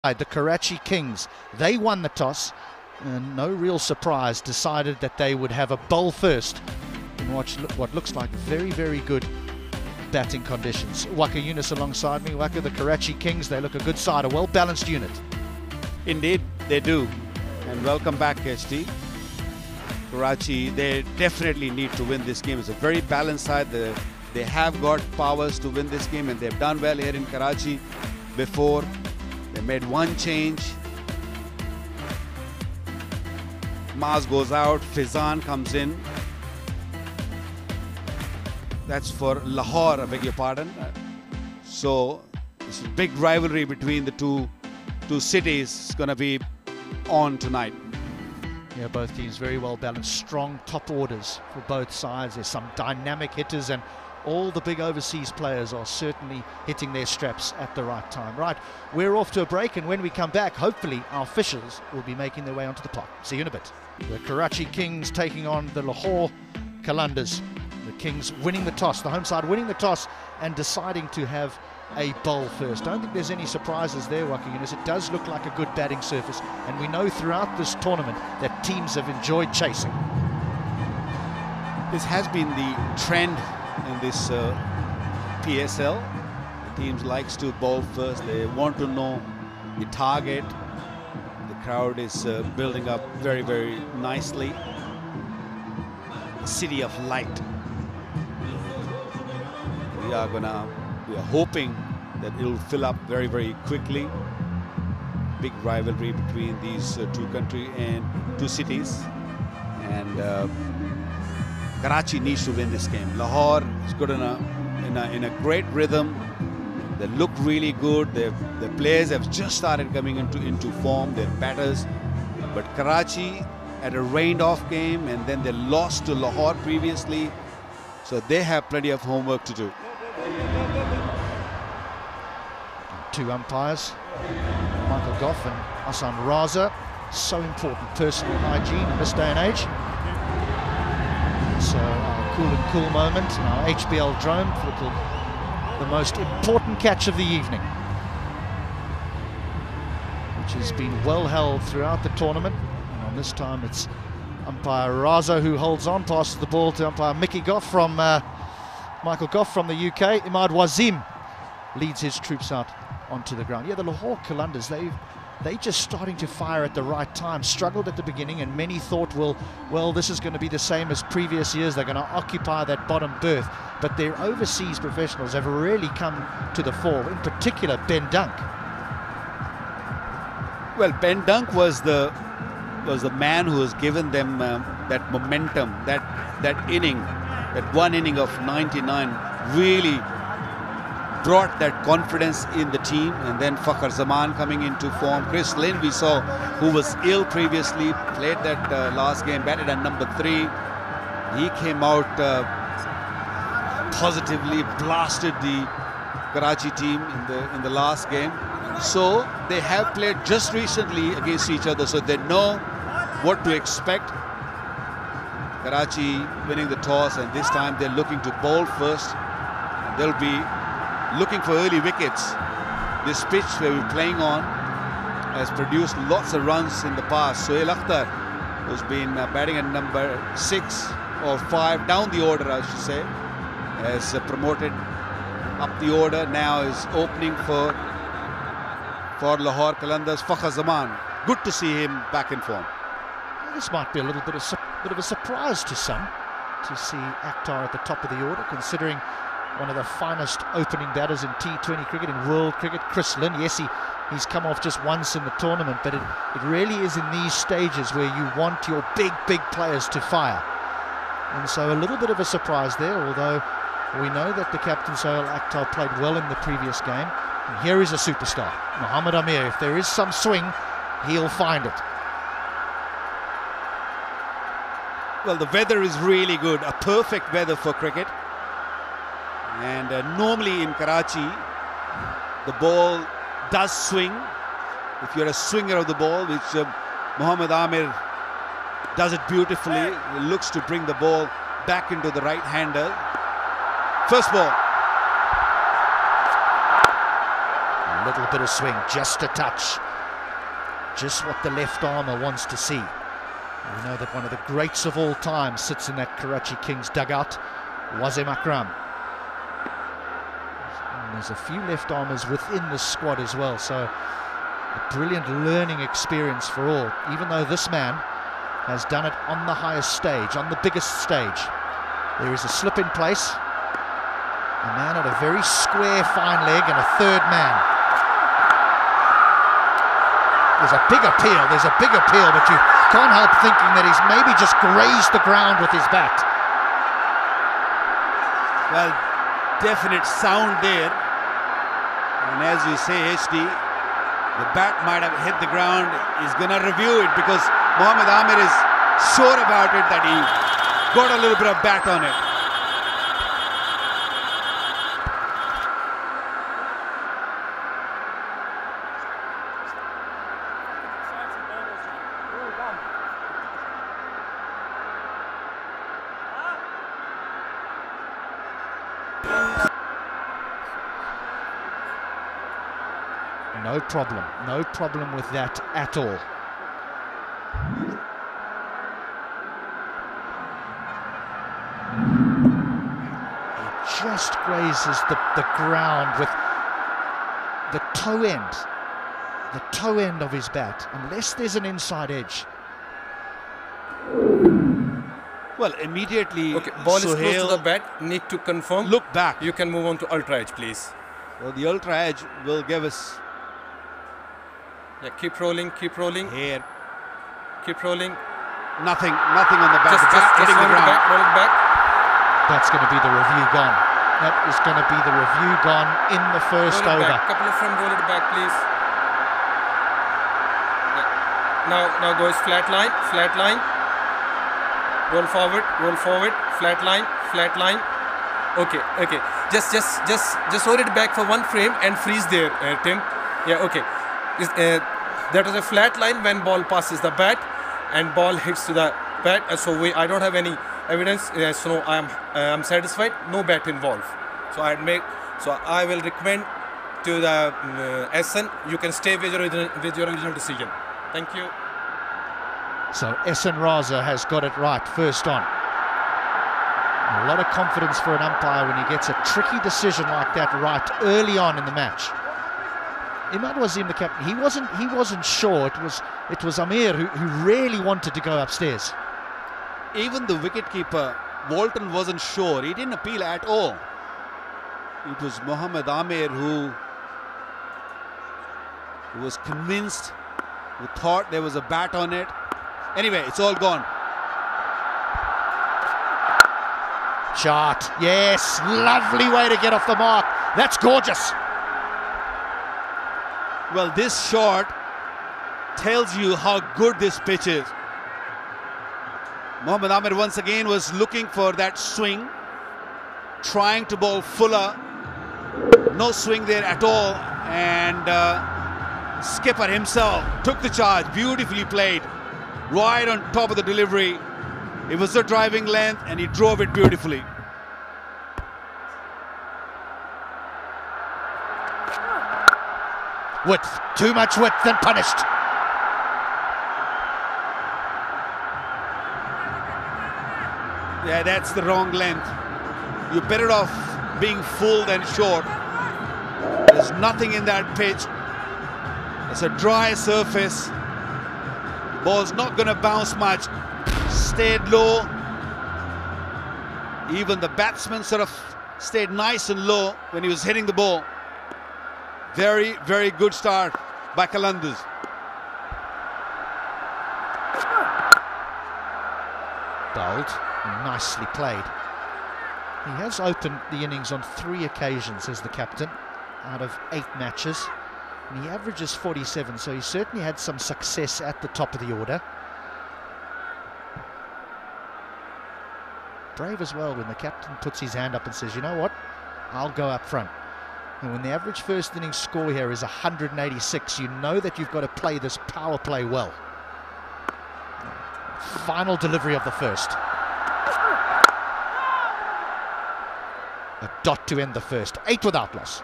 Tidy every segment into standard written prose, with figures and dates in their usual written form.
The Karachi Kings, they won the toss and no real surprise decided that they would have a bowl first in what looks like very good batting conditions. Waka Yunus alongside me. Waka, the Karachi Kings, they look a good side, a well-balanced unit. Indeed they do, and welcome back HD. Karachi, they definitely need to win this game. It's a very balanced side. They have got powers to win this game, and they've done well here in Karachi before. They made one change. Maz goes out, Fizan comes in. That's for Lahore, I beg your pardon. So this big rivalry between the two cities is going to be on tonight. Yeah, both teams very well balanced, strong top orders for both sides. There's some dynamic hitters, and all the big overseas players are certainly hitting their straps at the right time. Right, we're off to a break, and when we come back, hopefully our officials will be making their way onto the park. See you in a bit. The Karachi Kings taking on the Lahore Qalandars. The Kings winning the toss, the home side winning the toss and deciding to have a bowl first. Don't think there's any surprises there, Waka Yunus. It does look like a good batting surface, and we know throughout this tournament that teams have enjoyed chasing. This has been the trend in this PSL. The teams likes to bowl first. They want to know the target. The crowd is building up very nicely. A city of light. We are hoping that it will fill up very quickly. Big rivalry between these two countries and two cities, and Karachi needs to win this game. Lahore is good in a great rhythm. They look really good. The players have just started coming into form. They're batters, but Karachi had a rained-off game, and then they lost to Lahore previously, so they have plenty of homework to do. Two umpires, Michael Goff and Hassan Raza. So important, personal hygiene in this day and age. So our cool moment, our HBL drone for the most important catch of the evening, which has been well held throughout the tournament. And on this time it's umpire Raza who holds on, passes the ball to umpire Mickey Goff from Michael Goff from the UK. Imad Wazim leads his troops out onto the ground. Yeah, the Lahore Qalandars, they just starting to fire at the right time. Struggled at the beginning, and many thought, well, this is going to be the same as previous years. They're going to occupy that bottom berth. But their overseas professionals have really come to the fore. In particular, Ben Dunk. Well, Ben Dunk was the man who has given them that momentum, that inning, that one inning of 99 really brought that confidence in the team. And then Fakhr Zaman coming into form. Chris Lynn, we saw, who was ill previously, played that last game, batted at number 3. He came out positively, blasted the Karachi team in the last game. So they have played just recently against each other, so they know what to expect. Karachi winning the toss, and this time they're looking to bowl first. They'll be looking for early wickets. This pitch where we're playing on has produced lots of runs in the past. Sohail Akhtar, who's been batting at number 6 or 5, down the order I should say, has promoted up the order, now is opening for Lahore Qalandars. Fakhr Zaman, good to see him back in form. This might be a little bit of a surprise to some, to see Akhtar at the top of the order, considering one of the finest opening batters in T20 cricket, in world cricket. Chris Lynn, yes, he's come off just once in the tournament, but it really is in these stages where you want your big players to fire. And so a little bit of a surprise there, although we know that the captain Sohail Akhtar played well in the previous game. And here is a superstar, Mohammad Amir. If there is some swing, he'll find it. Well, the weather is really good, a perfect weather for cricket. And normally in Karachi, the ball does swing. If you're a swinger of the ball, which Mohammad Amir does it beautifully, he looks to bring the ball back into the right-hander. First ball. A little bit of swing, just a touch. just what the left armour wants to see. We know that one of the greats of all time sits in that Karachi Kings dugout, Wasim Akram. And there's a few left armers within the squad as well, so a brilliant learning experience for all, even though this man has done it on the highest stage, on the biggest stage. There is a slip in place. A man at a very square, fine leg and a third man. There's a big appeal, but you can't help thinking that he's maybe just grazed the ground with his bat. Well, definite sound there. And as you say, HD, the bat might have hit the ground. He's going to review it because Mohammad Amir is sure about it that he got a little bit of bat on it. No problem with that at all. He just grazes the ground with the toe end of his bat, unless there's an inside edge. Well, immediately, okay, ball is close to the bat, need to confirm. Look back. You can move on to ultra edge, please. Well, the ultra edge will give us... Yeah, keep rolling. Here. Keep rolling. Nothing on the back. Just hitting the ground. roll it back. That's going to be the review gone. That is going to be the review gone in the first over. Couple of from roll it back, please. Yeah. Now goes flat line. Roll forward, flat line. Okay. Just hold it back for one frame and freeze there, Tim. Yeah, okay. That was a flat line when ball passes the bat and ball hits to the bat. So I don't have any evidence. So I'm satisfied. No bat involved. So I will recommend to the SN. You can stay with your original decision. Thank you. So SN Raza has got it right, first on. A lot of confidence for an umpire when he gets a tricky decision like that right early on in the match. Imad Wasim, the captain, he wasn't sure. It was Amir who really wanted to go upstairs. Even the wicketkeeper, Walton, wasn't sure. He didn't appeal at all. It was Mohammad Amir who was convinced, who thought there was a bat on it. Anyway, it's all gone. Shot, yes, lovely way to get off the mark. That's gorgeous. Well, this shot tells you how good this pitch is. Mohammad Amir once again was looking for that swing, trying to bowl fuller. No swing there at all, and skipper himself took the charge, beautifully played, right on top of the delivery. It was a driving length and he drove it beautifully. Width, too much width and punished. Yeah, that's the wrong length. You're better off being full than short. There's nothing in that pitch. It's a dry surface. The ball's not going to bounce much. Stayed low. Even the batsman sort of stayed nice and low when he was hitting the ball. Very, very good start by Qalandars. Bowled, nicely played. He has opened the innings on 3 occasions as the captain out of 8 matches. And he averages 47, so he certainly had some success at the top of the order. Brave as well when the captain puts his hand up and says, you know what, I'll go up front. And when the average first innings score here is 186, you know that you've got to play this power play well. Final delivery of the first. A dot to end the first. 8 without loss.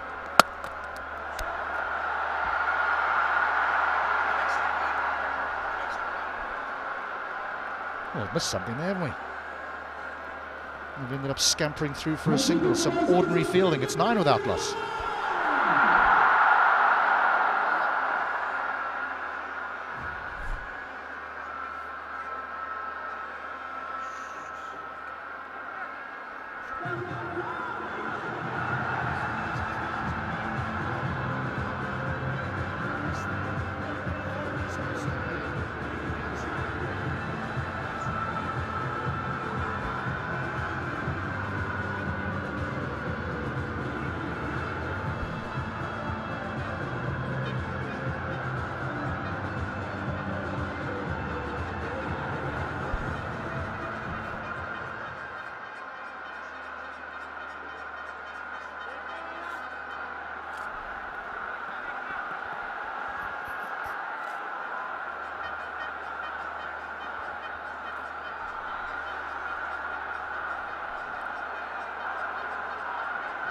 Well, missed something there, haven't we? We've ended up scampering through for a single. Some ordinary fielding. It's 9 without loss.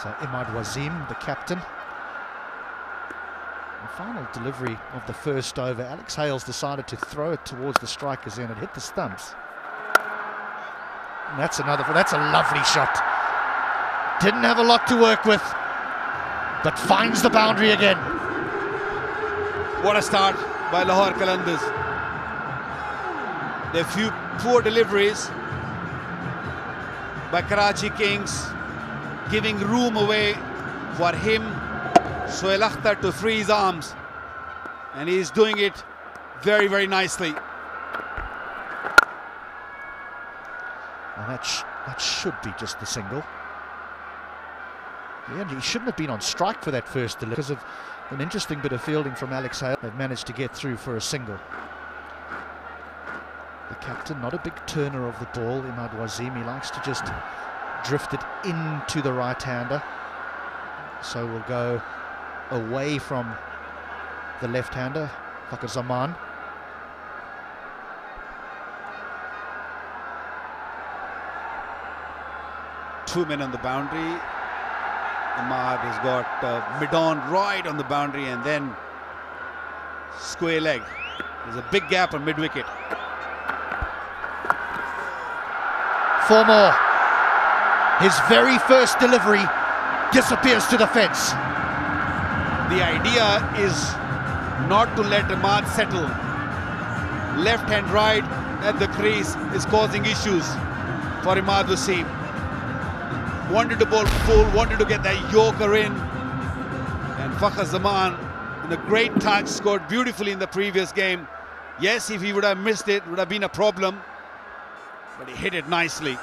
So Imad Wazim, the captain. The final delivery of the first over. Alex Hales decided to throw it towards the strikers and it hit the stumps. And that's a lovely shot. Didn't have a lot to work with, but finds the boundary again. What a start by Lahore Qalandars. There are few poor deliveries by Karachi Kings, giving room away for him, Sohail Akhtar, to free his arms. And he's doing it very, very nicely. And that should be just the single. Yeah, he shouldn't have been on strike for that first delivery because of an interesting bit of fielding from Alex Hale. They've managed to get through for a single. The captain, not a big turner of the ball, Imad Wazim. He likes to just drift it into the right-hander. So we'll go away from the left-hander, Fakhr Zaman. Two men on the boundary. Imad has got mid-on right on the boundary and then square leg. There's a big gap on mid-wicket. 4 more. His very first delivery disappears to the fence. The idea is not to let Imad settle. Left and right at the crease is causing issues for Imad Wasim. Wanted to bowl full, wanted to get that yorker in. And Fakhr Zaman, in a great touch, scored beautifully in the previous game. Yes, if he would have missed it, would have been a problem. But he hit it nicely.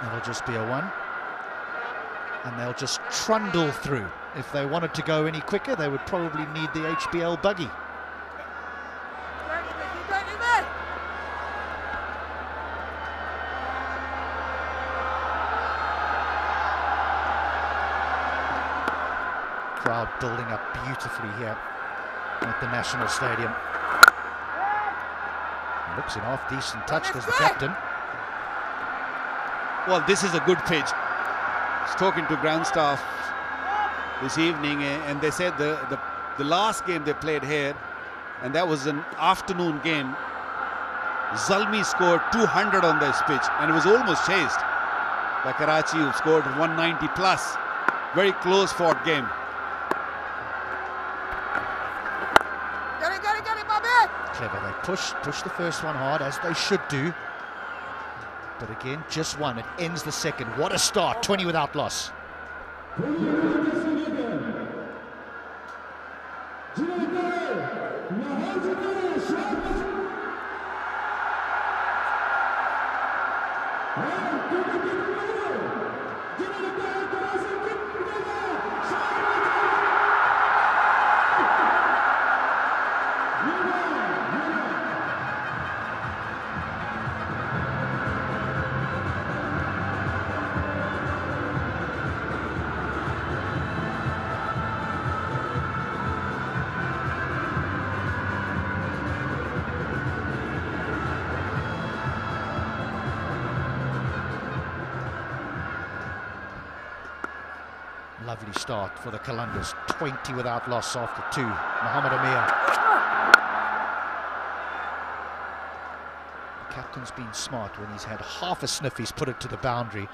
That'll just be a 1. And they'll just trundle through. If they wanted to go any quicker, they would probably need the HBL buggy. Crowd building up beautifully here at the National Stadium. Looks an half-decent touch as the captain. Well, this is a good pitch. I was talking to ground staff this evening and they said the last game they played here, and that was an afternoon game, Zalmi scored 200 on this pitch and it was almost chased by Karachi, who scored 190 plus. Very close fought game. Clever, they push the first one hard, as they should do. But again, just 1. It ends the second. What a start, 20 without loss. Lovely start for the Qalandars. 20 without loss after 2. Mohammed Amir. captain's been smart. When he's had half a sniff, he's put it to the boundary.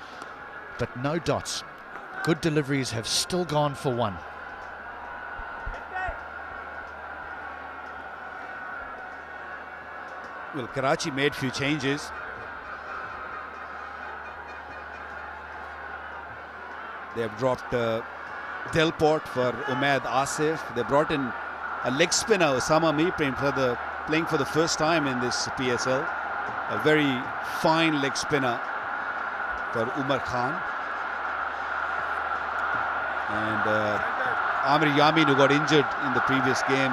But no dots. Good deliveries have still gone for one. Well, Karachi made few changes. They have dropped Delport for Umaid Asif. They brought in a leg spinner, Osama Meeprim, playing for the first time in this PSL. A very fine leg spinner for Umar Khan. And Amir Yamin, who got injured in the previous game,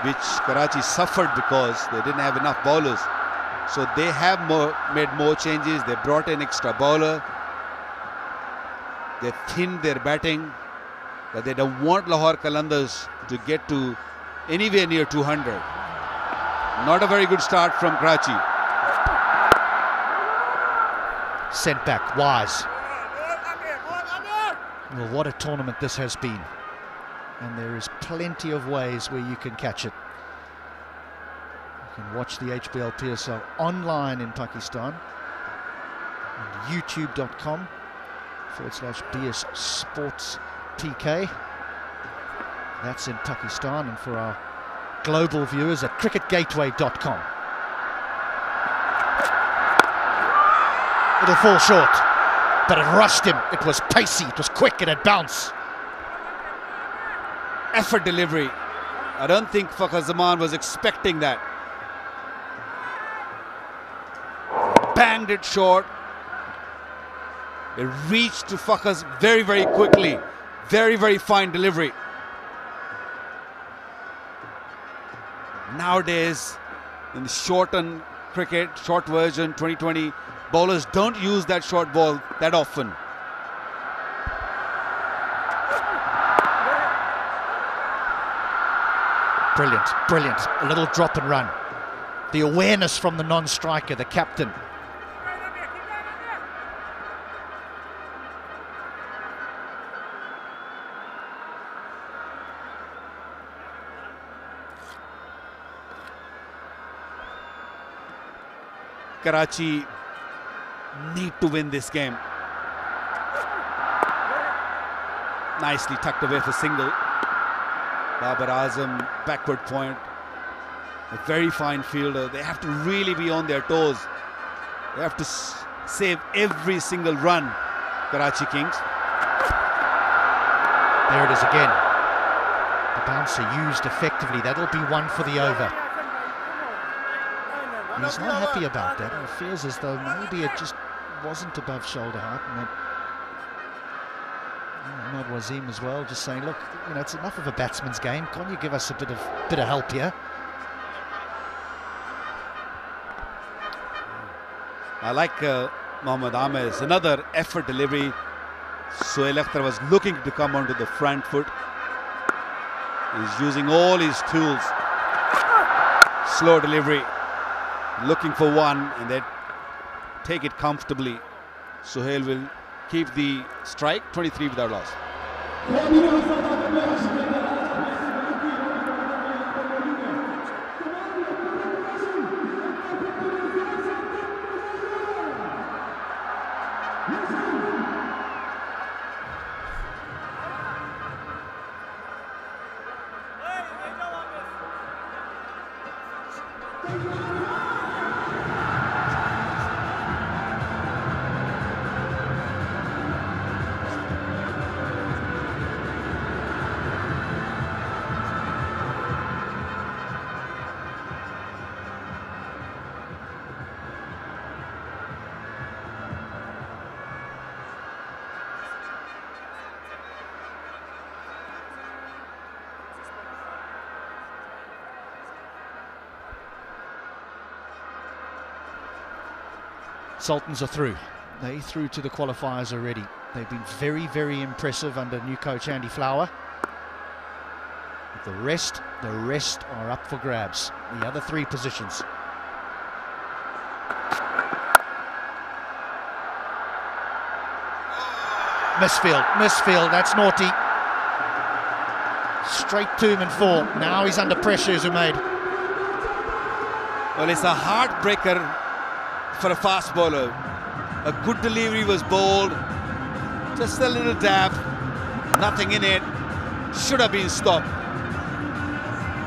which Karachi suffered because they didn't have enough bowlers. So they have made more changes. They brought in extra bowler. They thinned their batting, but they don't want Lahore Qalandars to get to anywhere near 200. Not a very good start from Karachi. Sent back, Wise. Well, what a tournament this has been. And there is plenty of ways where you can catch it. You can watch the HBL PSL online in Pakistan. On youtube.com/BS Sports PK. That's in Pakistan, and for our global viewers at cricketgateway.com. It'll fall short, but it rushed him. It was pacey, it was quick, it had bounce. Effort delivery. I don't think Fakhar Zaman was expecting that. Banged it short. It reached to Fakhar very, very quickly. Very, very fine delivery. Nowadays, in the shortened cricket, short version, 2020, bowlers don't use that short ball that often. Brilliant, brilliant. A little drop and run. The awareness from the non-striker, the captain. Karachi need to win this game. Nicely tucked away for single. Babar Azam, backward point. A very fine fielder. They have to really be on their toes. They have to save every single run, Karachi Kings. There it is again. The bouncer used effectively. That'll be one for the over. He's not happy about that. He feels as though maybe it just wasn't above shoulder height. And that, Ahmad Wazim as well, just saying, look, you know, it's enough of a batsman's game. Can't you give us a bit of help here? I like Mohammad Ahmed. Another effort delivery. Sohail Akhtar was looking to come onto the front foot. He's using all his tools. Slow delivery. Looking for one, and they take it comfortably. Sohail will keep the strike, 23 without loss. Sultans are through. They through to the qualifiers already. They've been very, very impressive under new coach Andy Flower. But the rest are up for grabs. The other three positions. Misfield, that's naughty. Straight to him and four. Now he's under pressure, Umaid. Well, it's a heartbreaker for a fast bowler. A good delivery was bowled. Just a little dab. Nothing in it. Should have been stopped.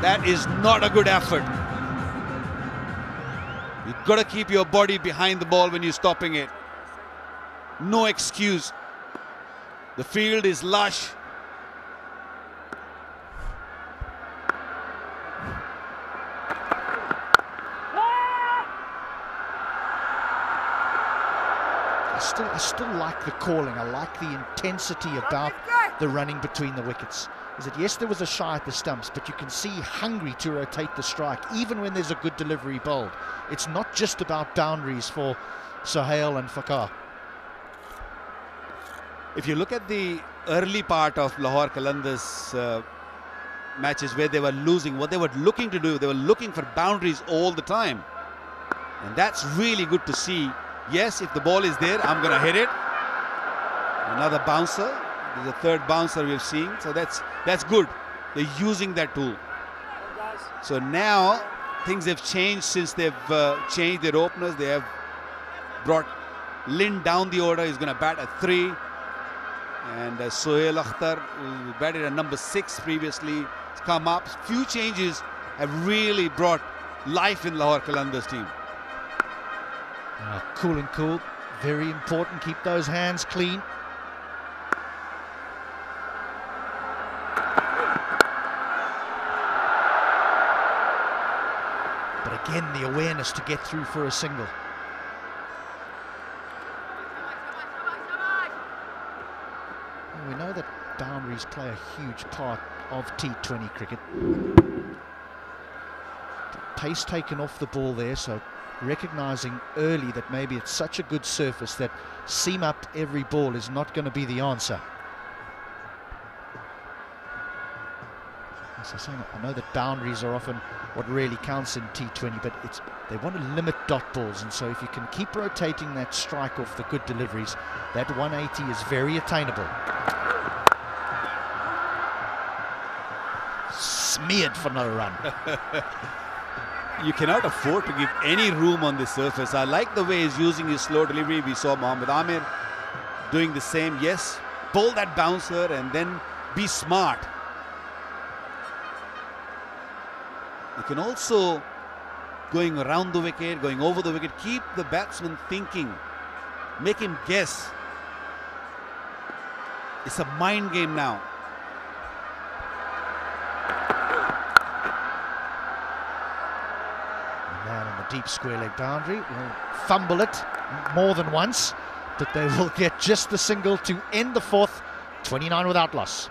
That is not a good effort. You've got to keep your body behind the ball when you're stopping it. No excuse. The field is lush. I still like the calling. I like the intensity about the running between the wickets. Is that yes, there was a shy at the stumps, but you can see hungry to rotate the strike, even when there's a good delivery bowled. It's not just about boundaries for Sohail and Fakar. If you look at the early part of Lahore Qalandars matches where they were losing, what they were looking to do, they were looking for boundaries all the time. And that's really good to see. Yes, if the ball is there, I'm going to hit it. Another bouncer. There's a third bouncer we've seen. So that's good. They're using that tool. So now things have changed since they've changed their openers. They have brought Lynn down the order. He's going to bat at 3. And Sohail Akhtar, who batted at number 6 previously, has come up. Few changes have really brought life in Lahore Qalandars team. Cool and cool, very important. Keep those hands clean. But again, the awareness to get through for a single. And we know that boundaries play a huge part of T20 cricket. Pace taken off the ball there, so recognising early that maybe it's such a good surface that seam up every ball is not going to be the answer. As I say, I know that boundaries are often what really counts in T20, but they want to limit dot balls, and so if you can keep rotating that strike off the good deliveries, that 180 is very attainable. Smeared for no run. You cannot afford to give any room on this surface. I like the way he's using his slow delivery. We saw Mohammad Amir doing the same. Yes, bowl that bouncer and then be smart. You can also, going around the wicket, going over the wicket, keep the batsman thinking. Make him guess. It's a mind game now. Deep square leg boundary, will fumble it more than once, but they will get just the single to end the 4th, 29 without loss.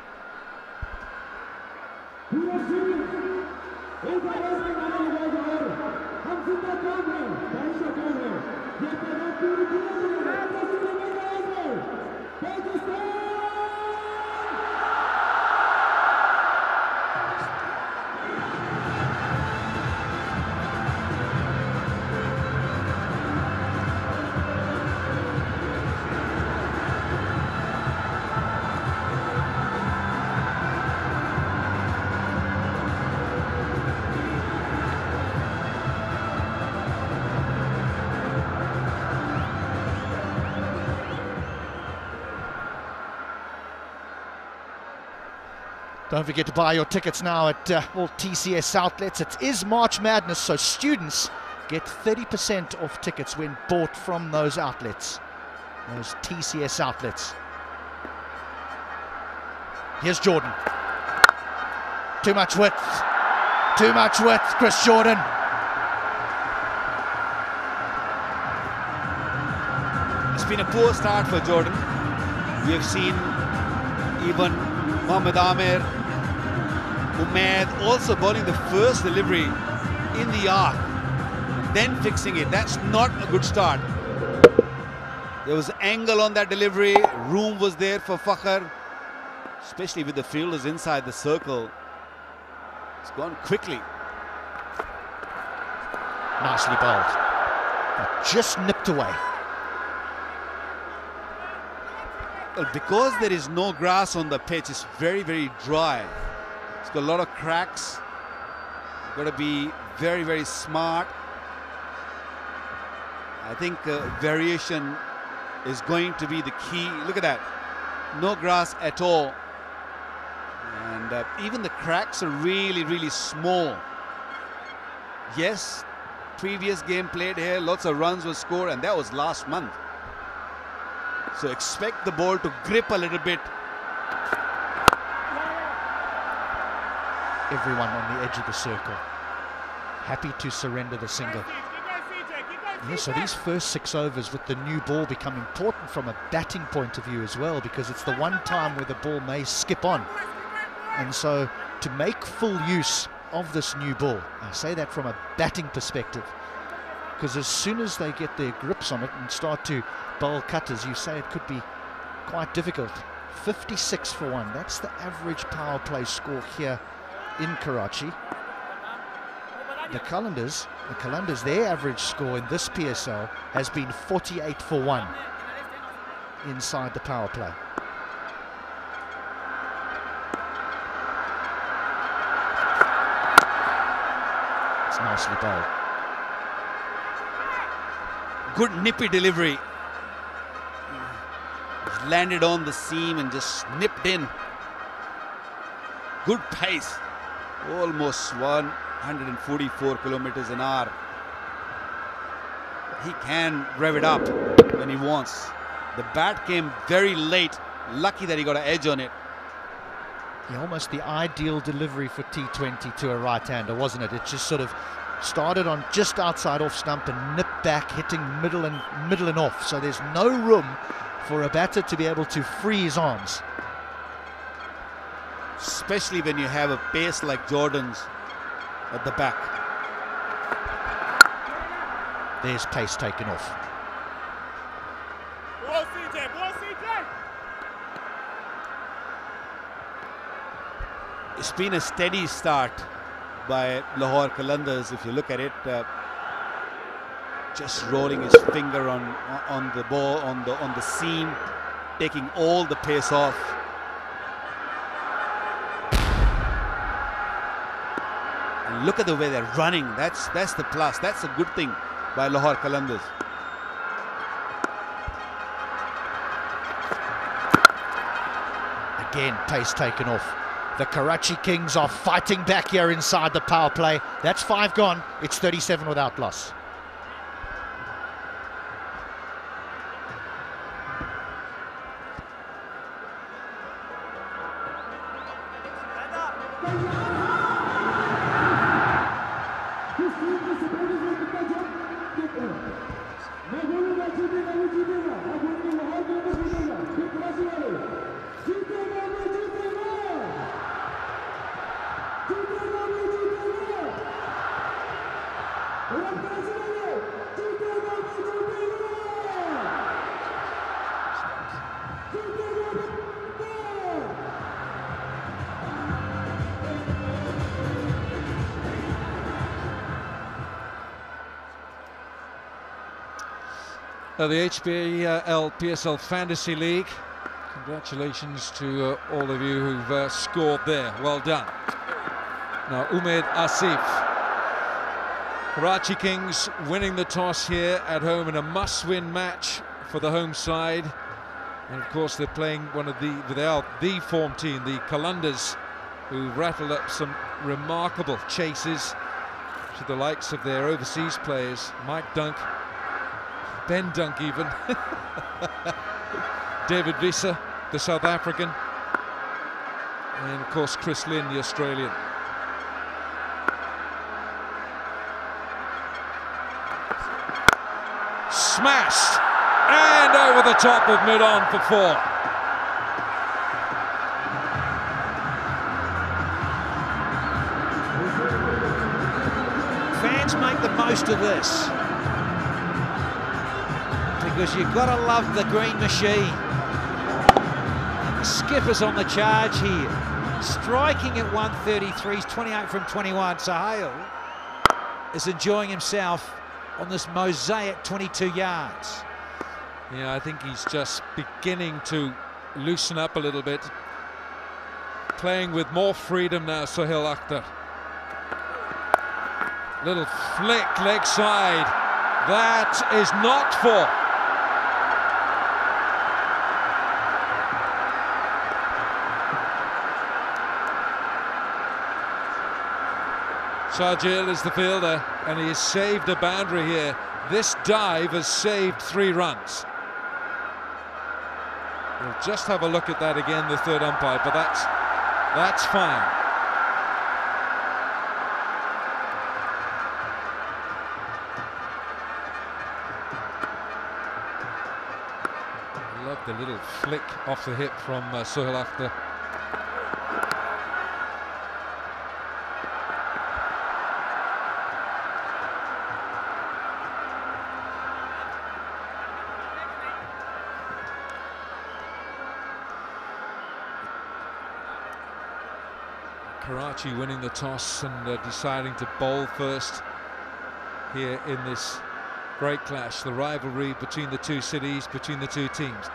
Don't forget to buy your tickets now at all TCS outlets. It is March Madness, so students get 30% off tickets when bought from those outlets, those TCS outlets. Here's Jordan. Too much width. Too much width, Chris Jordan. It's been a poor start for Jordan. We have seen even Mohammad Amir, Umaid also bowling the first delivery in the arc, then fixing it. That's not a good start. There was angle on that delivery, room was there for Fakhr, especially with the fielders inside the circle. It's gone quickly. Nicely bowled, but just nipped away. Well, because there is no grass on the pitch, it's very, very dry. It's got a lot of cracks. Got to be very, very smart. I think variation is going to be the key. Look at that. No grass at all. And even the cracks are really, really small. Yes, previous game played here, lots of runs were scored, and that was last month. So expect the ball to grip a little bit. Everyone on the edge of the circle, happy to surrender the single. Yeah, so these first 6 overs with the new ball become important from a batting point of view as well, because it's the one time where the ball may skip on. And so to make full use of this new ball, I say that from a batting perspective, because as soon as they get their grips on it and start to bowl cutters, you say it could be quite difficult. 56 for 1, that's the average power play score here in Karachi. The Qalandars, their average score in this PSL has been 48 for 1 inside the power play. It's nicely bowled. Good nippy delivery. Landed on the seam and just nipped in. Good pace. Almost 144 kilometers an hour. He can rev it up when he wants. The bat came very late. Lucky that he got an edge on it. Yeah, almost the ideal delivery for T20 to a right-hander, wasn't it? It just sort of started on just outside off stump and nipped back, hitting middle and off. So there's no room for a batter to be able to free his arms. Especially when you have a pace like Jordan's at the back. There's pace taken off. It's been a steady start by Lahore Qalandars. If you look at it, just rolling his finger on the ball, on the seam, taking all the pace off. And look at the way they're running. That's the plus. That's a good thing by Lahore Qalandars. Again, pace taken off. The Karachi Kings are fighting back here inside the power play. That's 5 gone. It's 37 without loss. The HBL PSL Fantasy League. Congratulations to all of you who've scored there. Well done. Now Umaid Asif. Karachi Kings winning the toss here at home in a must-win match for the home side. And of course they're playing one of the form team, the Qalandars, who rattled up some remarkable chases to the likes of their overseas players, Mike Dunk, Ben Dunk even, David Visa, the South African, and of course Chris Lynn, the Australian. Smashed and over the top of mid-on for 4. Fans make the most of this, because you've got to love the green machine. And the skipper's on the charge here, striking at 133, 28 from 21. So Hale is enjoying himself on this mosaic 22 yards. Yeah, I think he's just beginning to loosen up a little bit, playing with more freedom now. Sohail Akhtar, little flick leg side, That is not for. Sharjeel is the fielder, and he has saved a boundary here. This dive has saved 3 runs. We'll just have a look at that again, the third umpire, but that's fine. I love the little flick off the hip from Sohail Akhtar. Karachi winning the toss and deciding to bowl first here in this great clash, the rivalry between the two cities, between the two teams.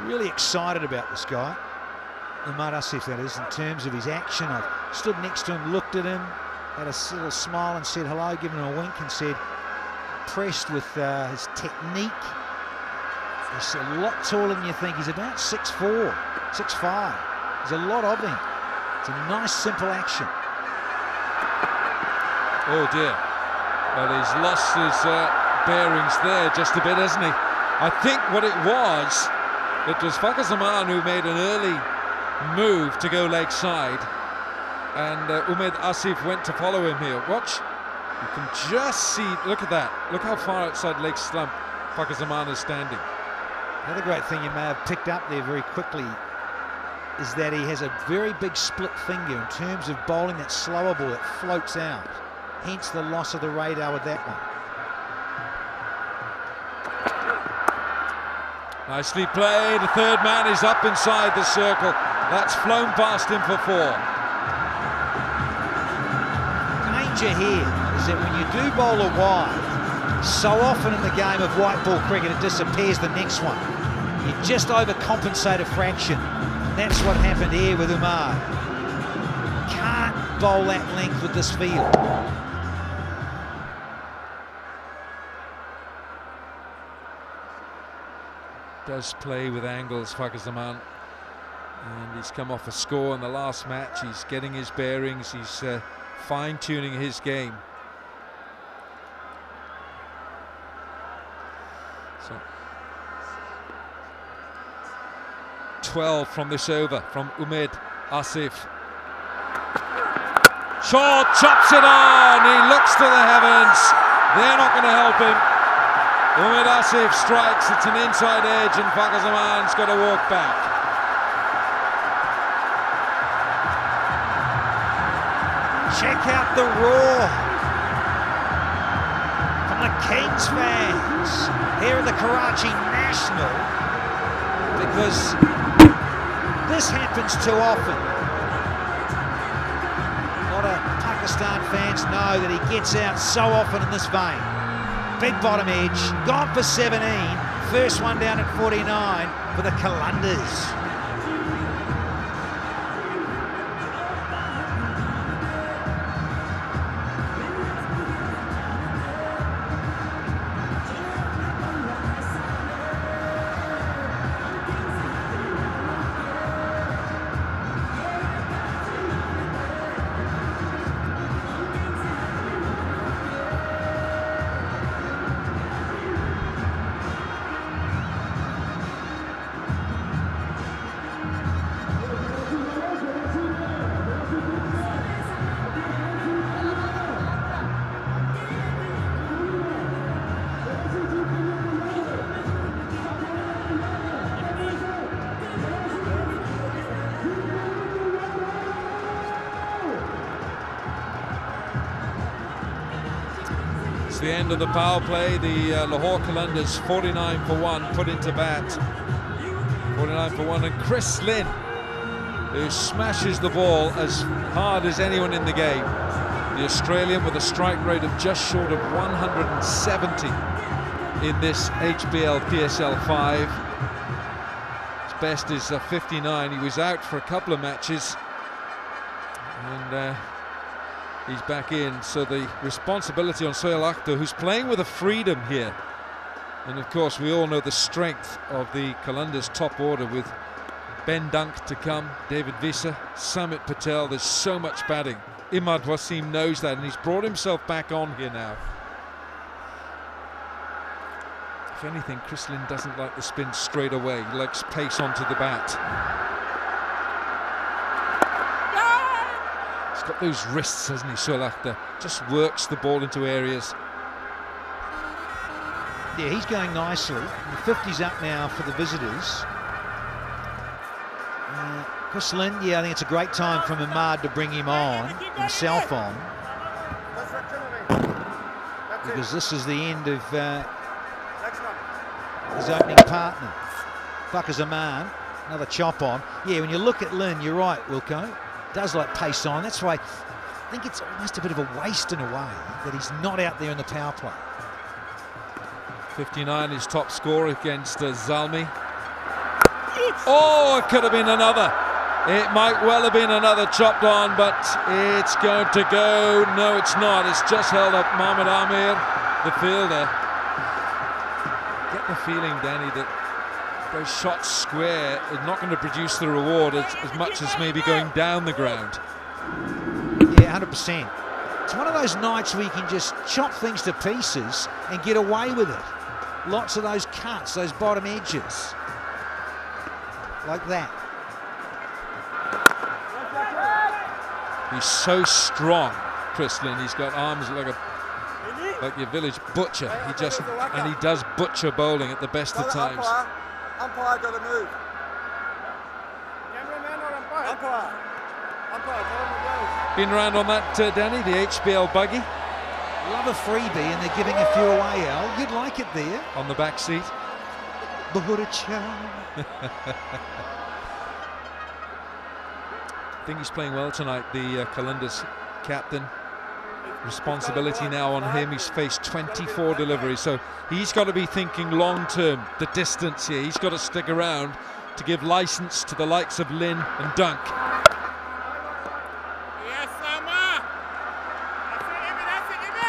Really excited about this guy, Umar Asif, that is, in terms of his action. I stood next to him, looked at him, had a little smile and said hello, given him a wink and said, impressed with his technique. He's a lot taller than you think. He's about 6'4", 6'5". There's a lot of him. It's a nice, simple action. Oh dear. Well, he's lost his bearings there just a bit, hasn't he? I think what it was Fakhar Zaman who made an early move to go leg side, and Umaid Asif went to follow him here. Watch. You can just see, look at that. Look how far outside leg slump Fakhar Zaman is standing. Another great thing you may have picked up there very quickly is that he has a very big split finger in terms of bowling that slower ball that floats out. Hence the loss of the radar with that one. Nicely played. The third man is up inside the circle. That's flown past him for 4. Danger here is that when you do bowl a wide, so often in the game of white ball cricket it disappears the next one. You just overcompensate a fraction. That's what happened here with Umar. Can't bowl that length with this field. Does play with angles, Fakhar Zaman, and he's come off a score in the last match. He's getting his bearings, he's fine-tuning his game. So 12 from this over from Umaid Asif. Short, chops it on, he looks to the heavens. They're not going to help him. Umaid Asif strikes, it's an inside edge, and Fakhar Zaman's got to walk back. Check out the roar from the Kings fans here at the Karachi National, because this happens too often. A lot of Pakistan fans know that he gets out so often in this vein. Big bottom edge, gone for 17. First one down at 49 for the Qalandars. It's the end of the power play. The Lahore Qalandars 49 for 1 put into bat. 49 for 1, and Chris Lynn, who smashes the ball as hard as anyone in the game. The Australian with a strike rate of just short of 170 in this HBL PSL 5. His best is 59. He was out for a couple of matches, and He's back in, so the responsibility on Sohail Akhtar, who's playing with a freedom here. And of course, we all know the strength of the Qalandars top order with Ben Dunk to come, David Visa, Samit Patel. There's so much batting. Imad Wasim knows that, and he's brought himself back on here now. If anything, Chris Lynn doesn't like the spin straight away. He likes pace onto the bat. He's got those wrists, hasn't he, Sohail Akhtar? Just works the ball into areas. Yeah, he's going nicely. The 50's up now for the visitors. Chris Lynn, yeah, I think it's a great time for Imad to bring him on, himself on. Because this is the end of his opening partner. Fakhr Zaman, another chop on. Yeah, when you look at Lynn, you're right, Wilco. Does like pace on. That's why I think it's almost a bit of a waste in a way that he's not out there in the power play. 59, his top score against Zalmi. Oh, it could have been another. It might well have been another chopped on, but it's going to go. No, it's not. It's just held up. Mohammad Amir, the fielder. Get the feeling, Danny, that those shots square is not going to produce the reward as much as maybe going down the ground. Yeah, 100%. It's one of those nights where you can just chop things to pieces and get away with it. Lots of those cuts, those bottom edges. Like that. He's so strong, Chris Lynn. He's got arms like your village butcher. He does butcher bowling at the best of times. Umpire got to move. Cameraman or umpire? Umpire. Umpire, tell him to go. Been around on that, Danny, the HBL buggy. Love a freebie, and they're giving a few away, Al. You'd like it there. On the back seat. I think he's playing well tonight, the Qalandars captain. Responsibility now on him. He's faced 24 deliveries, so he's got to be thinking long term, the distance here. He's got to stick around to give license to the likes of Lynn and Dunk. Yes, Sama. That's it, give me.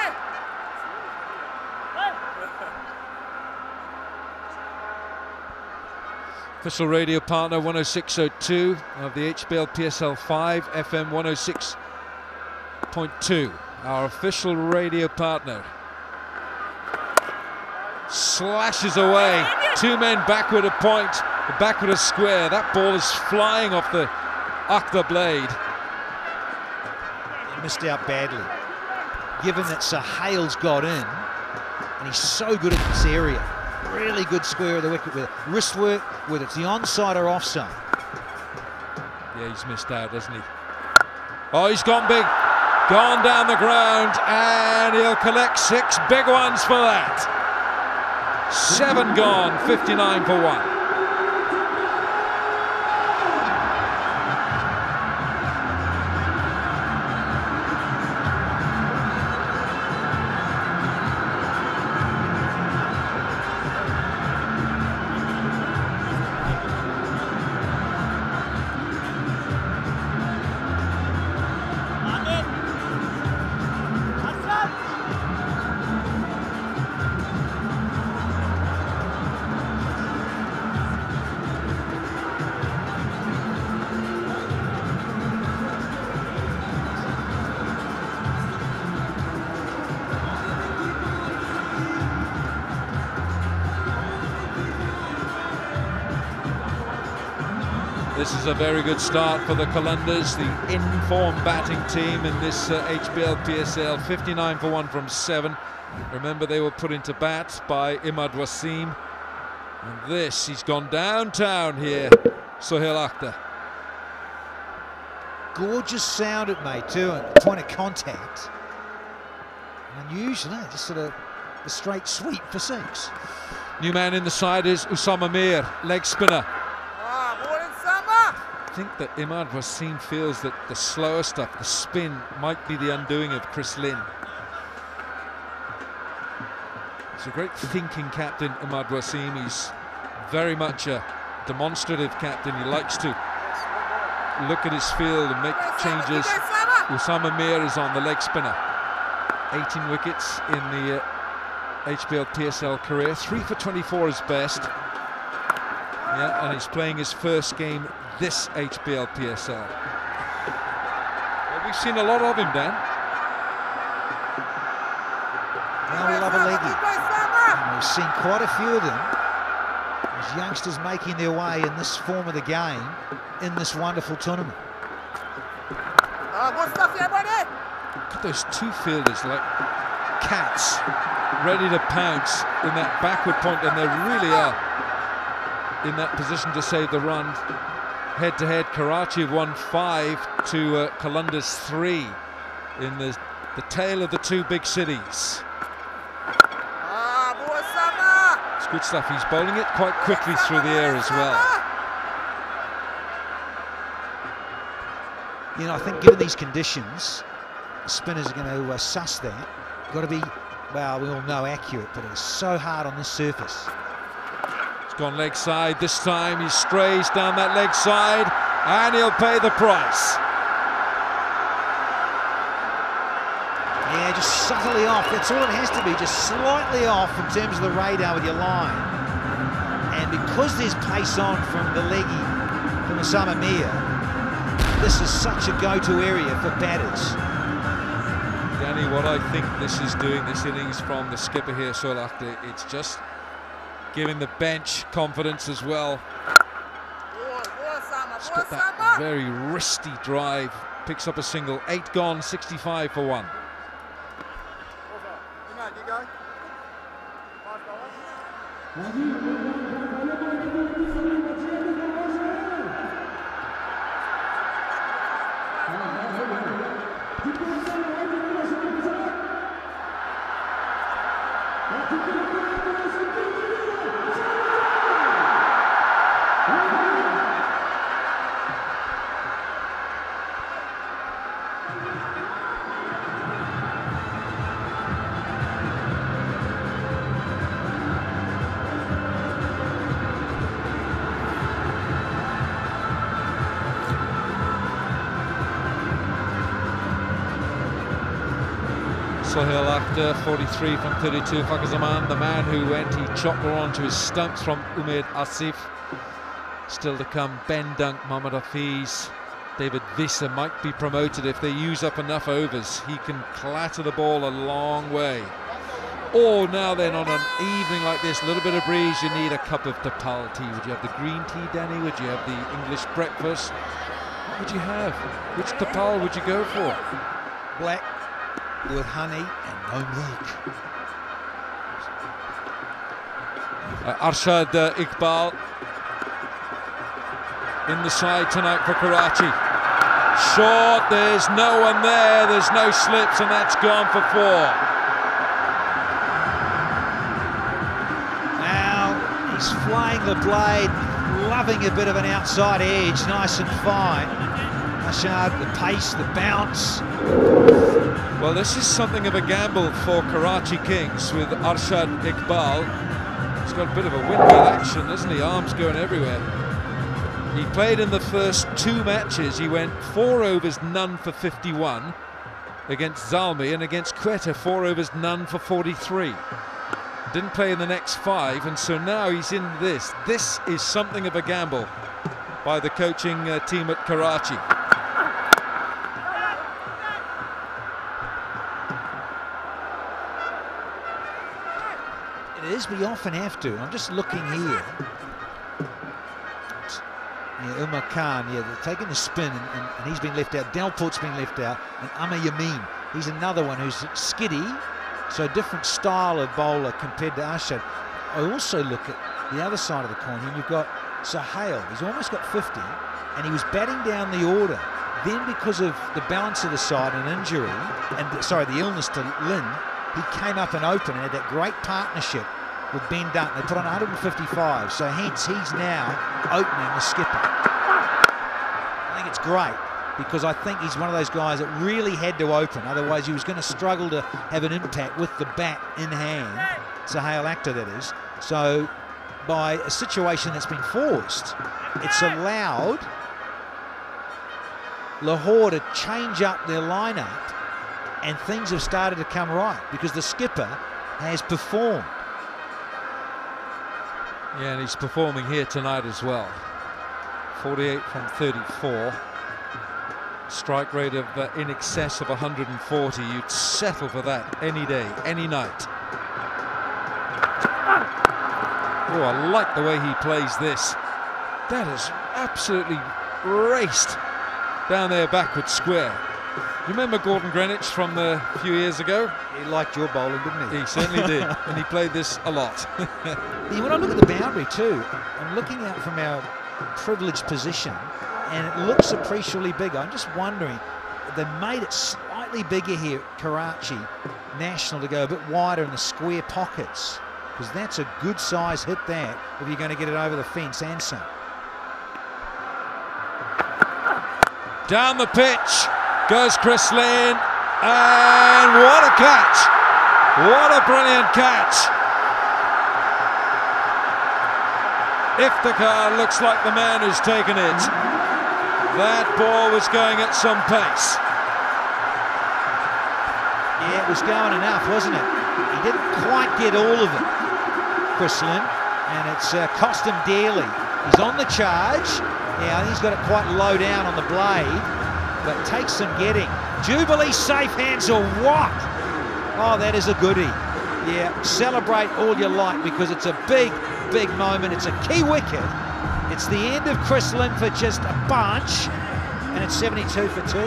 Official radio partner 106.02 of the HBL PSL 5, FM 106.2. Our official radio partner. Slashes away. Two men backward a point, backward a square. That ball is flying off the Akhtar blade. He missed out badly. Given that Sohail's got in, and he's so good at this area. Really good square of the wicket with it. Wrist work, whether it's the onside or offside. Yeah, he's missed out, hasn't he? Oh, he's gone big. Gone down the ground, and he'll collect 6 big ones for that. 7 gone, 59 for 1. This is a very good start for the Qalandars, the in-form batting team in this HBL PSL. 59 for 1 from 7. Remember, they were put into bat by Imad Wasim. And this, he's gone downtown here, Sohail Akhtar. Gorgeous sound it made too, at point of contact. Unusual, just sort of a straight sweep for 6. New man in the side is Usama Mir, leg spinner. I think that Imad Wasim feels that the slower stuff, the spin, might be the undoing of Chris Lynn. He's a great thinking captain, Imad Wasim. He's very much a demonstrative captain. He likes to look at his field and make changes. Usama Mir is on the leg spinner. 18 wickets in the HBL PSL career. 3 for 24 is best. Yeah, and he's playing his first game this HBL PSL. Well, we've seen a lot of him, Dan. Well, we love a leggy. And we've seen quite a few of them. As youngsters making their way in this form of the game in this wonderful tournament. Good stuff here, buddy. Look at those two fielders like cats, ready to pounce in that backward point, and they really are in that position to save the run. Head-to-head, Karachi have won 5 to Qalandars 3 in the tale of the two big cities. It's good stuff. He's bowling it quite quickly through the air as well. You know, I think given these conditions, the spinners are going to suss that. Got to be, well, we all know accurate, but it's so hard on this surface. He's gone leg side this time. He strays down that leg side, and he'll pay the price. Yeah, just subtly off. That's all it has to be, just slightly off in terms of the radar with your line. And because there's pace on from the leggy, from Usama Mir, this is such a go-to area for batters. Danny, what I think this is doing, this innings from the skipper here, Sohail Akhtar, it's just giving the bench confidence as well. He's got that very wristy drive, picks up a single, 8 gone, 65 for 1. Sohail Akhtar, 43 from 32. Fakhar Zaman, the man who went, he chopped her onto his stumps from Umaid Asif. Still to come, Ben Dunk, Mohammad Hafiz, David Visa might be promoted if they use up enough overs. He can clatter the ball a long way. Or now then, on an evening like this, a little bit of breeze, you need a cup of Tapal tea. Would you have the green tea, Danny? Would you have the English breakfast? What would you have? Which Tapal would you go for? Black with honey and no milk. Arshad Iqbal in the side tonight for Karachi. Short, there's no one there, there's no slips, and that's gone for 4. Now he's flying the blade, loving a bit of an outside edge, nice and fine. Arshad, the pace, the bounce. Well, this is something of a gamble for Karachi Kings with Arshad Iqbal. He's got a bit of a windmill action, doesn't he? Arms going everywhere. He played in the first 2 matches. He went 4 overs, none for 51 against Zalmi, and against Quetta 4 overs, none for 43. Didn't play in the next 5, and so now he's in this. This is something of a gamble by the coaching team at Karachi. It is, but you often have to. I'm just looking here. Yeah, Umar Khan, yeah, they're taking the spin, and he's been left out. Delport's been left out, and Amar Yamin, he's another one who's skiddy, so a different style of bowler compared to Arshad. I also look at the other side of the coin, and you've got Sohail. He's almost got 50, and he was batting down the order. Then, because of the balance of the side and injury, and sorry, the illness to Lynn, he came up and opened and had that great partnership with Ben Dunk. They put on 155, so hence he's now opening the skipper. I think it's great because I think he's one of those guys that really had to open, otherwise he was going to struggle to have an impact with the bat in hand. Sohail Akhtar, that is. So by a situation that's been forced, it's allowed Lahore to change up their lineup, and things have started to come right because the skipper has performed. Yeah, and he's performing here tonight as well. 48 from 34. Strike rate of in excess of 140. You'd settle for that any day, any night. Oh, I like the way he plays this. That is absolutely raced down there backward square. You remember Gordon Greenwich from a few years ago? He liked your bowling, didn't he? He certainly did, and he played this a lot. When I look at the boundary too, I'm looking out from our privileged position, and it looks appreciably bigger. I'm just wondering, they made it slightly bigger here at Karachi National to go a bit wider in the square pockets, because that's a good size hit that if you're going to get it over the fence and some. Down the pitch goes Chris Lane, and what a catch! What a brilliant catch! Iftikhar looks like the man who's taken it. That ball was going at some pace. Yeah, it was going enough, wasn't it? He didn't quite get all of it, Chris Lynn, and it's cost him dearly. He's on the charge. Yeah, I think he's got it quite low down on the blade, but takes some getting. Jubilee safe hands or what? Oh, that is a goodie. Yeah, celebrate all you like because it's a big, big moment. It's a key wicket. It's the end of Chris Lynn for just a bunch, and it's 72 for 2.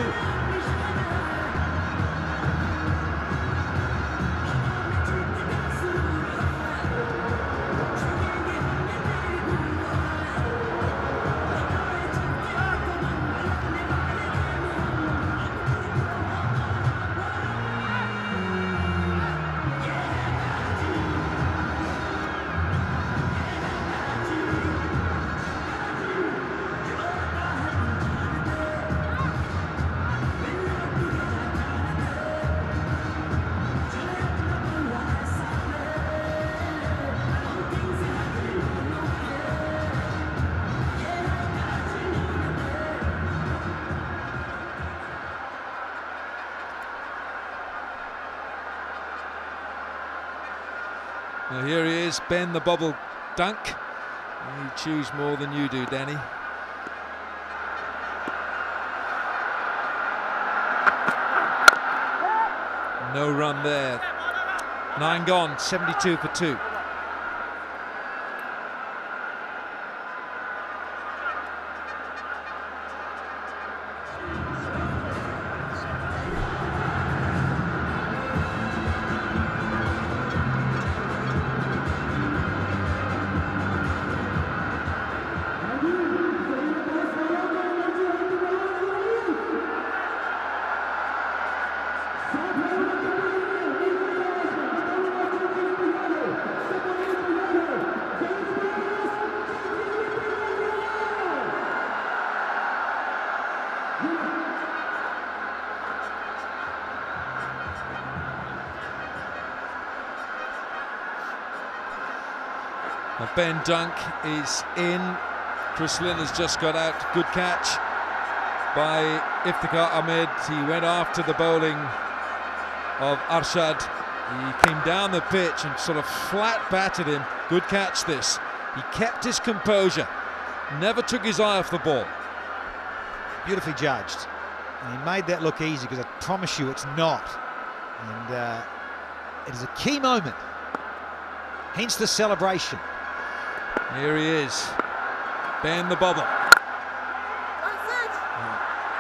Now here he is, Ben the Bubble Dunk. You choose more than you do, Danny. No run there. 9 gone, 72 for 2. Ben Dunk is in. Chris Lynn has just got out. Good catch by Iftikhar Ahmed. He went after the bowling of Arshad. He came down the pitch and sort of flat batted him. Good catch this. He kept his composure. Never took his eye off the ball. Beautifully judged. And he made that look easy because I promise you it's not. And it is a key moment. Hence the celebration. Here he is, Ben the Bubble.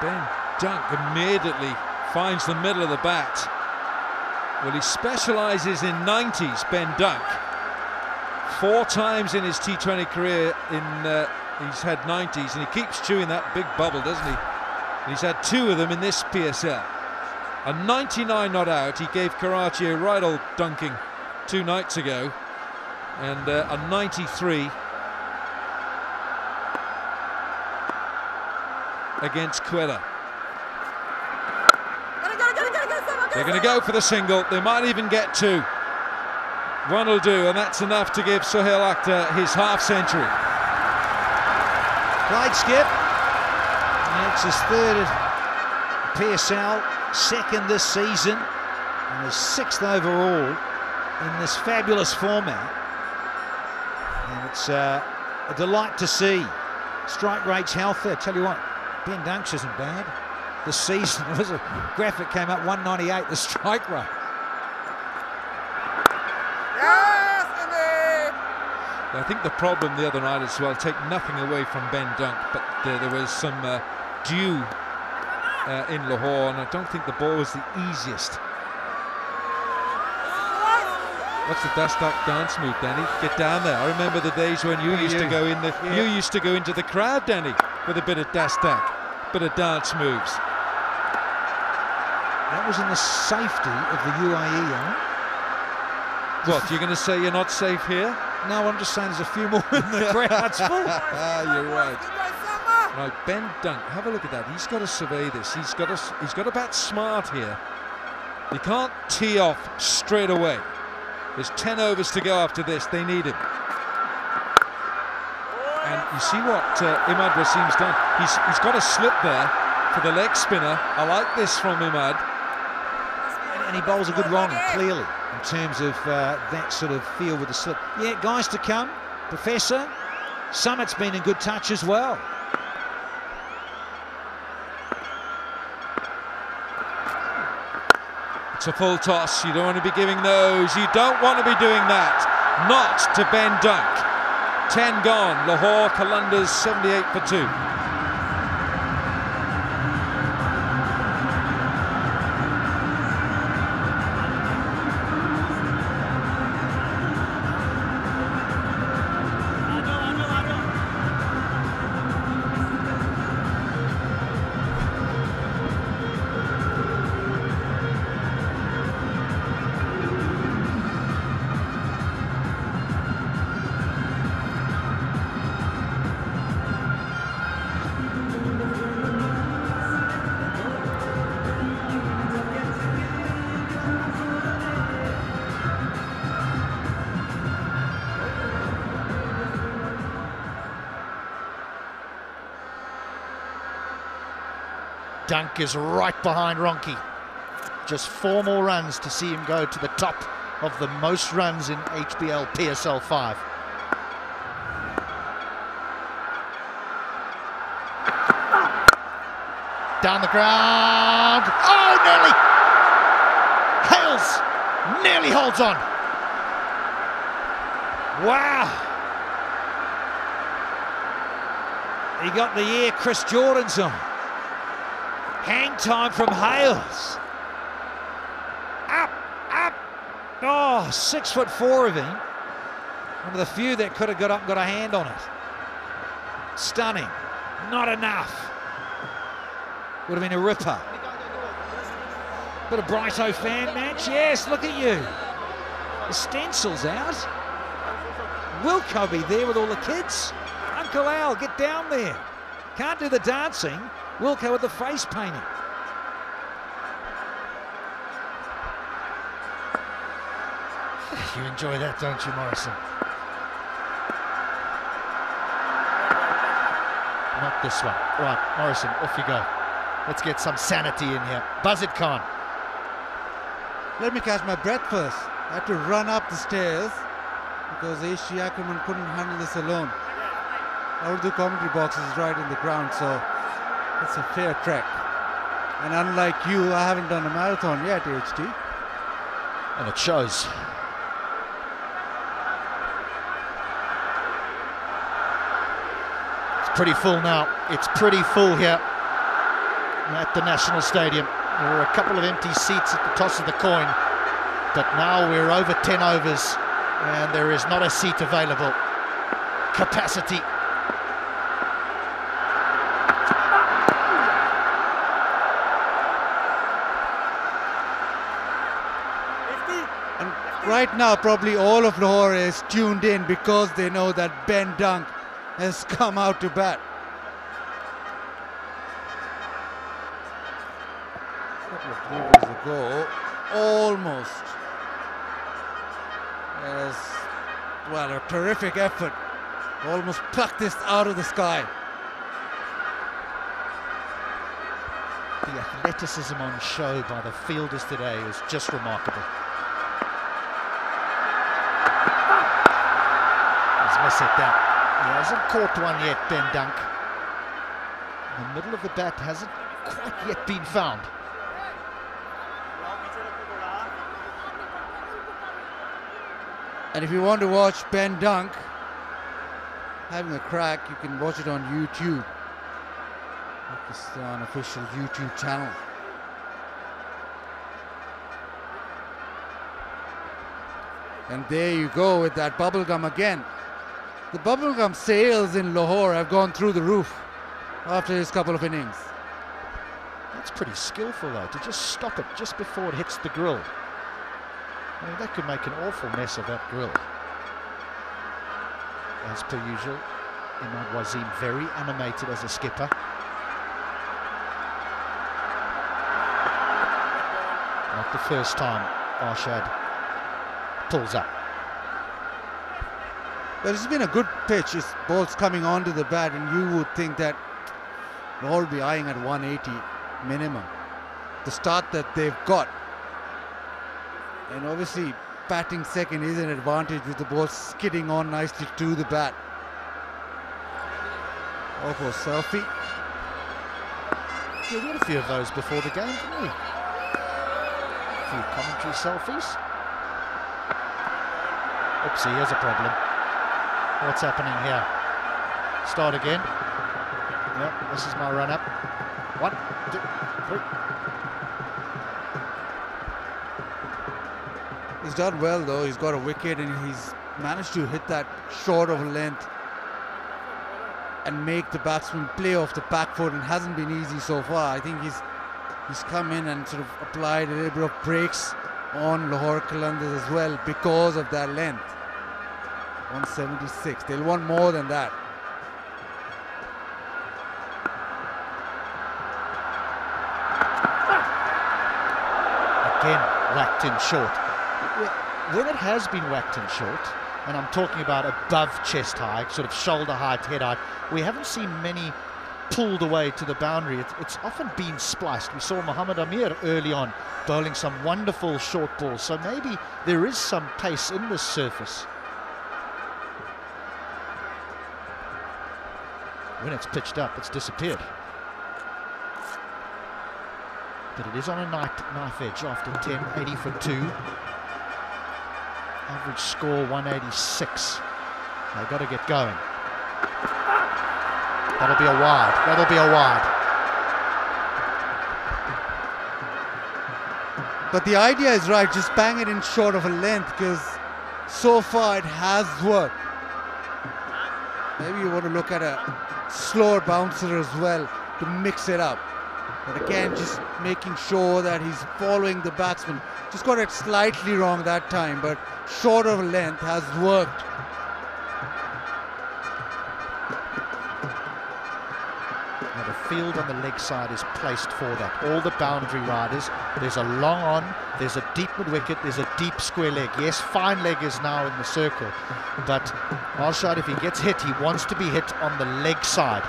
Ben Dunk immediately finds the middle of the bat. Well, he specialises in 90s, Ben Dunk. 4 times in his T20 career he's had 90s, and he keeps chewing that big bubble, doesn't he? And he's had 2 of them in this PSL. A 99 not out. He gave Karachi a right old dunking 2 nights ago. And a 93 against Quetta. They're going to go for the single. They might even get 2. 1 will do, and that's enough to give Sohail Akhtar his half-century. Played skip. And it's his third PSL, second this season, and is 6th overall in this fabulous format. And it's a delight to see. Strike rate's healthy. I tell you what, Ben Dunk's isn't bad this season. There was a graphic came up 198, the strike rate. I think the problem the other night as well, take nothing away from Ben Dunk, but there was some dew in Lahore, and I don't think the ball was the easiest. What's the dust duck dance move, Danny? Get down there. I remember the days when you used to go in the you used to go into the crowd, Danny, with a bit of dust duck, bit of dance moves. That was in the safety of the UAE, Alan. What, you're going to say you're not safe here? No, I'm just saying there's a few more in the crowd. You're right. Right, Ben Dunk, have a look at that. He's got to survey this. He's got to bat smart here. He can't tee off straight away. There's 10 overs to go after this. They need him. And you see what Imad Wasim's done. He's got a slip there for the leg spinner. I like this from Imad. And he bowls a good wrong, clearly, in terms of that sort of feel with the slip. Yeah, guys to come. Professor. Summit's been in good touch as well. It's a full toss. You don't want to be giving those. You don't want to be doing that. Not to Ben Dunk. 10 gone. Lahore Qalandars 78 for 2. Dunk is right behind Ronke. Just 4 more runs to see him go to the top of the most runs in HBL PSL 5. Down the ground. Oh, nearly! Hales nearly holds on. Wow! He got the year Chris Jordan's on. Hang time from Hales. Up, up. Oh, 6'4" of him. One of the few that could have got up and got a hand on it. Stunning. Not enough. Would have been a ripper. Bit of Brighto fan match. Yes, look at you. The stencil's out. Wilco be there with all the kids. Uncle Al, get down there. Can't do the dancing. Wilco with the face painting. You enjoy that, don't you, Morrison? Not this one. Right, Morrison, off you go. Let's get some sanity in here. Buzz it, Khan. Let me catch my breath first. I had to run up the stairs because Aishi Ackerman couldn't handle this alone. Our Urdu commentary box is right in the ground, so it's a fair trek. And unlike you, I haven't done a marathon yet, HT. And it shows. It's pretty full now. It's pretty full here at the National Stadium. There are a couple of empty seats at the toss of the coin, but now we're over 10 overs and there is not a seat available. Capacity. Right now, probably all of Lahore is tuned in because they know that Ben Dunk has come out to bat. A couple of deliveries ago, almost. As well, a terrific effort. Almost plucked this out of the sky. The athleticism on show by the fielders today is just remarkable. He's missed that. He hasn't caught one yet, Ben Dunk. The middle of the bat hasn't quite yet been found. And if you want to watch Ben Dunk having a crack, you can watch it on YouTube. Pakistan official YouTube channel. And there you go with that bubblegum again. The bubblegum sales in Lahore have gone through the roof after his couple of innings. That's pretty skillful though, to just stop it just before it hits the grill. I mean, that could make an awful mess of that grill. As per usual, Imad Wasim very animated as a skipper. Not the first time Arshad pulls up. But it's been a good pitch. His ball's coming onto the bat, and you would think that they'll all be eyeing at 180 minimum. The start that they've got. And obviously, batting second is an advantage with the ball skidding on nicely to the bat. Oh, for selfie. Yeah, we had a few of those before the game, didn't we? A few commentary selfies. Oopsie, here's a problem. What's happening here? Start again. Yep, this is my run up. 1, 2, 3. He's done well though. He's got a wicket and he's managed to hit that short of length and make the batsman play off the back foot, and hasn't been easy so far. I think he's come in and sort of applied a little bit of brakes on Lahore Qalandars as well because of that length. 176. They'll want more than that. Again, whacked in short. When it has been whacked in short, and I'm talking about above chest high, sort of shoulder height, head height, we haven't seen many pulled away to the boundary. It's often been spliced. We saw Muhammad Amir early on bowling some wonderful short balls, so maybe there is some pace in this surface. When it's pitched up, it's disappeared. But it is on a knife edge after 10, 80 for 2. Average score 186. They've got to get going. That'll be a wide. That'll be a wide. But the idea is right. Just bang it in short of a length, because so far it has worked. Maybe you want to look at a slower bouncer as well to mix it up. But again, just making sure that he's following the batsman. Just got it slightly wrong that time, but short of length has worked. Now the field on the leg side is placed for that. All the boundary riders, there's a long on, there's a deep mid-wicket, there's a deep square leg. Yes, fine leg is now in the circle, but Arshad, if he gets hit, he wants to be hit on the leg side.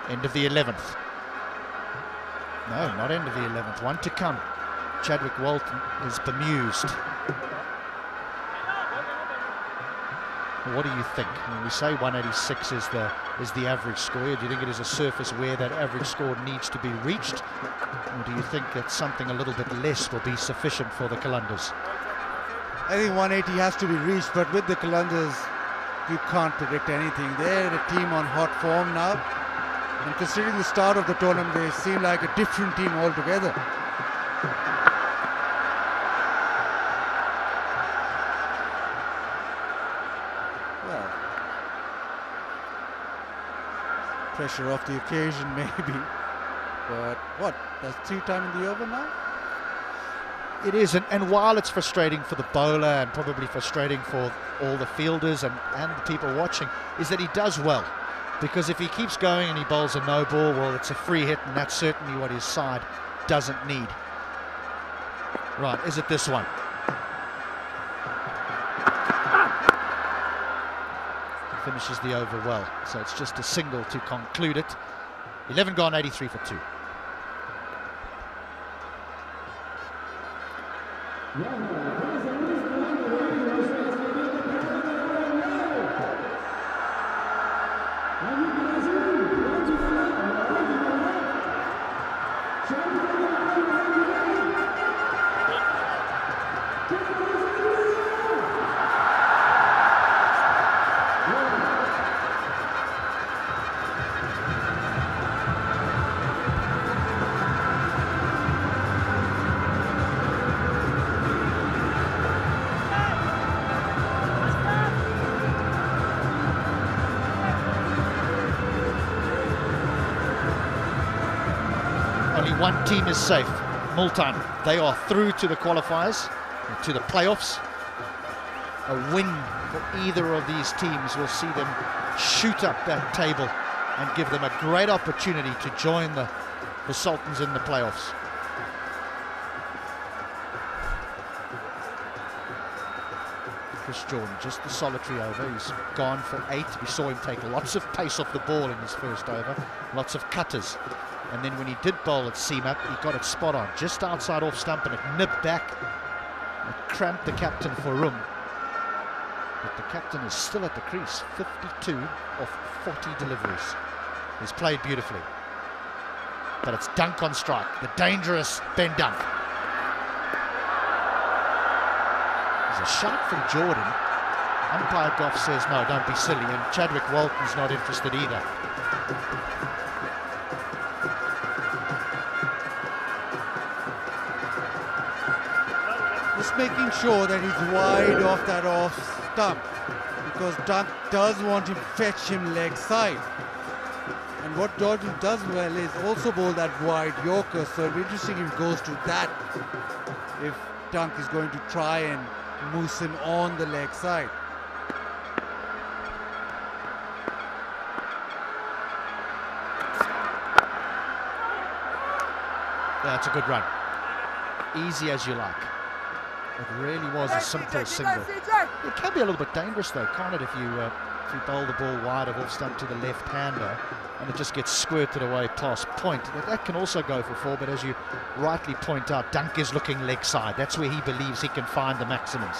End of the 11th. No, not end of the 11th. One to come. Chadwick Walton is bemused. What do you think? When we say 186 is the average score, do you think it is a surface where that average score needs to be reached? Or do you think that something a little bit less will be sufficient for the Qalandars? I think 180 has to be reached, but with the Qalandars, you can't predict anything. They're a team on hot form now. And considering the start of the tournament, they seem like a different team altogether. Well, pressure off the occasion maybe. But what? That's 2 times in the over now? It is, and while it's frustrating for the bowler and probably frustrating for all the fielders and the people watching, is that he does well. Because if he keeps going and he bowls a no ball, well, it's a free hit, and that's certainly what his side doesn't need. Right, is it this one? finishes the over well. So it's just a single to conclude it. 11 gone, 83 for 2. Only one team is safe, Multan. They are through to the qualifiers, to the playoffs. A win for either of these teams will see them shoot up that table and give them a great opportunity to join the Sultans in the playoffs. Chris Jordan, just the solitary over. He's gone for 8. We saw him take lots of pace off the ball in his first over, lots of cutters. And then when he did bowl at seam-up, he got it spot on, just outside off stump, and it nipped back. It cramped the captain for room. But the captain is still at the crease, 52 of 40 deliveries. He's played beautifully. But it's dunk on strike, the dangerous Ben Dunk. There's a shot from Jordan. Umpire Goff says, no, don't be silly, and Chadwick Walton's not interested either. Just making sure that he's wide off that off stump, because Dunk does want to fetch him leg side. And what Jordan does well is also bowl that wide Yorker, so it'll be interesting if he goes to that, if Dunk is going to try and moose him on the leg side. That's a good run. Easy as you like. It really was a simple single. It can be a little bit dangerous though, can't it, if you bowl the ball wide of off stump to the left-hander and it just gets squirted away past point. That can also go for 4, but as you rightly point out, Dunk is looking leg side. That's where he believes he can find the maximums.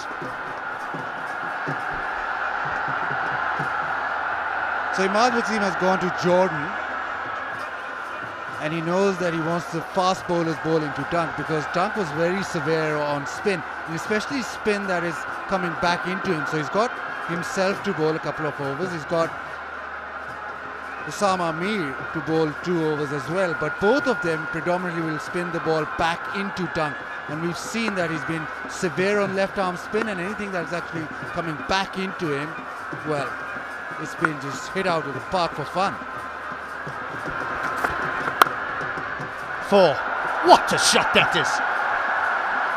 So Imad Wasim has gone to Jordan, and he knows that he wants the fast bowlers bowling to Dunk, because Dunk was very severe on spin, and especially spin that is coming back into him. So he's got himself to bowl a couple of overs. He's got Osama Mir to bowl 2 overs as well, but both of them predominantly will spin the ball back into Dunk, and we've seen that he's been severe on left arm spin, and anything that's actually coming back into him, well, it's been just hit out of the park for fun. 4. What a shot that is!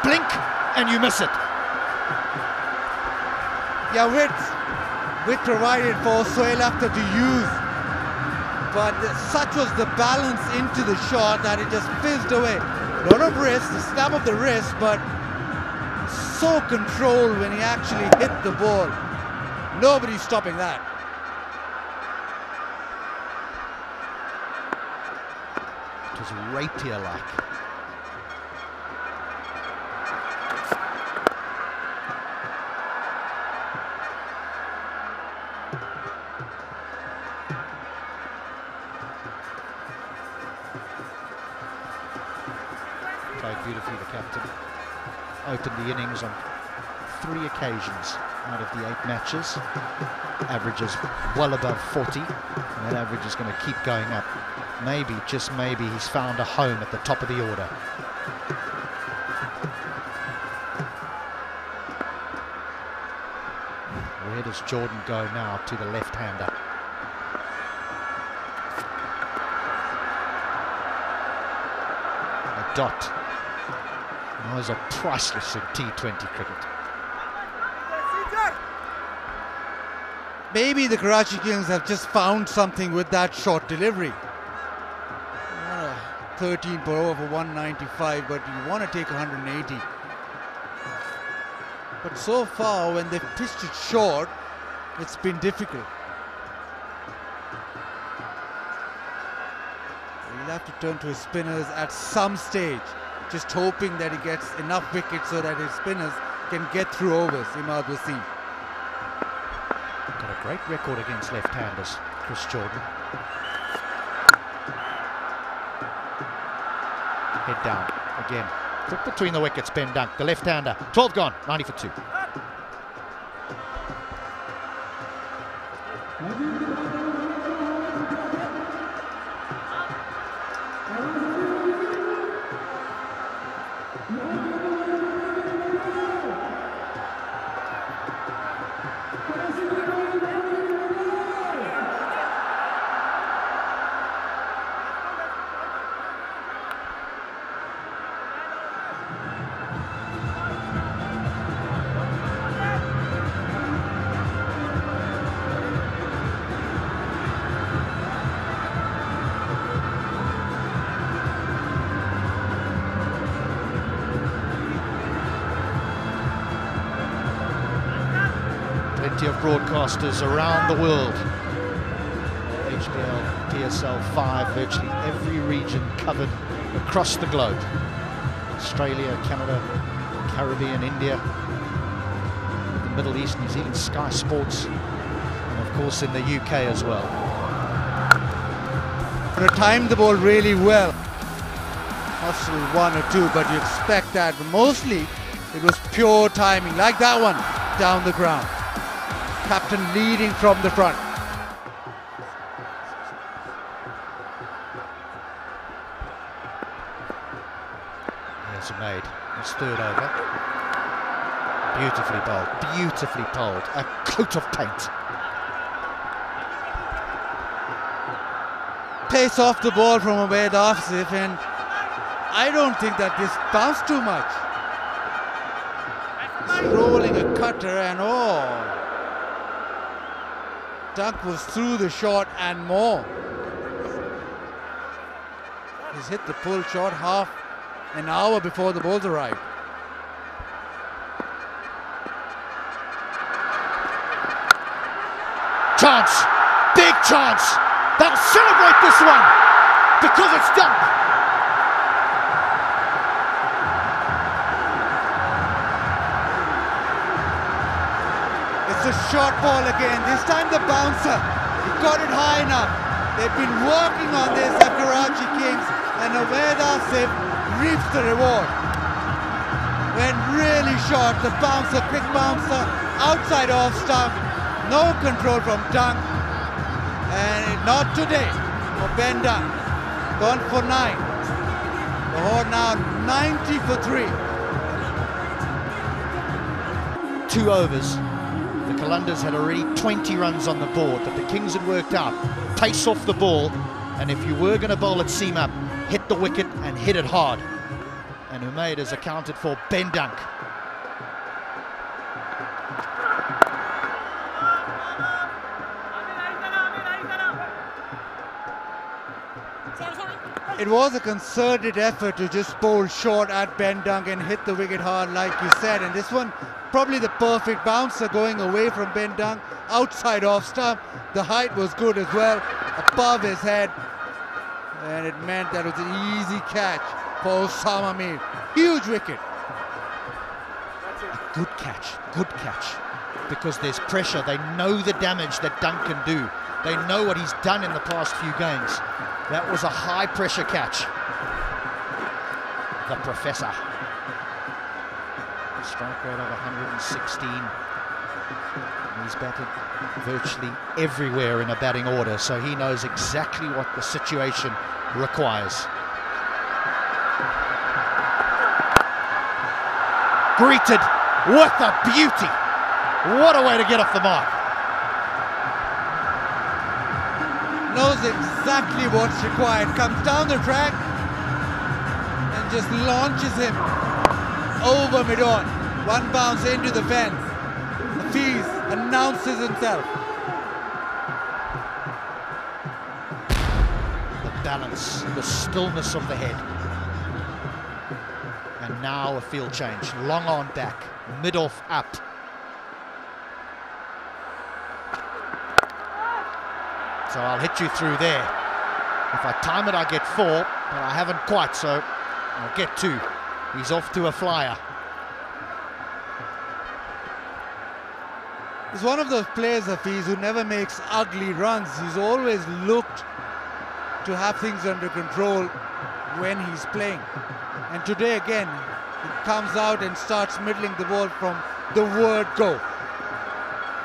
Blink and you miss it. Yeah, width provided for Sohail Akhtar to use, but such was the balance into the shot that it just fizzed away. A lot of wrist, the snap of the wrist, but so controlled when he actually hit the ball. Nobody's stopping that. It was rapier-like. Played beautifully, the captain. Opened the innings on 3 occasions out of the 8 matches. Averages well above 40, and that average is going to keep going up. Maybe, just maybe, he's found a home at the top of the order. Where does Jordan go now to the left-hander? A dot. Those are priceless in T20 cricket. Maybe the Karachi Kings have just found something with that short delivery. 13 per over for 195, but you want to take 180. But so far, when they've pitched it short, it's been difficult. have to turn to his spinners at some stage, just hoping that he gets enough wickets so that his spinners can get through overs. Imad Wasim. Got a great record against left-handers, Chris Jordan. Head down again. Put between the wickets, Ben Dunk, the left-hander. 12 gone, 90 for 2. Plenty of broadcasters around the world. HBL PSL 5, virtually every region covered across the globe. Australia, Canada, Caribbean, India, the Middle East, New Zealand, Sky Sports, and of course in the UK as well. Timed the ball really well. Possibly 1 or 2, but you expect that. But mostly it was pure timing, like that one down the ground. Captain leading from the front. There's a made. It's third over. Beautifully bowled. Beautifully bowled. A coat of paint. Pace off the ball from Ubaid Afsif, and I don't think that this bounced too much. He's rolling a cutter and Dunk was through the shot and more. He's hit the pull shot half an hour before the balls arrived. Chance! Big chance! They'll celebrate this one because it's Dunk. It's a short ball again. This time the bouncer, he got it high enough. They've been working on this at Karachi Kings, and Ubaid Afsif reaps the reward. Went really short, the bouncer, quick bouncer, outside off stump, no control from Dunk, and not today for Ben Dunk. Gone for 9. Lahore now 90 for 3. 2 overs. The Qalandars had already 20 runs on the board, but the Kings had worked out pace off the ball, and if you were going to bowl at seam up, hit the wicket and hit it hard. And Umaid has accounted for Ben Dunk. It was a concerted effort to just bowl short at Ben Dunk and hit the wicket hard, like you said. And this one, probably the perfect bouncer going away from Ben Dunk, outside off stump. The height was good as well, above his head. And it meant that it was an easy catch for Osama Mir. Huge wicket. A good catch, because there's pressure. They know the damage that Dunk can do. They know what he's done in the past few games. That was a high pressure catch. The Professor. Strike rate of 116. He's batted virtually everywhere in a batting order, so he knows exactly what the situation requires. Greeted with a beauty. What a way to get off the mark. Knows exactly what's required. Comes down the track and just launches him over mid-on. One bounce into the fence. Hafiz announces himself. The balance, the stillness of the head. And now a field change. Long on back, mid-off up. So I'll hit you through there. If I time it, I get 4, but I haven't quite, so I'll get 2. He's off to a flyer. He's one of those players, Hafiz, who never makes ugly runs. He's always looked to have things under control when he's playing. And today again, he comes out and starts middling the ball from the word go.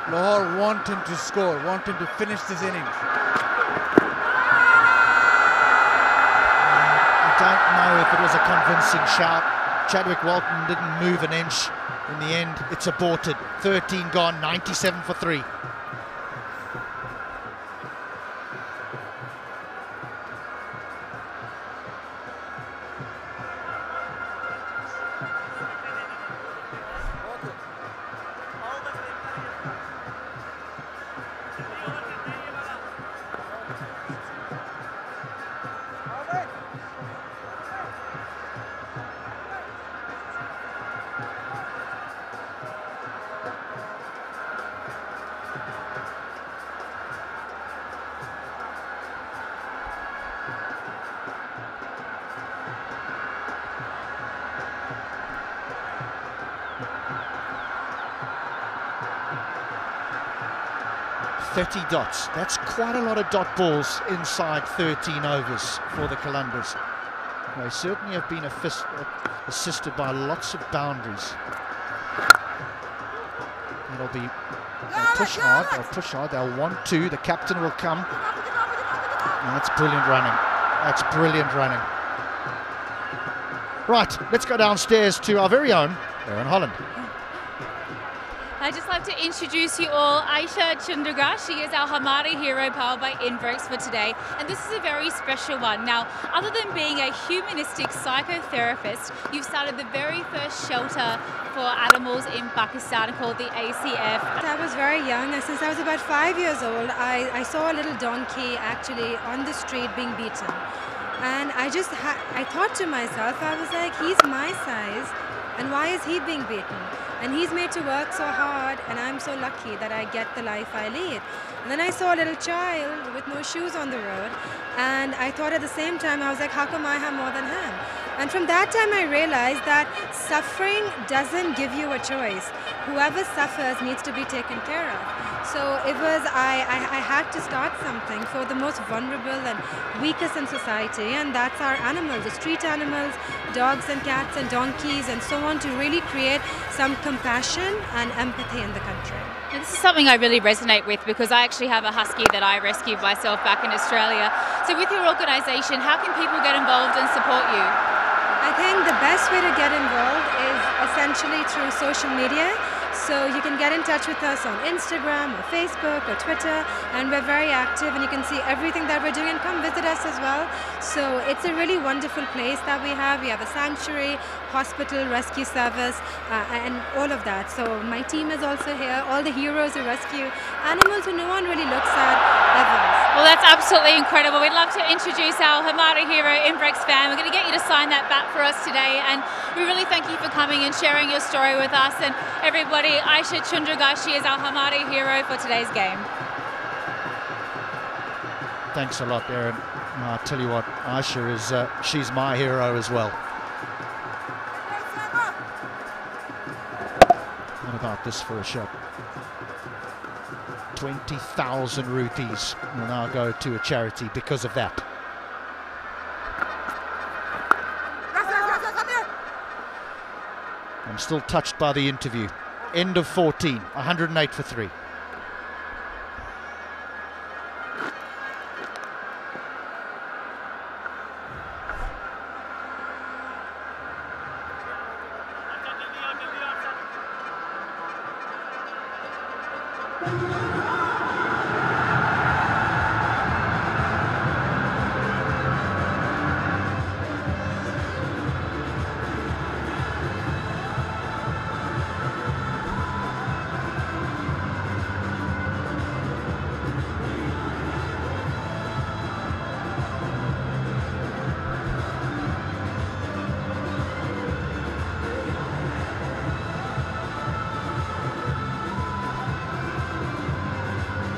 Lahore want him to score, want him to finish this innings. I don't know if it was a convincing shout. Chadwick Walton didn't move an inch. In the end, it's aborted. 13 gone, 97 for 3. .30 dots. That's quite a lot of dot balls inside 13 overs for the Qalandars. They certainly have been assisted by lots of boundaries. It'll be, they'll push hard, they'll want to, the captain will come. And that's brilliant running. That's brilliant running. Right, let's go downstairs to our very own Erin Holland. I'd just like to introduce you all Aisha Chandragar. She is our Hamari hero powered by Inverx for today. And this is a very special one. Now, other than being a humanistic psychotherapist, you've started the very first shelter for animals in Pakistan called the ACF. I was very young. Since I was about 5 years old, I saw a little donkey actually on the street being beaten. And I thought to myself, I was like, he's my size, and why is he being beaten? And he's made to work so hard, and I'm so lucky that I get the life I lead. And then I saw a little child with no shoes on the road, and I thought at the same time, I was like, how come I have more than him? And from that time I realized that suffering doesn't give you a choice. Whoever suffers needs to be taken care of. So it was, I had to start something for the most vulnerable and weakest in society, and that's our animals, the street animals, dogs and cats and donkeys and so on, to really create some compassion and empathy in the country. And this is something I really resonate with, because I actually have a husky that I rescued myself back in Australia. So with your organisation, how can people get involved and support you? I think the best way to get involved is essentially through social media. So you can get in touch with us on Instagram or Facebook or Twitter, and we're very active, and you can see everything that we're doing, and come visit us as well. So it's a really wonderful place that we have. We have a sanctuary, hospital, rescue service, and all of that. So my team is also here, all the heroes who rescue animals who no one really looks at ever. Well, that's absolutely incredible. We'd love to introduce our Hamari hero, Inverx fan. We're going to get you to sign that bat for us today, and we really thank you for coming and sharing your story with us. And everybody, Aisha Chandragar, she is our Hamari hero for today's game. Thanks a lot, Erin. I'll tell you what, Aisha is, she's my hero as well. What about this for a shot? 20,000 rupees will now go to a charity because of that. I'm still touched by the interview. End of 14, 108 for 3.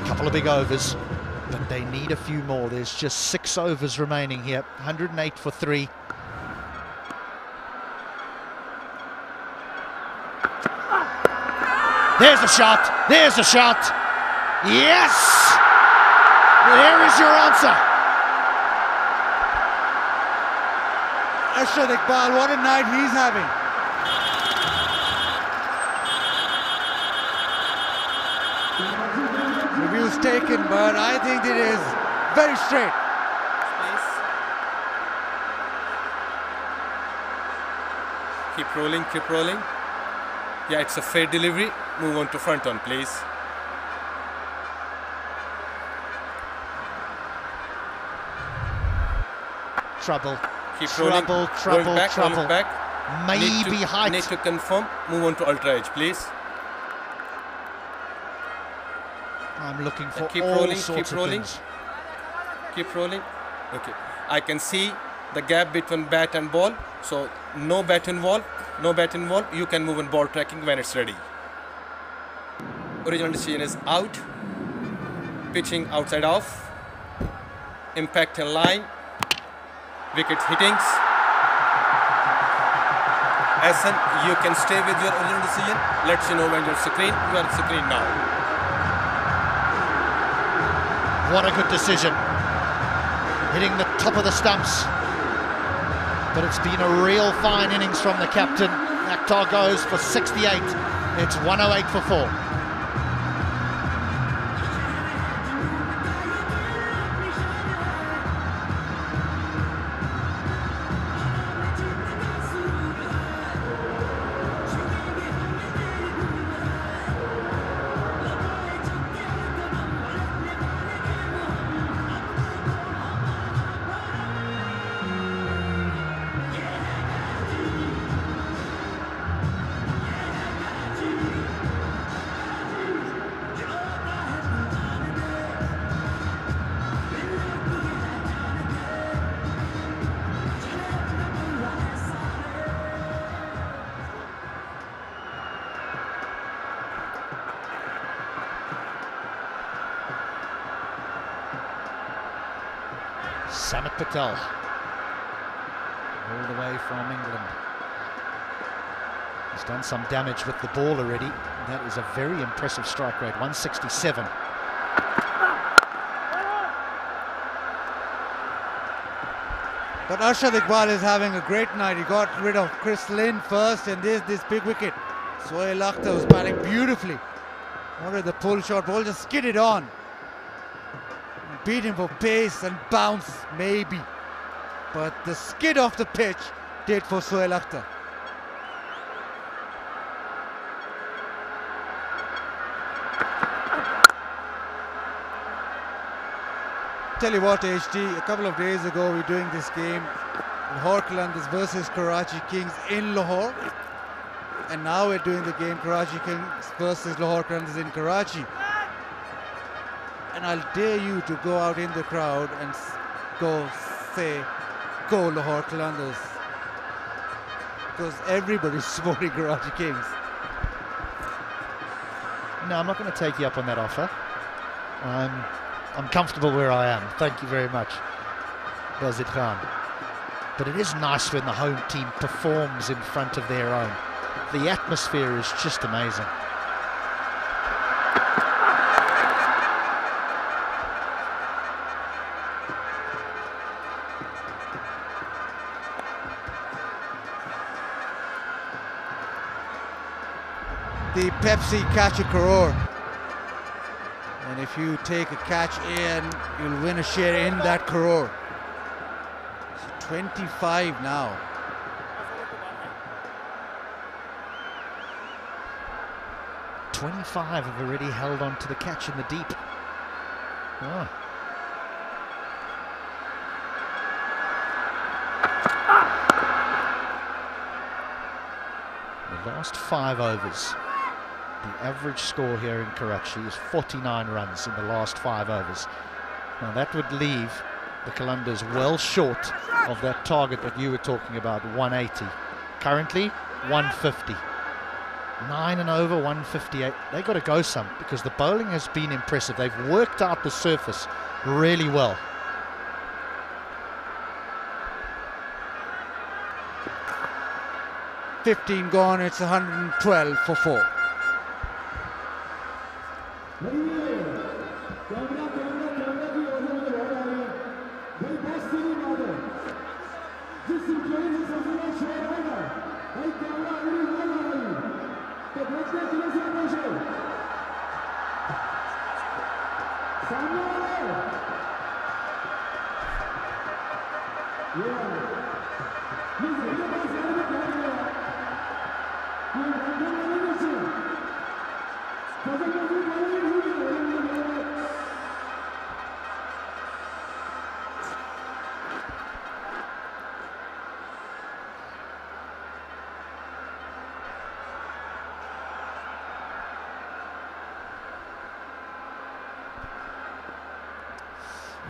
Couple of big overs. but they need a few more. There's just 6 overs remaining here. 108 for 3. There's a shot. There's a shot. Yes! There is your answer. Arshad Iqbal, what a night he's having. Review's taken, but I think it is very straight. Please. Keep rolling, keep rolling. Yeah, it's a fair delivery. Move on to front on, please. Trouble. Keep rolling. Trouble, back, trouble. Back. Maybe height. Need to confirm. Move on to ultra edge, please. I'm looking for keep all rolling, sorts keep of rolling. things. Keep rolling. Okay. I can see the gap between bat and ball. So no bat involved. No bat involved. You can move on ball tracking when it's ready. Original decision is out. Pitching outside off. Impact in line. Wicket hittings. Hassan, you can stay with your original decision. Let's you know when you're screen. You are screen now. What a good decision. Hitting the top of the stumps. But it's been a real fine innings from the captain. Akhtar goes for 68. It's 108 for 4. Samit Patel, all the way from England. He's done some damage with the ball already. That is a very impressive strike rate, 167. But Arshad Iqbal is having a great night. He got rid of Chris Lynn first, and this big wicket. Sohail Akhtar was batting beautifully. Wanted the pull shot, ball just skidded on. Beat him for pace and bounce, maybe. But the skid off the pitch did for Sohail Akhtar. Tell you what, HD, a couple of days ago we were doing this game, Lahore Qalandars versus Karachi Kings in Lahore. And now we're doing the game Karachi Kings versus Lahore Qalandars in Karachi. And I'll dare you to go out in the crowd and go say, go Lahore Qalandars. Because everybody's supporting Karachi Kings. No, I'm not going to take you up on that offer. I'm comfortable where I am. Thank you very much, Bazid Khan. But it is nice when the home team performs in front of their own. The atmosphere is just amazing. The Pepsi Catch a Crore. And if you take a catch in, you'll win a share in that crore. It's 25 now. "25 have already held on to the catch in the deep." Oh. The last 5 overs. The average score here in Karachi is 49 runs in the last 5 overs. Now that would leave the Qalandars well short of that target that you were talking about, 180. Currently, 150. 9 and over, 158. They've got to go some because the bowling has been impressive. They've worked out the surface really well. $15 gone, it's 112 for 4.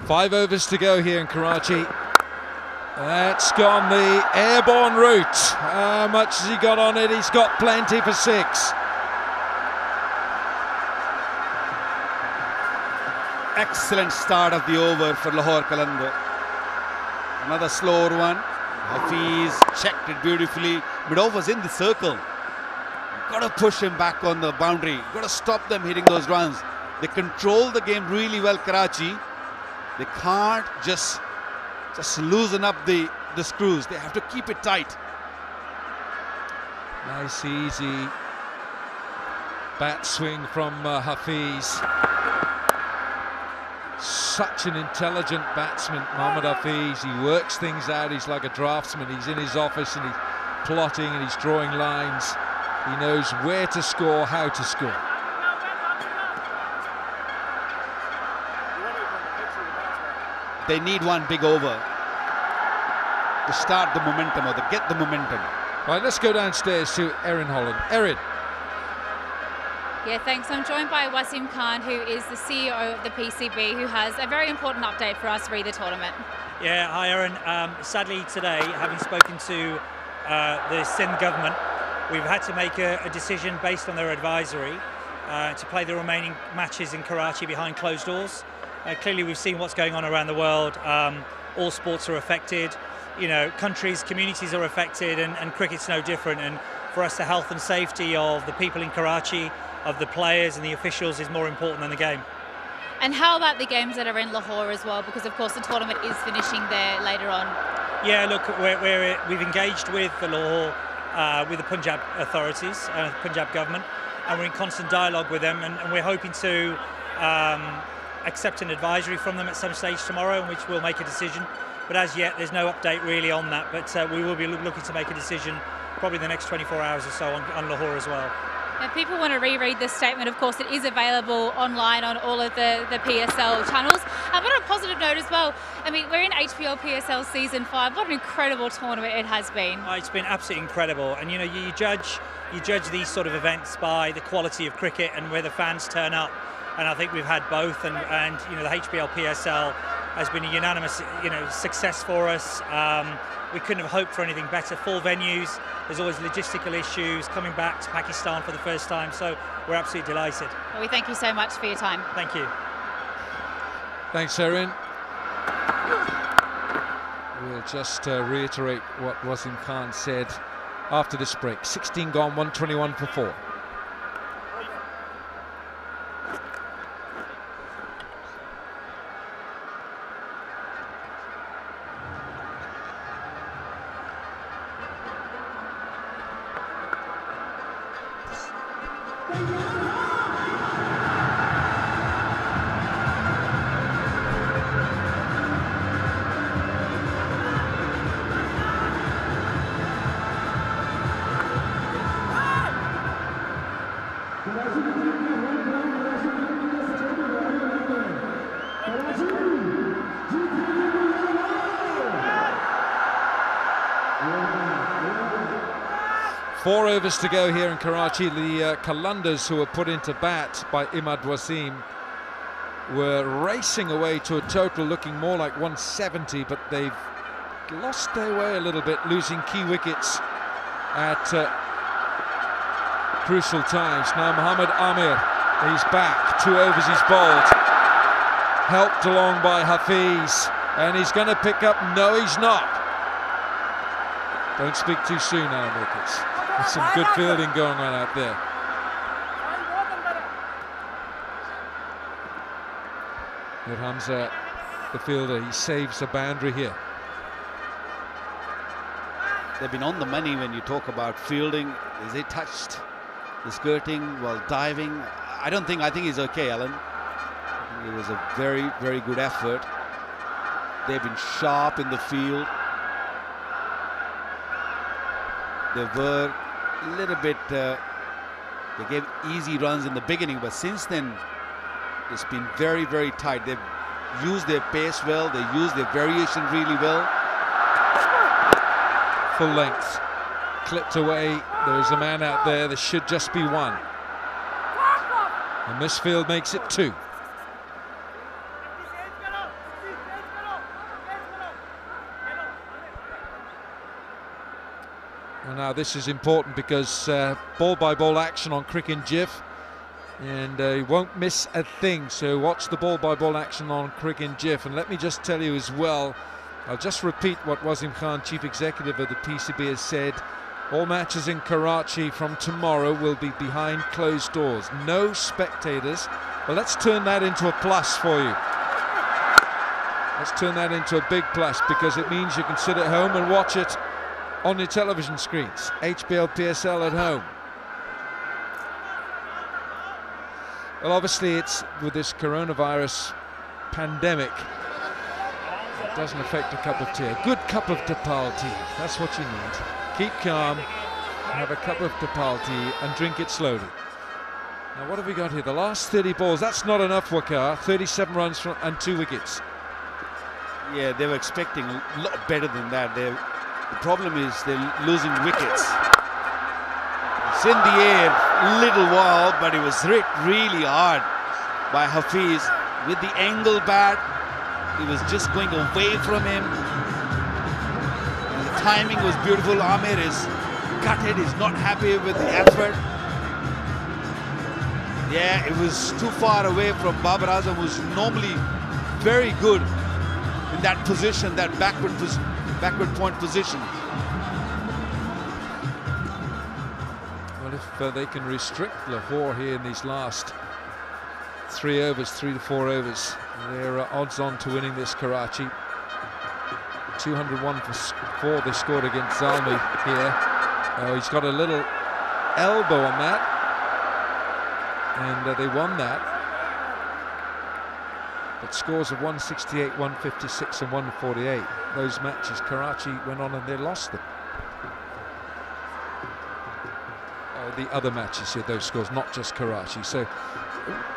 Five overs to go here in Karachi. That's gone the airborne route. How much has he got on it? He's got plenty for 6. Excellent start of the over for Lahore Qalandars. Another slower one. Hafiz checked it beautifully. Mid-off was in the circle. Got to push him back on the boundary. Got to stop them hitting those runs. They control the game really well, Karachi. They can't just loosen up the screws. They have to keep it tight. Nice easy bat swing from Hafiz. Such an intelligent batsman, Mohammad Hafiz. He works things out. He's like a draftsman. He's in his office and he's plotting and he's drawing lines. He knows where to score, how to score. They need one big over to start the momentum or to get the momentum. Right, let's go downstairs to Erin Holland. Erin. Yeah, thanks. I'm joined by Wasim Khan, who is the CEO of the PCB, who has a very important update for us re the tournament. Yeah, hi Erin. Sadly today, having spoken to the Sindh government, we've had to make a decision based on their advisory to play the remaining matches in Karachi behind closed doors. Clearly we've seen what's going on around the world. All sports are affected, you know, countries, communities are affected, and cricket's no different. And for us, the health and safety of the people in Karachi, of the players and the officials is more important than the game. And how about the games that are in Lahore as well? Because of course the tournament is finishing there later on. Yeah, look, we've engaged with the Lahore, with the Punjab authorities, the Punjab government, and we're in constant dialogue with them, and we're hoping to accept an advisory from them at some stage tomorrow, in which we'll make a decision. But as yet, there's no update really on that. But we will be looking to make a decision probably the next 24 hours or so on Lahore as well. Now, people want to reread this statement. Of course, it is available online on all of the PSL channels. But on a positive note as well, I mean, we're in HBL PSL Season 5. What an incredible tournament it has been. Oh, it's been absolutely incredible. And, you know, you judge these sort of events by the quality of cricket and where the fans turn up. And I think we've had both. And you know, the HBL PSL has been a unanimous, you know, success for us. We couldn't have hoped for anything better. Full venues, there's always logistical issues, coming back to Pakistan for the first time, so we're absolutely delighted. Well, we thank you so much for your time. Thank you. Thanks, Erin. We'll just reiterate what Wasim Khan said after this break. 16 gone, 121 for 4. Four overs to go here in Karachi. The Qalandars, who were put into bat by Imad Wasim, were racing away to a total looking more like 170, but they've lost their way a little bit, losing key wickets at crucial times. Now Mohammed Amir, he's back. 2 overs he's bowled. Helped along by Hafiz. And he's going to pick up. No, he's not. Don't speak too soon, Alan Ricketts. There's some good fielding going on out there. But Hamza, the fielder, he saves a boundary here. They've been on the money when you talk about fielding. Is he touched the skirting while diving? I think he's okay, Alan. I think it was a very, very good effort. They've been sharp in the field. They were a little bit, they gave easy runs in the beginning, but since then, it's been very, very tight. They've used their pace well. They used their variation really well. Full length, clipped away. There's a man out there. There should just be one. And this field makes it 2. And now this is important because ball by ball action on Crick and Jiff, and he won't miss a thing. So watch the ball by ball action on Crick and Jiff. And let me just tell you as well, I'll just repeat what Wasim Khan, Chief Executive of the PCB, has said. All matches in Karachi from tomorrow will be behind closed doors. No spectators. Well, let's turn that into a plus for you. Let's turn that into a big plus, because it means you can sit at home and watch it on your television screens. HBL PSL at home. Well, obviously it's with this coronavirus pandemic, it doesn't affect a cup of tea. A good cup of tapal tea, that's what you need. Keep calm, have a cup of tapal tea and drink it slowly. Now what have we got here? The last 30 balls, that's not enough, Waqar. 37 runs and 2 wickets. Yeah, they were expecting a lot better than that. The problem is they're losing wickets. It's in the air a little while, but it was hit really hard by Hafiz with the angle bat. He was just going away from him. And the timing was beautiful. Amir is gutted. He's not happy with the effort. Yeah, it was too far away from Babar Azam, who's normally very good in that position, that backward point position. Well, if they can restrict Lahore here in these last 3 overs, 3 to 4 overs, they're odds on to winning this Karachi. 201 for 4 they scored against Zalmi here. Oh, he's got a little elbow on that, and they won that. But scores of 168, 156 and 148. Those matches, Karachi went on and they lost them. Oh, the other matches here, those scores, not just Karachi. So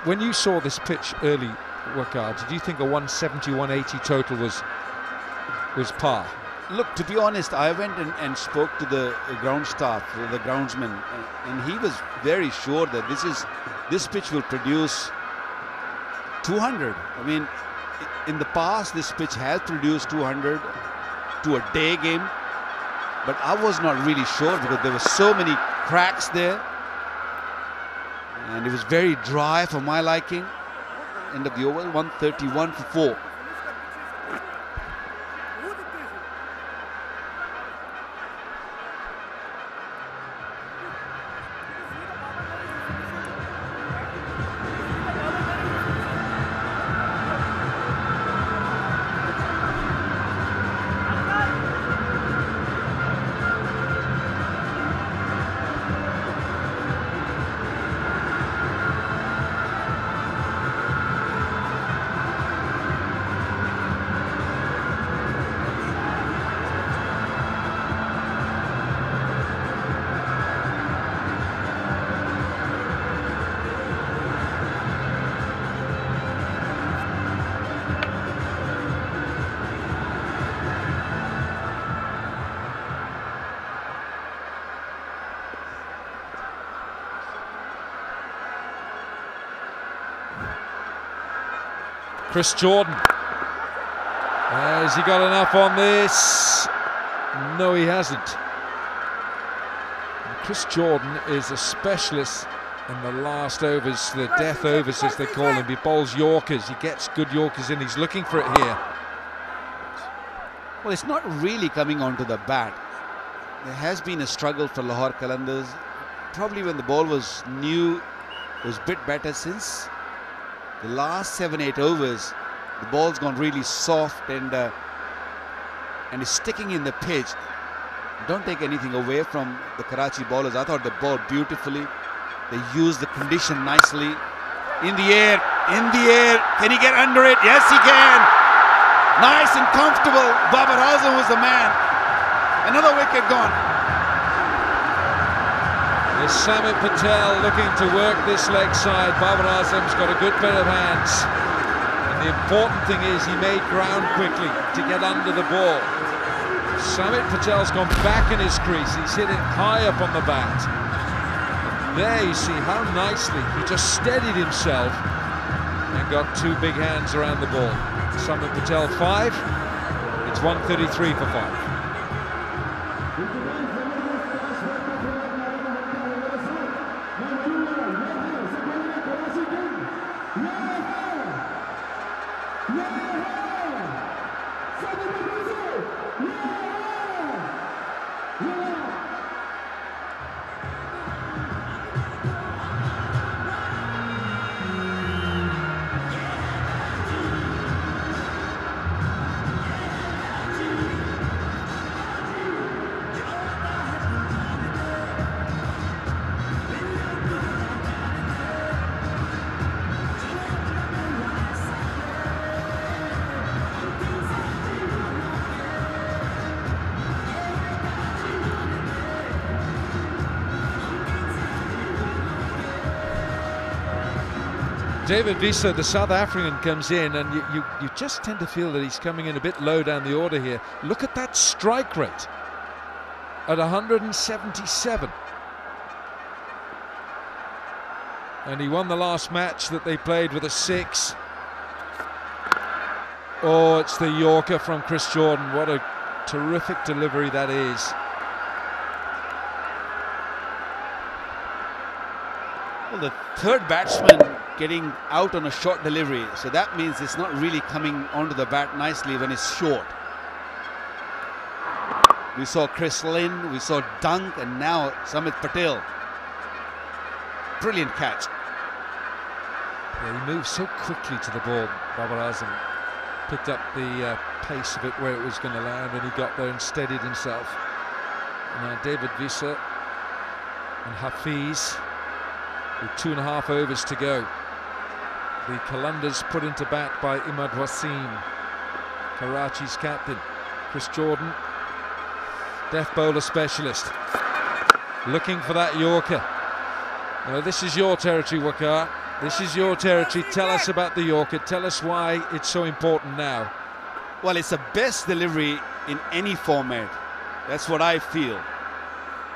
when you saw this pitch early, Waqar, did you think a 170, 180 total was par? Look, to be honest, I went and spoke to the ground staff, the groundsman, and he was very sure that this pitch will produce 200. I mean, in the past, this pitch has produced 200 to a day game, but I was not really sure because there were so many cracks there, and it was very dry for my liking. End of the over, 131 for 4. Chris Jordan. Has he got enough on this? No, he hasn't. And Chris Jordan is a specialist in the last overs, the death overs as they call them. He bowls Yorkers, he gets good Yorkers in, he's looking for it here. Well, it's not really coming onto the bat. There has been a struggle for Lahore Qalandars. Probably when the ball was new, it was a bit better. Since the last 7-8 overs, the ball's gone really soft and is sticking in the pitch. Don't take anything away from the Karachi bowlers. I thought they bowled beautifully. They used the condition nicely. In the air, can he get under it? Yes, he can. Nice and comfortable. Babar Azam was the man. Another wicket gone. There's Samit Patel looking to work this leg side. Babar Azam's got a good pair of hands. And the important thing is he made ground quickly to get under the ball. Samit Patel's gone back in his crease. He's hit it high up on the bat. There you see how nicely he just steadied himself and got two big hands around the ball. Samit Patel 5. It's 133 for 5. David Visa, the South African, comes in, and you just tend to feel that he's coming in a bit low down the order here. Look at that strike rate at 177. And he won the last match that they played with a 6. Oh, it's the Yorker from Chris Jordan. What a terrific delivery that is. Well, the third batsman getting out on a short delivery, so that means it's not really coming onto the bat nicely when it's short. We saw Chris Lynn, we saw Dunk, and now Samit Patel. Brilliant catch. Yeah, he moved so quickly to the ball. Babar Azam picked up the pace of it where it was going to land, and he got there and steadied himself. Now David Visa and Hafiz with 2.5 overs to go. The Qalandars put into bat by Imad Wasim, Karachi's captain. Chris Jordan, death bowler specialist, looking for that Yorker. Now this is your territory, Waqar. This is your territory. Tell us about the Yorker. Tell us why it's so important now. Well, it's the best delivery in any format. That's what I feel.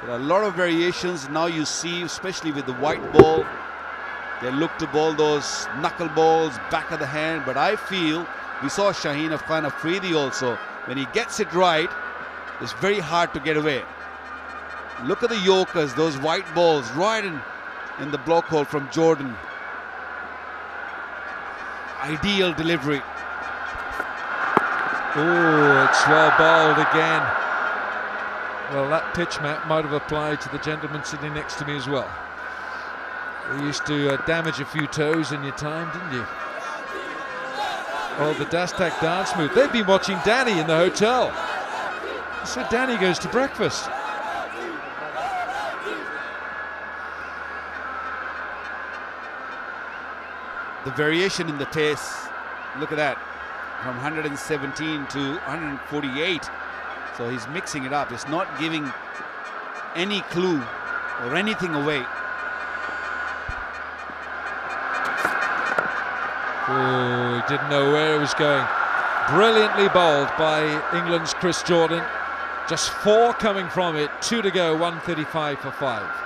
There are a lot of variations now you see, especially with the white ball. They look to bowl those knuckle balls, back of the hand, but I feel, we saw Shaheen Afghan Afridi also, when he gets it right, it's very hard to get away. Look at the Yorkers, those white balls right in the block hole from Jordan. Ideal delivery. Oh, it's well bowled again. Well, that pitch map might have applied to the gentleman sitting next to me as well. You used to damage a few toes in your time, didn't you? Oh, the Dastak dance move. They've been watching Danny in the hotel. So Danny goes to breakfast. The variation in the pace, look at that, from 117 to 148. So he's mixing it up. It's not giving any clue or anything away. Oh, he didn't know where it was going. Brilliantly bowled by England's Chris Jordan. Just 4 coming from it. 2 to go, 135 for 5.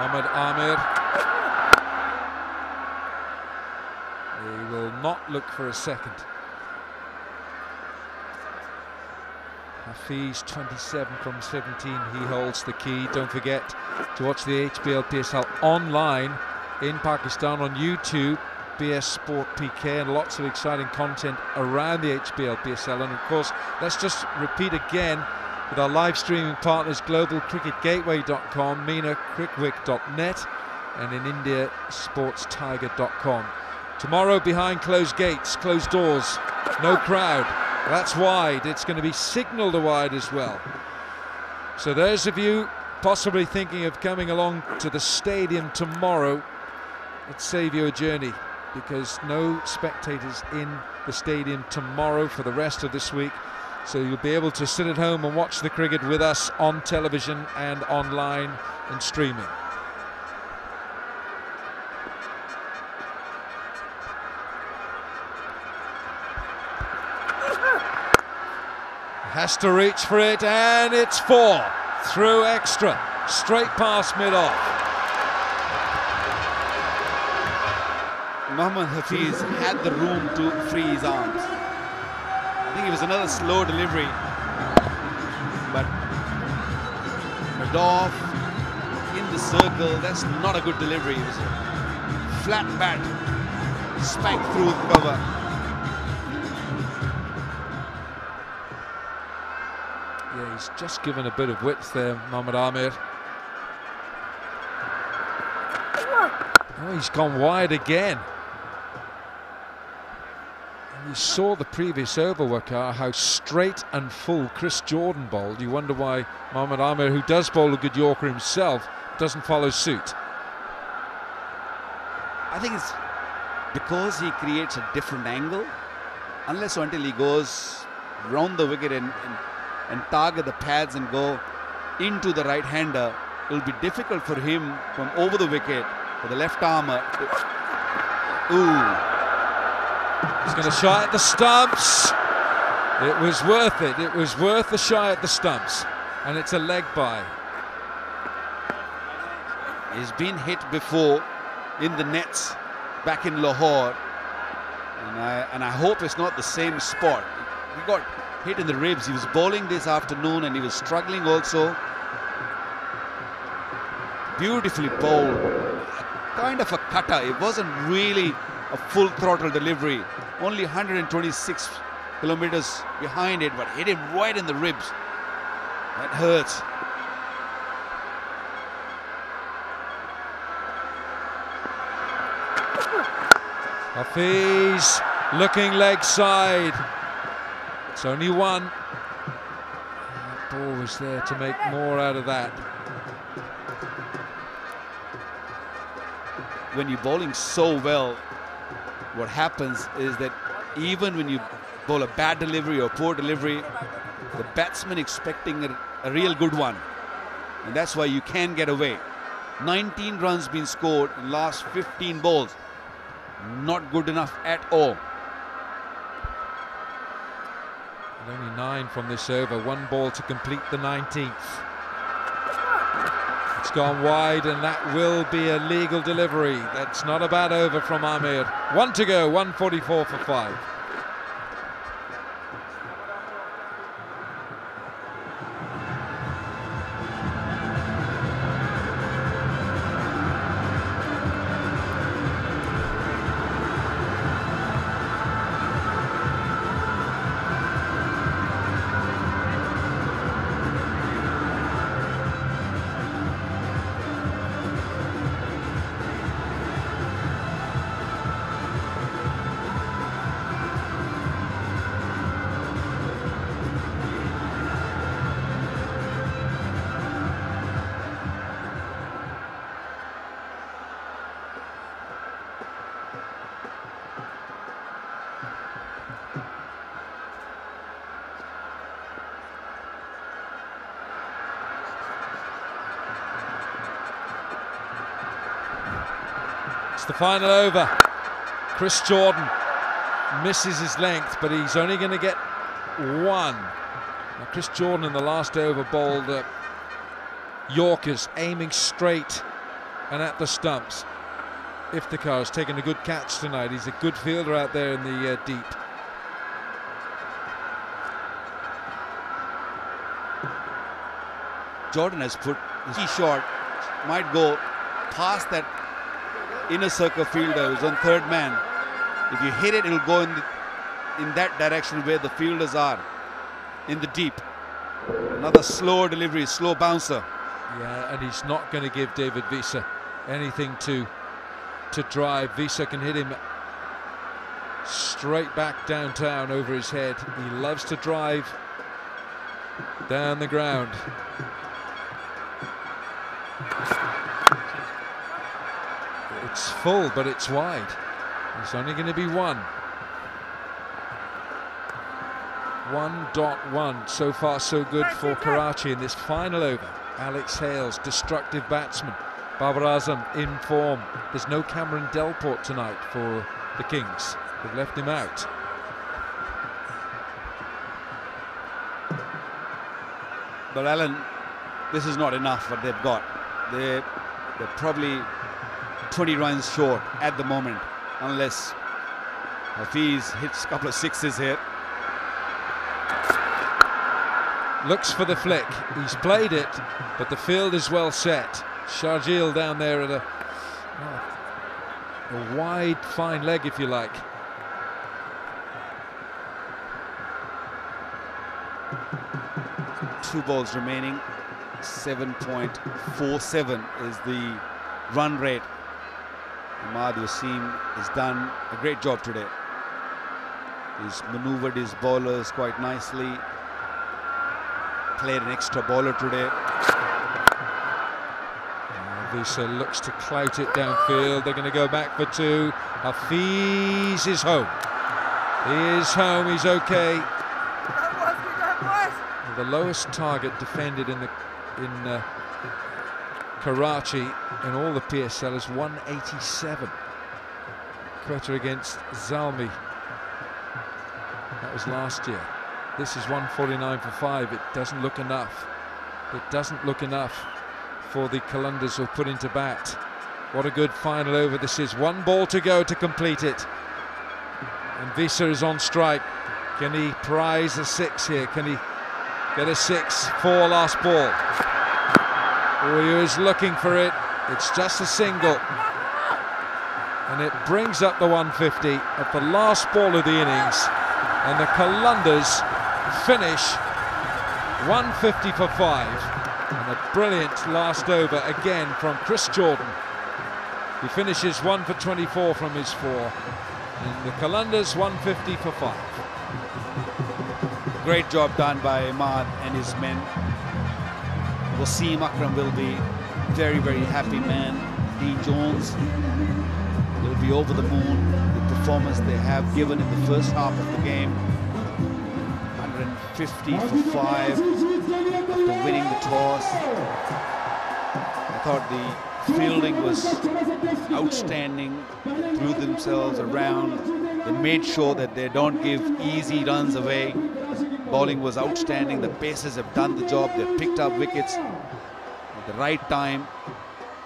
Mohammad Amir. He will not look for a second. Hafiz, 27 from 17, he holds the key. Don't forget to watch the HBL PSL online in Pakistan on YouTube, BS Sport PK, and lots of exciting content around the HBL PSL. And of course, let's just repeat again with our live streaming partners, globalcricketgateway.com, meenacrickwick.net, and in India, sportstiger.com. Tomorrow, behind closed gates, closed doors, no crowd. That's wide. It's going to be signalled wide as well. So those of you possibly thinking of coming along to the stadium tomorrow, let's save you a journey, because no spectators in the stadium tomorrow for the rest of this week. So you'll be able to sit at home and watch the cricket with us on television and online and streaming. Has to reach for it, and it's 4 through extra, straight past mid-off. Mohammad Hafiz had the room to free his arms. I think it was another slow delivery, but off in the circle, that's not a good delivery. It was a flat bat, spanked through the cover. Yeah, he's just given a bit of width there, Mohammad Amir. Oh, he's gone wide again. And you saw the previous over, Waqar, how straight and full Chris Jordan bowled. You wonder why Mohammad Amir, who does bowl a good Yorker himself, doesn't follow suit. I think it's because he creates a different angle. Unless or until he goes round the wicket and target the pads and go into the right-hander, it will be difficult for him from over the wicket for the left armer. Ooh. He's going to shy at the stumps. It was worth it. It was worth the shy at the stumps. And it's a leg by. He's been hit before in the nets back in Lahore. And I hope it's not the same spot. He got hit in the ribs. He was bowling this afternoon and he was struggling also. Beautifully bowled. Kind of a cutter. It wasn't really a full throttle delivery. Only 126 kilometers behind it, but hit him right in the ribs. That hurts. Hafiz looking leg side. It's only one. That ball was there to make more out of that. When you're bowling so well, what happens is that even when you bowl a bad delivery or poor delivery, the batsman expecting a real good one. And that's why you can get away. 19 runs been scored in last 15 balls. Not good enough at all. And only 9 from this over. 1 ball to complete the 19th. It's gone wide, and that will be a legal delivery. That's not a bad over from Amir. 1 to go, 144 for 5. It's the final over. Chris Jordan misses his length, but he's only going to get 1. Now, Chris Jordan in the last over bowled Yorkers aiming straight and at the stumps. Iftikhar's taken a good catch tonight. He's a good fielder out there in the deep. Jordan has put his shot, might go past that inner circle fielder who's on third man. If you hit it, it'll go in that direction where the fielders are, in the deep. Another slow delivery, slow bouncer. Yeah, and he's not going to give David Visa anything to drive. Visa can hit him straight back downtown over his head. He loves to drive down the ground. It's full, but it's wide. It's only going to be one. 1.1. So far, so good for Karachi in this final over. Alex Hales, destructive batsman. Babar Azam in form. There's no Cameron Delport tonight for the Kings. They've left him out. But Alan, this is not enough what they've got. They're probably 20 runs short at the moment, unless Hafiz hits a couple of sixes here. Looks for the flick. He's played it, but the field is well set. Sharjeel down there at a wide, fine leg, if you like. Two balls remaining. 7.47 is the run rate. Ahmad Wasim has done a great job today. He's maneuvered his bowlers quite nicely. Played an extra bowler today. Visa looks to clout it downfield. They're going to go back for two. Hafiz is home. He is home. He's okay. The lowest target defended in Karachi in all the PSL is 187. Quetta against Zalmi. That was last year. This is 149 for 5. It doesn't look enough. It doesn't look enough for the Qalandars who put into bat. What a good final over this is. One ball to go to complete it. And Visa is on strike. Can he prize a 6 here? Can he get a 6 for last ball? Oh, he was looking for it. It's just a single. And it brings up the 150 at the last ball of the innings. And the Qalandars finish 150 for 5. And a brilliant last over again from Chris Jordan. He finishes 1 for 24 from his 4. And the Qalandars 150 for 5. Great job done by Ahmad and his men. Wasim Akram will be very, very happy man. Dean Jones will be over the moon. The performance they have given in the first half of the game. 150 for 5 after winning the toss. I thought the fielding was outstanding. They threw themselves around. They made sure that they don't give easy runs away. Bowling was outstanding. The Pacers have done the job. They've picked up wickets at the right time.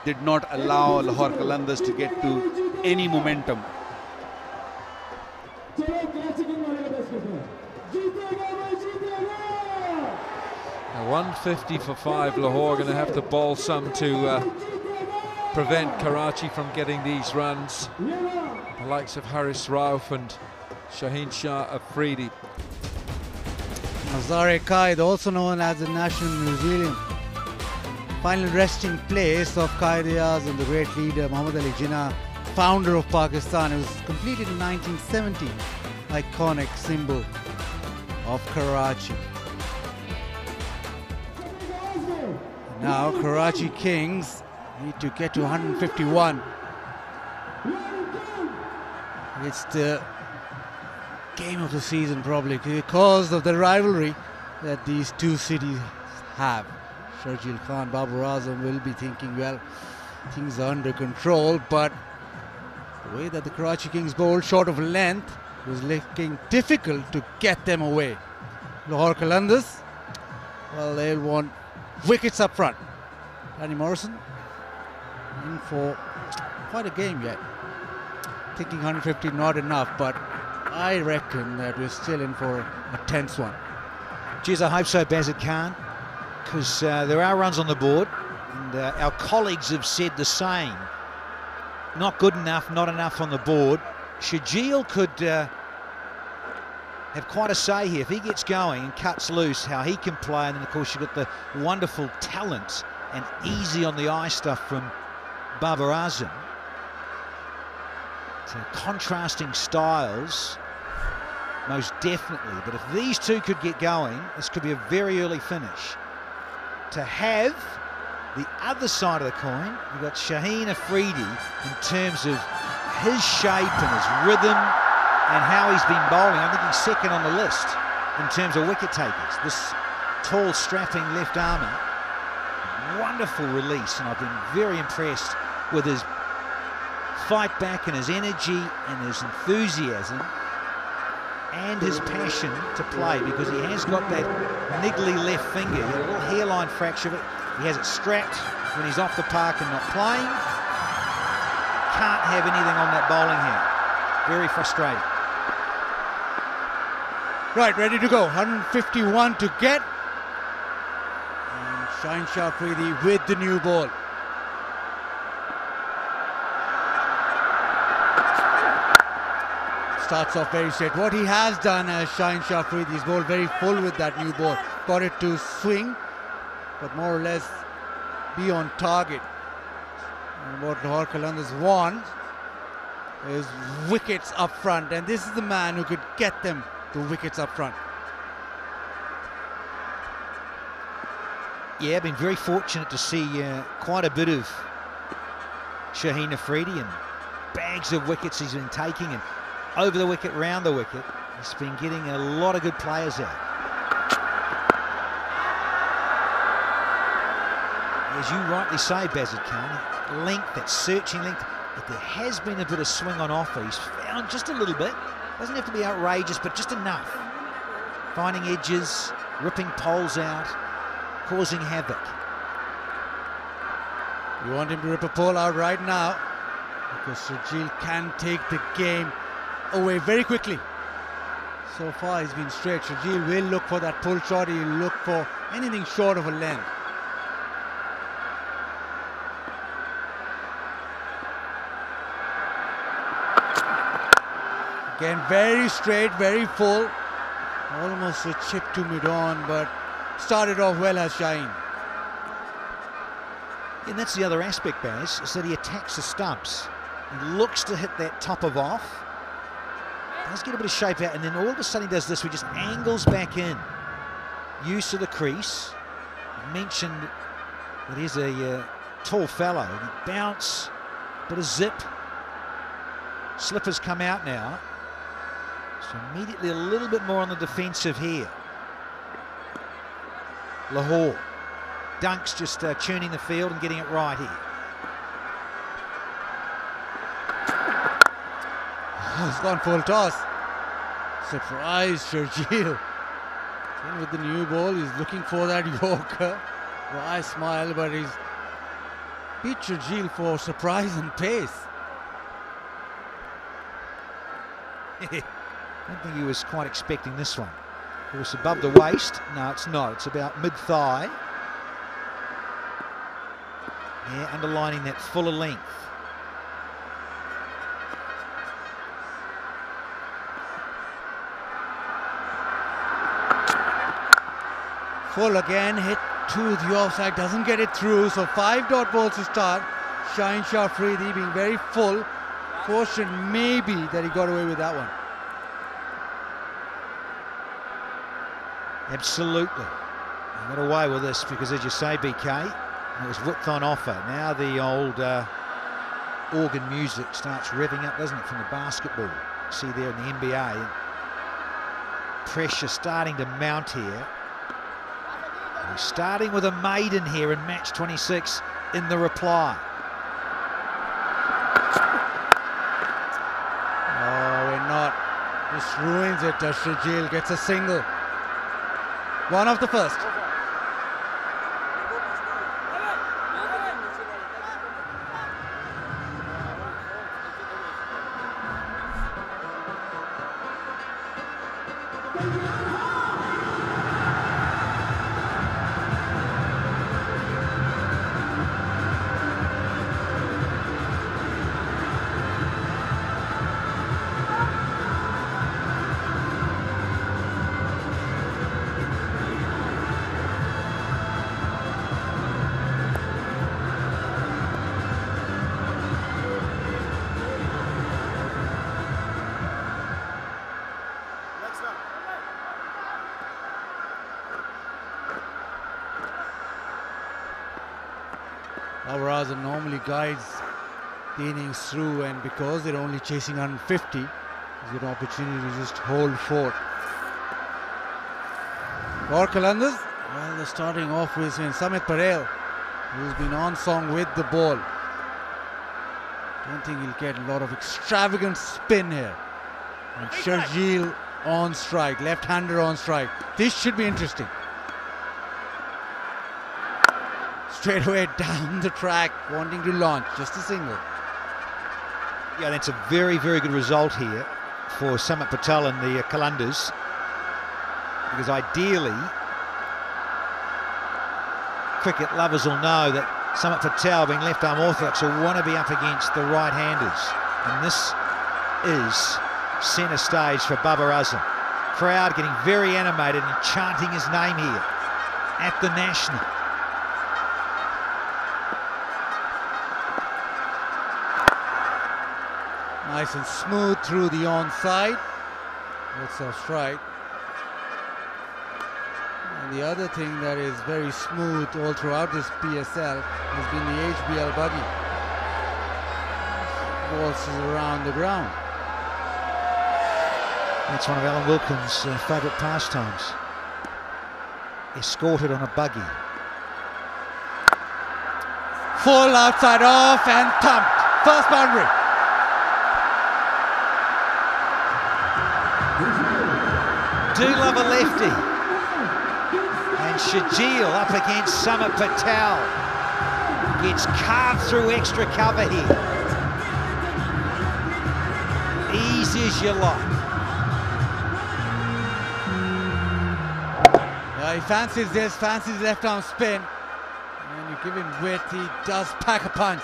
Did not allow Lahore Qalandars to get to any momentum. Now 150 for 5. Lahore going to have to bowl some to prevent Karachi from getting these runs. The likes of Haris Rauf and Shaheen Shah Afridi. Nazare Qaid, also known as the national Museum. Final resting place of Qaid-e-Azam, the great leader Muhammad Ali Jinnah, founder of Pakistan. It was completed in 1970. Iconic symbol of Karachi. Now Karachi Kings need to get to 151. It's the game of the season probably because of the rivalry that these two cities have. Sharjeel Khan, Babar Azam will be thinking, well, things are under control, but the way that the Karachi Kings bowled short of length was looking difficult to get them away. Lahore Qalandars, well, they'll want wickets up front. Danny Morrison. in for quite a game yet. Thinking 150 not enough, but I reckon that we're still in for a tense one. Geez, I hope so, Bazid Khan, because there are runs on the board, and our colleagues have said the same. Not good enough, not enough on the board. Shajil could have quite a say here if he gets going and cuts loose, how he can play. And then, of course, you've got the wonderful talent and easy on the eye stuff from Babar Azam. So contrasting styles, most definitely. But if these two could get going, this could be a very early finish. To have the other side of the coin, you've got Shaheen Afridi in terms of his shape and his rhythm and how he's been bowling. I think he's second on the list in terms of wicket takers. This tall, strapping left armer, wonderful release, and I've been very impressed with his fight back and his energy and his enthusiasm and his passion to play, because he has got that niggly left finger, a little hairline fracture of it. He has it strapped when he's off the park and not playing. Can't have anything on that bowling hand. Very frustrating. Right, ready to go. 151 to get. And Shaheen Shah Afridi with the new ball. Starts off very straight. What he has done as Shaheen Shah Afridi is bowled very full with that new ball. Got it to swing, but more or less be on target. And what Lahore Qalandars want is wickets up front, and this is the man who could get them the wickets up front. Yeah, been very fortunate to see quite a bit of Shaheen Afridi, and bags of wickets he's been taking, and over the wicket, round the wicket. He's been getting a lot of good players out. As you rightly say, Bazid Khan, length, that searching length, but there has been a bit of swing on offer. He's found just a little bit. Doesn't have to be outrageous, but just enough. Finding edges, ripping poles out, causing havoc. You want him to rip a pole out right now, because Shajil can take the game away very quickly. So far he's been straight. Shajil will look for that pull shot. He'll look for anything short of a length. Again, very straight, very full. Almost a chip to mid-on, but started off well as Shaheen. And that's the other aspect, Baz, is that he attacks the stumps. He looks to hit that top of off. Does get a bit of shape out, and then all of a sudden he does this, he just angles back in. Use of the crease. I mentioned that he's a tall fellow. He bounce, bit of zip. Slippers come out now. So immediately a little bit more on the defensive here. Lahore. Dunk's just tuning the field and getting it right here. Oh, he's gone full toss. Surprise, Shajil. In with the new ball, he's looking for that Yorker. Well, I smile, but he's beat Shajil for surprise and pace. I don't think he was quite expecting this one. It was above the waist. No, it's not. It's about mid-thigh. Yeah, underlining that fuller length. Full again, hit to the offside, doesn't get it through. So 5 dot balls to start. Shaheen Shah Afridi being very full. Fortunate maybe that he got away with that one. Absolutely. He got away with this because, as you say, BK, it was width on offer. Now the old organ music starts revving up, doesn't it, from the basketball. See there in the NBA. And pressure starting to mount here. We're starting with a maiden here in match 26 in the reply. Oh, we're not. This ruins it. Shajil gets a single. One of the first. Our normally guides the innings through, and because they're only chasing 150, there's an opportunity to just hold fort. Lahore Qalandars, well, they're starting off with Samit Patel, who's been on song with the ball. Don't think he'll get a lot of extravagant spin here. And Sharjeel on strike, left-hander on strike. This should be interesting. Straight away down the track, wanting to launch, just a single. Yeah, that's a very, very good result here for Samit Patel and the Qalandars, because ideally, cricket lovers will know that Samit Patel, being left-arm orthodox, will want to be up against the right-handers, and this is centre stage for Babar Azam. Crowd getting very animated and chanting his name here at the National. Nice and smooth through the onside. That's a strike. And the other thing that is very smooth all throughout this PSL has been the HBL buggy. Waltzes around the ground. That's one of Alan Wilkins' favourite pastimes. Escorted on a buggy. Full outside off and thumped. First boundary. Do love a lefty. And Sharjeel up against Samit Patel. Gets carved through extra cover here. Easy as you like. He fancies this, fancies left arm spin. And you give him width, he does pack a punch.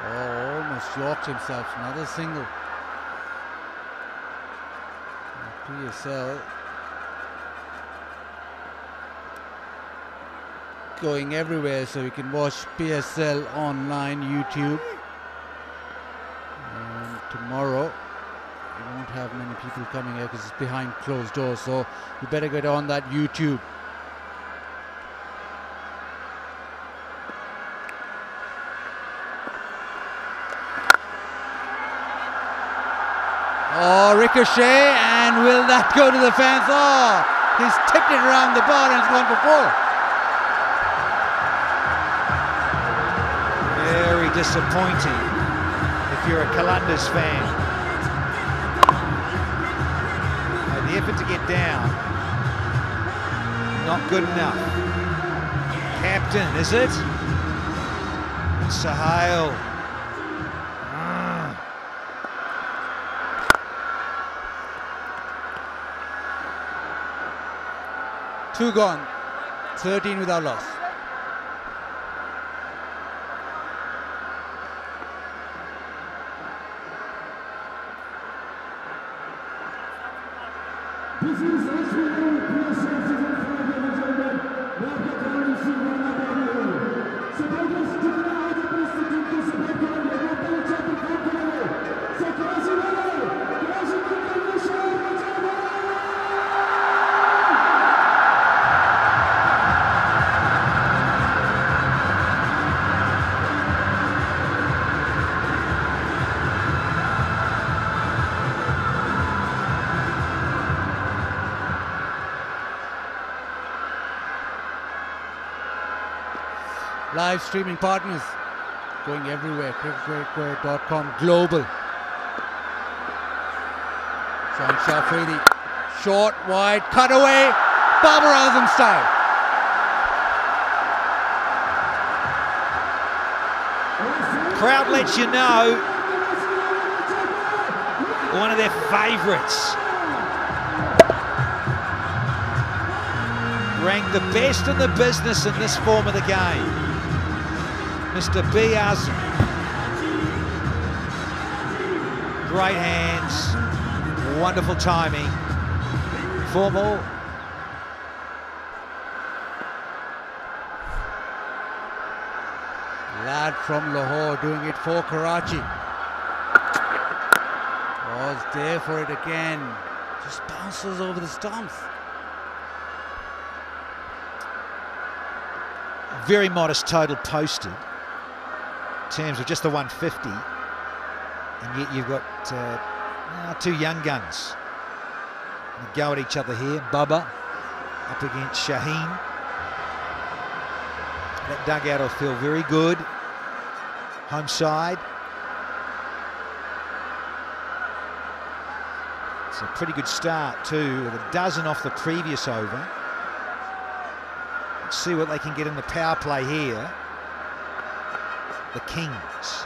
Oh, almost yorked himself. Another single. PSL going everywhere, so you can watch PSL online, YouTube. And tomorrow you won't have many people coming here because it's behind closed doors, so you better get on that YouTube. Oh, ricochet, and will that go to the fence? Oh, he's tipped it around the bar and it's gone for four. Very disappointing if you're a Qalandars fan. The effort to get down, not good enough. Captain, is it? Sohail. Two gone, 13 without loss. This is HBL PSL season 5, ladies and gentlemen. Lahore Qalandars supporters जितना आज अपनी team को support करेंगे वो पहले champion form करेंगे। So Karachi वाले, कराची में कल शहर बचाओ। Live streaming partners going everywhere. cricketgreatquay.com global. Sean Shafridi, short, wide, cut away, Babar Azam style. Crowd lets you know one of their favourites ranked the best in the business in this form of the game. Mr. B. Azam. Great hands, wonderful timing. 4 more. Lad from Lahore doing it for Karachi. Was there for it again. Just bounces over the stumps. Very modest total posted in terms of just the 150. And yet you've got 2 young guns. They go at each other here. Bubba up against Shaheen. That dugout will feel very good. Home side. It's a pretty good start too, with a dozen off the previous over. Let's see what they can get in the power play here. The Kings.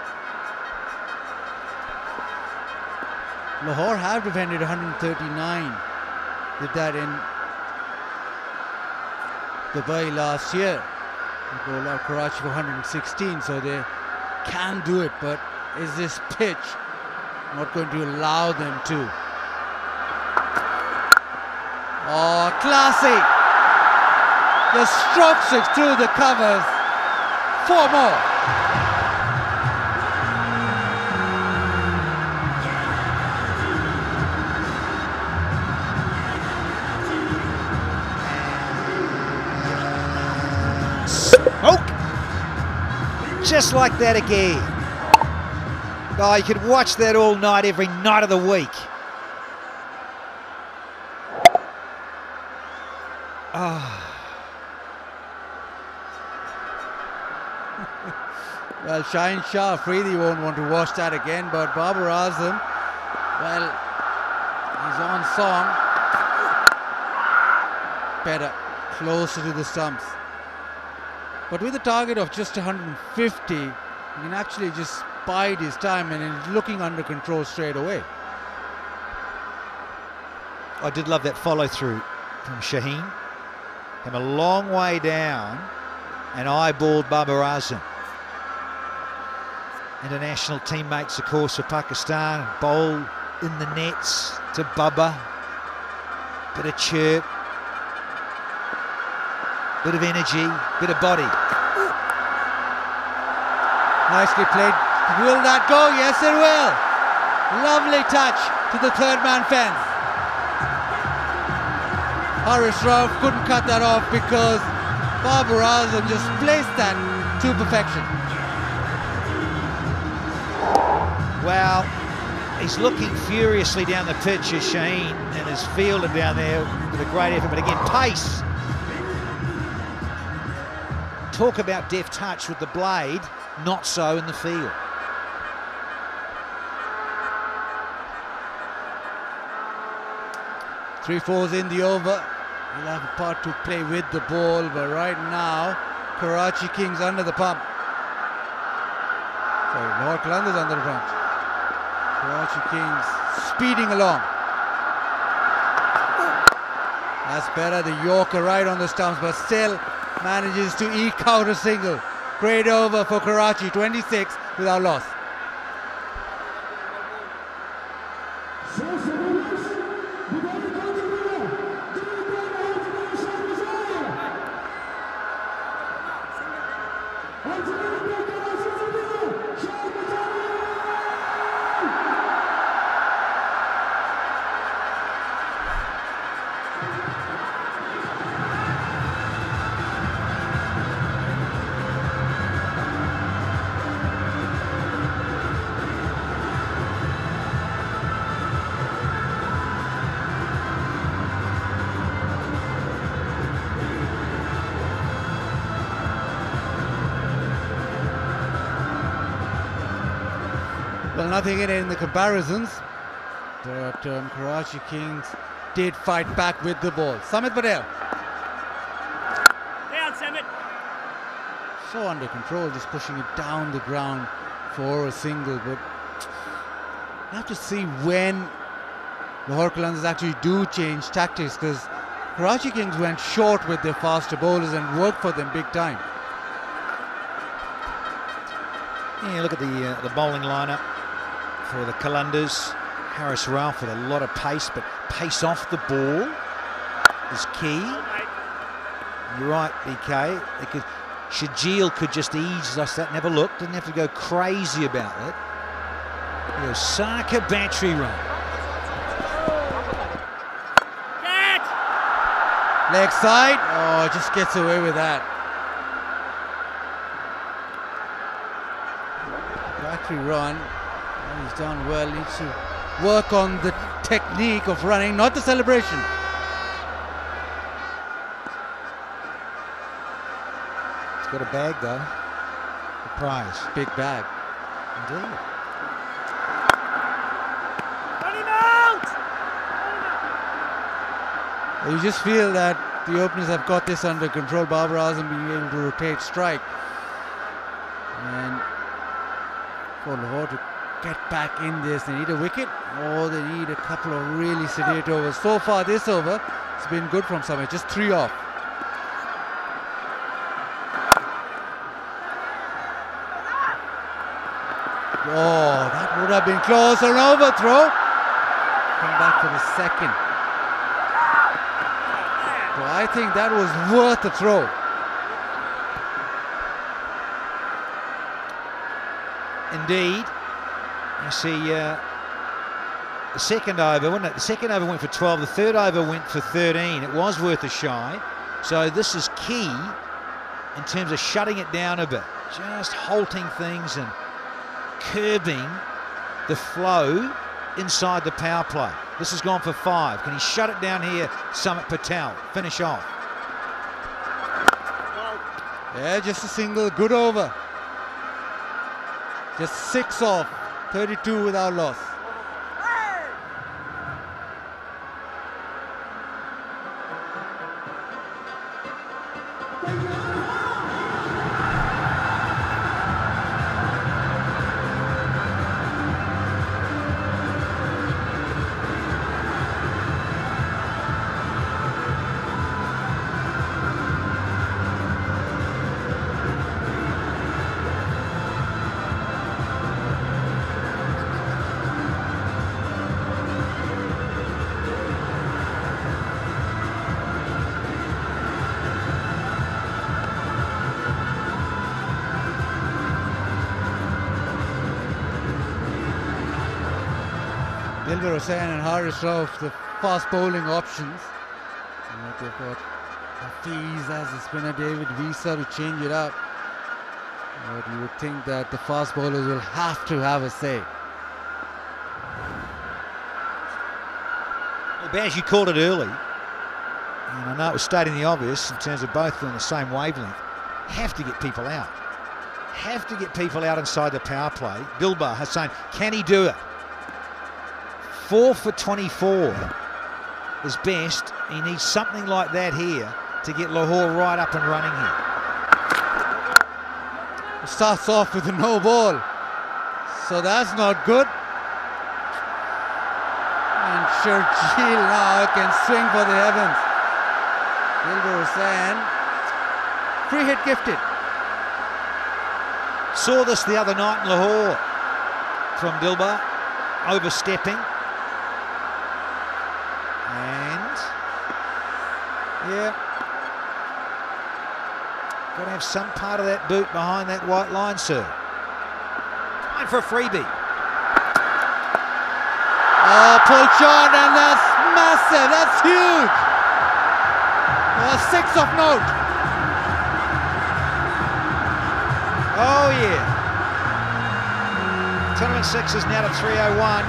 Lahore have defended 139. Did that in Dubai last year. They go out Karachi for 116, so they can do it, but is this pitch not going to allow them to? Oh, classy! Just strokes it through the covers. 4 more. Just like that again. Oh, you could watch that all night, every night of the week. Oh. Well, Shaheen Shah, Afridi won't want to watch that again, but Babar Azam, well, he's on song. Better, closer to the stumps. But with a target of just 150, he can actually just bide his time and he's looking under control straight away. I did love that follow through from Shaheen. Came a long way down and eyeballed Babar Azam. International teammates, of course, for Pakistan. Bowl in the nets to Bubba. Bit of chirp. Bit of energy, bit of body. Nicely played. Will that go? Yes, it will. Lovely touch to the third man fence. Haris Rauf couldn't cut that off because Babar Azam just placed that to perfection. Well, he's looking furiously down the pitch as Shaheen and his fielder down there with a great effort, but again, pace. Talk about deft touch with the blade, not so in the field. Three fours in the over. He'll have a part to play with the ball, but right now, Karachi Kings under the pump. Sorry, Lahore Qalandars under the pump. Karachi Kings speeding along. That's better, the Yorker right on the stumps, but still manages to eke out a single. Great over for Karachi, 26 without loss. Well, nothing in it in the comparisons, but Karachi Kings did fight back with the ball. Samit Patel. So under control, just pushing it down the ground for a single, but you have to see when Lahore Qalandars actually do change tactics, because Karachi Kings went short with their faster bowlers and worked for them big time. Yeah, look at the bowling lineup for the Qalandars. Harris Ralph with a lot of pace, but pace off the ball is key. You're right, BK. Shajil could just ease us that. Never looked, didn't have to go crazy about it. The Osaka battery run. Leg side. Oh, just gets away with that. Battery run. And he's done well. Needs to work on the technique of running, not the celebration. He's got a bag though. The prize. Big bag. Indeed. You just feel that the openers have got this under control. Babar Azam being able to rotate strike. And for Lahore to get back in this, they need a wicket or they need a couple of really sedate overs. So far this over, it's been good from Samir, just 3 off. Oh, that would have been close. An overthrow. Come back for the second. Well, I think that was worth a throw. Indeed. You see the second over, wasn't it? The second over went for 12, the third over went for 13. It was worth a shy. So this is key in terms of shutting it down a bit. Just halting things and curbing the flow inside the power play. This has gone for 5. Can he shut it down here, Samit Patel? Finish off. Yeah, just a single, good over. Just 6 off, 32 without loss. Dilbar Hussain and Haris Rauf, the fast bowling options. And they've got Hafiz as the spinner, David Visa to change it up. But you would think that the fast bowlers will have to have a say. Well, Baz, you called it early. And I know it was stating the obvious in terms of both on the same wavelength. Have to get people out. Have to get people out inside the power play. Dilbar Hussain, can he do it? 4 for 24 is best. He needs something like that here to get Lahore right up and running here. It starts off with a no ball, so that's not good. And Sharjeel now can swing for the heavens. Dilbar Hussain, free hit gifted. Saw this the other night in Lahore from Dilbar, overstepping. And, yeah, got to have some part of that boot behind that white line, sir. Time for a freebie. Oh, pull shot, and that's massive, that's huge. 6 of note. Oh, yeah. Tournament 6 is now to 301.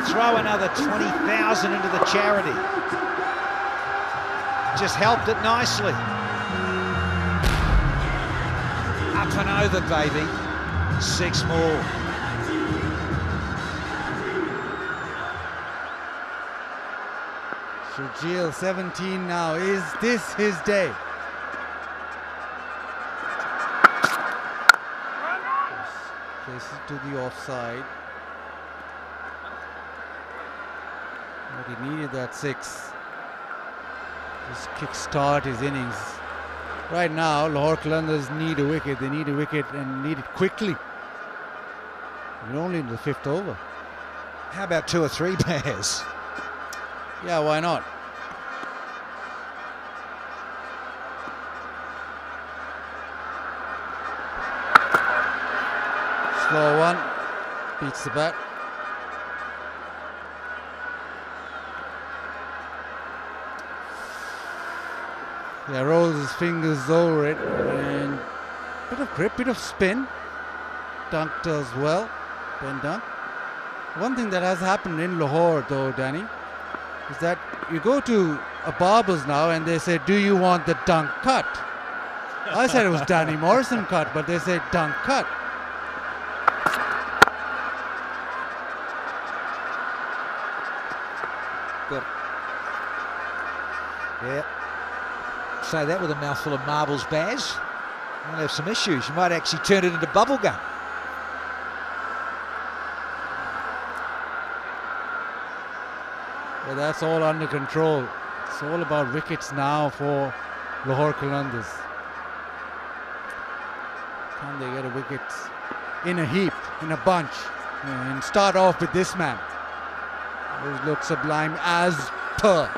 Throw another 20,000 into the charity. Just helped it nicely. Up and over, baby. 6 more. Sharjeel 17 now. Is this his day? Places to the offside. But he needed that 6. just kick-start his innings. Right now, Lahore Qalandars need a wicket. They need a wicket and need it quickly. We're only in the 5th over. How about 2 or 3 pairs? Yeah, why not? Slow one, beats the bat. Yeah, rolls his fingers over it, and bit of grip, bit of spin. Dunked as well, Ben dunk. One thing that has happened in Lahore though, Danny, is that you go to a barber's now and they say, do you want the dunk cut? I said it was Danny Morrison cut, but they say dunk cut. Good. Yeah. Say that with a mouthful of marbles, Baz. You'll have some issues. You might actually turn it into bubble gum. But that's all under control. It's all about wickets now for Lahore Qalandars. Can they get a wicket in a heap, in a bunch, and start off with this man? Those look sublime as per.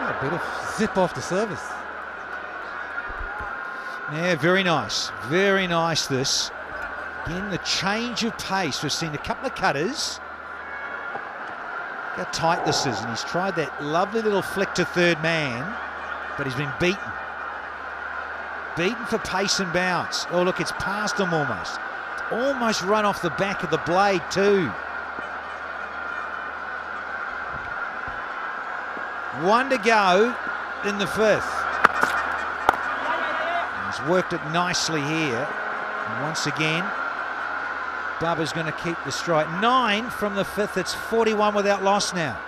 A bit of zip off the service. Yeah, very nice. Very nice this. Again, the change of pace. We've seen a couple of cutters. Look how tight this is, and he's tried that lovely little flick to third man, but he's been beaten. Beaten for pace and bounce. Oh, look, it's past him almost. Almost run off the back of the blade too. One to go in the 5th. He's worked it nicely here. And once again, Bubba's going to keep the strike. 9 from the 5th. It's 41 without loss now.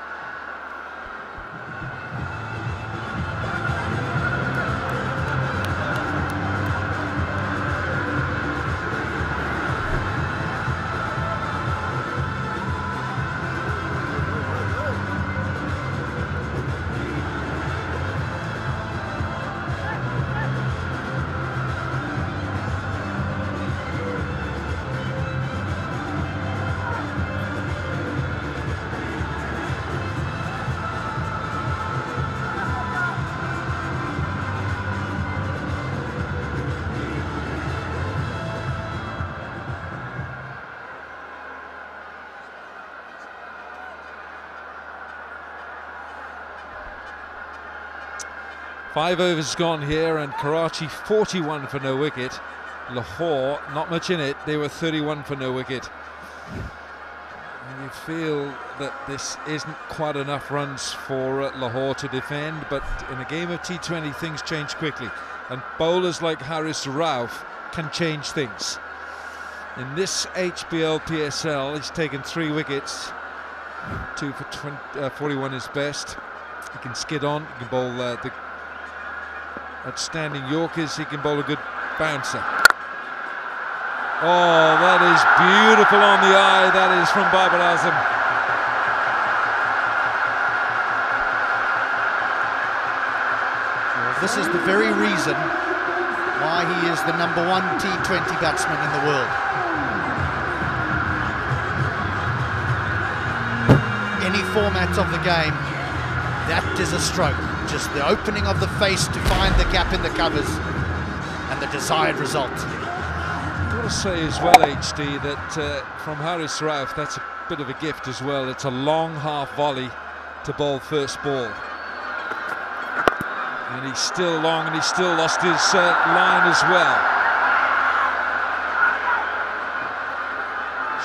Five overs gone here, and Karachi 41 for no wicket. Lahore, not much in it. They were 31 for no wicket. And you feel that this isn't quite enough runs for Lahore to defend, but in a game of T20 things change quickly, and bowlers like Haris Rauf can change things. In this HBL PSL, he's taken 3 wickets. 2 for 41 is best. He can skid on, he can bowl the outstanding Yorkers, he can bowl a good bouncer. Oh, that is beautiful on the eye. That is from Babar Azam. This is the very reason why he is the #1 T20 batsman in the world. Any format of the game, that is a stroke. Just the opening of the face to find the gap in the covers and the desired result. I've got to say as well, HD, that from Haris Rauf, that's a bit of a gift as well. It's a long half volley to bowl first ball. And he's still long, and he's still lost his line as well.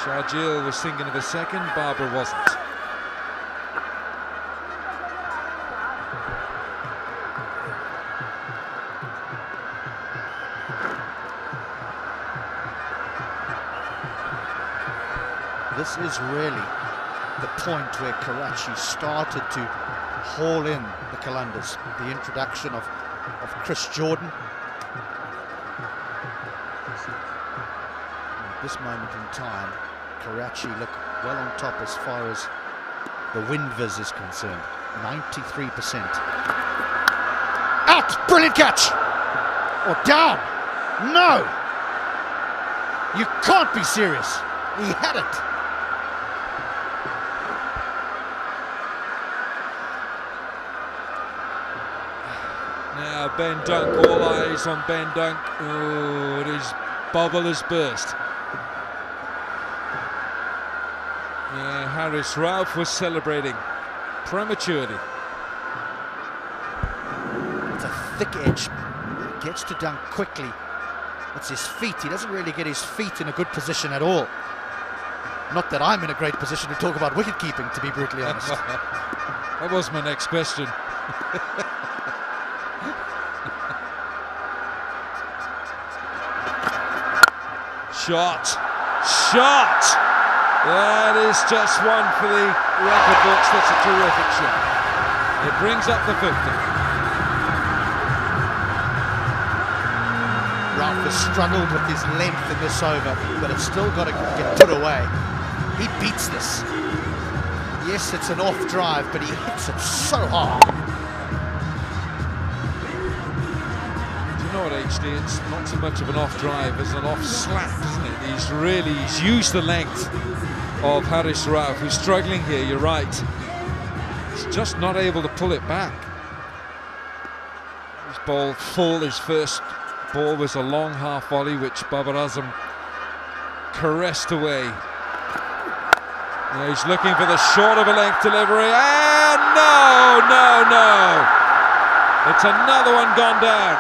Sharjeel was thinking of a second, Barbara wasn't. This is really the point where Karachi started to haul in the Qalandars. The introduction of Chris Jordan. At this moment in time, Karachi look well on top as far as the wind viz is concerned. 93%. Out! Brilliant catch! Or down! No! You can't be serious. He had it. Now Ben Dunk, all eyes on Ben Dunk. Oh, his bubble has burst. Haris Rauf was celebrating prematurely. It's a thick edge. Gets to Dunk quickly. It's his feet. He doesn't really get his feet in a good position at all. Not that I'm in a great position to talk about wicket keeping, to be brutally honest. That was my next question. Shot. Shot! That is just one for the record books. That's a terrific shot. It brings up the 50. Rauf has struggled with his length in this over, but it's still got to get put away. He beats this. Yes, it's an off drive, but he hits it so hard. Do you know what, HD? It's not so much of an off drive as an off slap, isn't it? He's used the length of Haris Rauf, who's struggling here, you're right. He's just not able to pull it back. His ball full, his first ball was a long half volley, which Babar Azam caressed away. Now he's looking for the short of a length delivery, and no! It's another one gone down.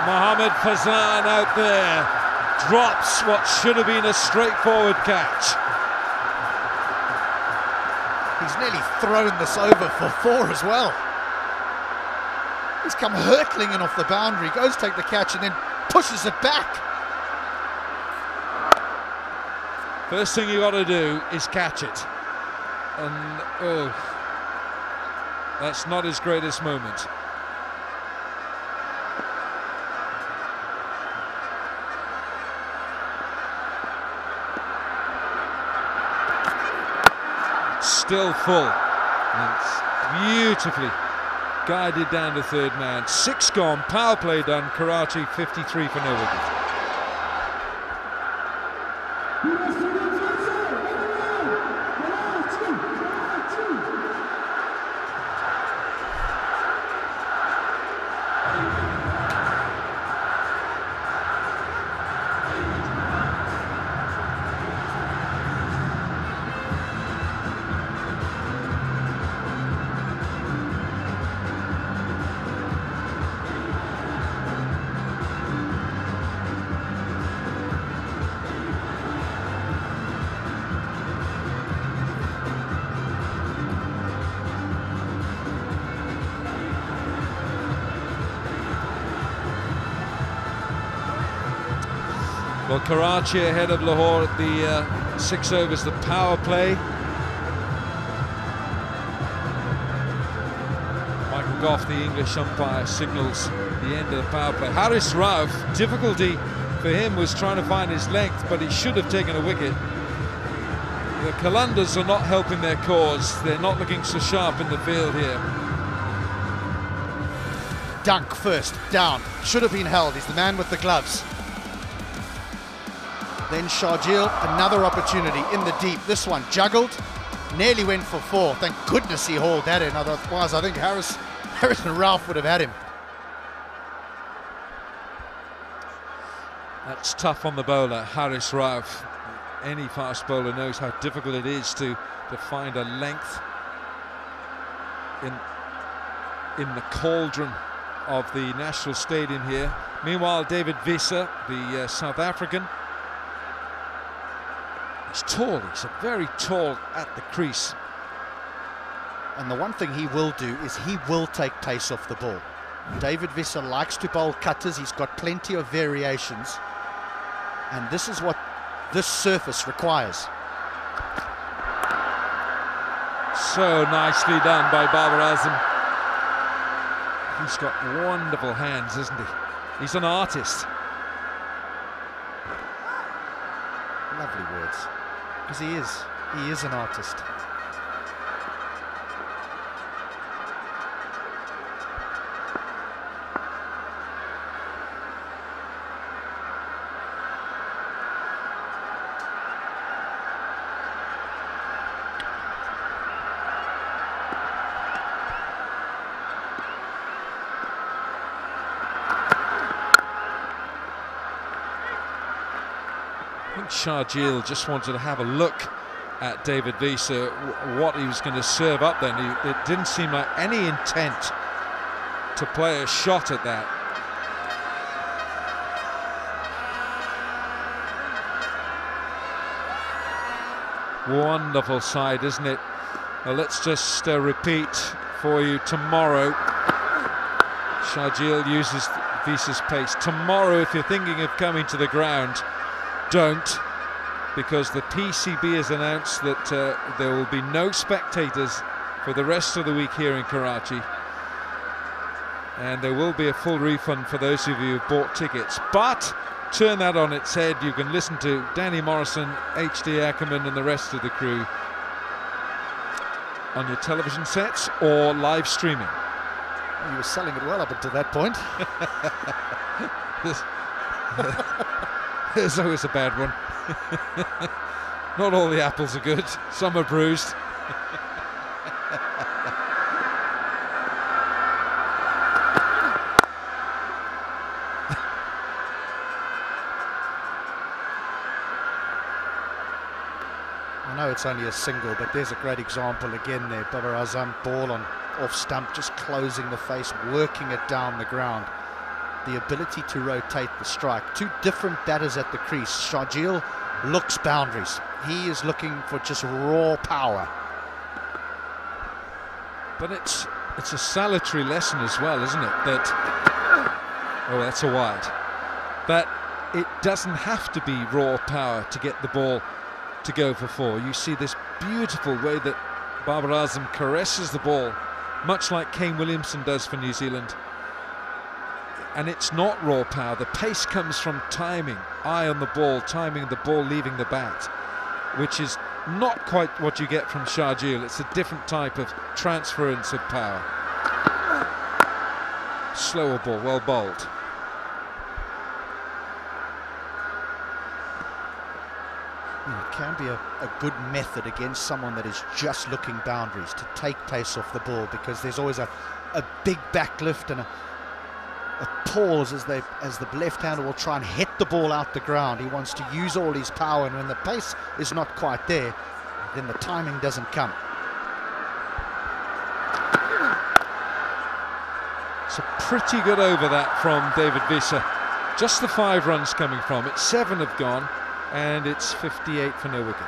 Mohammad Fazan out there drops what should have been a straightforward catch. He's nearly thrown this over for 4 as well. He's come hurtling in off the boundary, goes to take the catch and then pushes it back. First thing you got to do is catch it. And oh, that's not his greatest moment. Still full, and it's beautifully guided down to third man. 6 gone, power play done. Karachi 53 for no wicket. Well, Karachi ahead of Lahore at the 6 overs, the power play. Michael Goff, the English umpire, signals the end of the power play. Haris Rauf, difficulty for him was trying to find his length, but he should have taken a wicket. The Qalandars are not helping their cause. They're not looking so sharp in the field here. Dunk first, down, should have been held. He's the man with the gloves. Then Sharjeel, another opportunity in the deep. This one juggled, nearly went for 4. Thank goodness he hauled that in, otherwise I think Harris and Rauf would have had him. That's tough on the bowler, Haris Rauf. Any fast bowler knows how difficult it is to find a length in the cauldron of the National Stadium here. Meanwhile, David Visa, the South African, he's tall, he's very tall at the crease. And the one thing he will do is he will take pace off the ball. David Visa likes to bowl cutters, he's got plenty of variations. And this is what this surface requires. So nicely done by Babar Azam. He's got wonderful hands, isn't he? He's an artist. Lovely words. because he is an artist. I think Sharjeel just wanted to have a look at David Visa, what he was going to serve up then. It didn't seem like any intent to play a shot at that. Wonderful side, isn't it? Well, let's just repeat for you tomorrow. Sharjeel uses Visa's pace. Tomorrow, if you're thinking of coming to the ground, don't, because the PCB has announced that there will be no spectators for the rest of the week here in Karachi, and there will be a full refund for those of you who bought tickets. But turn that on its head, you can listen to Danny Morrison, HD Ackerman and the rest of the crew on your television sets or live streaming. You were selling it well up until that point. There's always a bad one. Not all the apples are good, some are bruised. I know it's only a single, but there's a great example again there. Babar Azam, ball on off stump, just closing the face, working it down the ground. The ability to rotate the strike. Two different batters at the crease. Sharjeel looks boundaries. He is looking for just raw power. But it's a salutary lesson as well, isn't it? That, oh, that's a wide. That it doesn't have to be raw power to get the ball to go for four. You see this beautiful way that Babar Azam caresses the ball, much like Kane Williamson does for New Zealand. And it's not raw power. The pace comes from timing, eye on the ball, timing the ball leaving the bat, which is not quite what you get from Sharjeel. It's a different type of transference of power. Slower ball, well bowled. It can be a good method against someone that is just looking boundaries, to take pace off the ball, because there's always a big backlift and a pause as the left-hander will try and hit the ball out the ground. He wants to use all his power, and when the pace is not quite there, then the timing doesn't come. So pretty good over that from David Visa. Just the 5 runs coming from it. 7 have gone, and it's 58 for no wicket.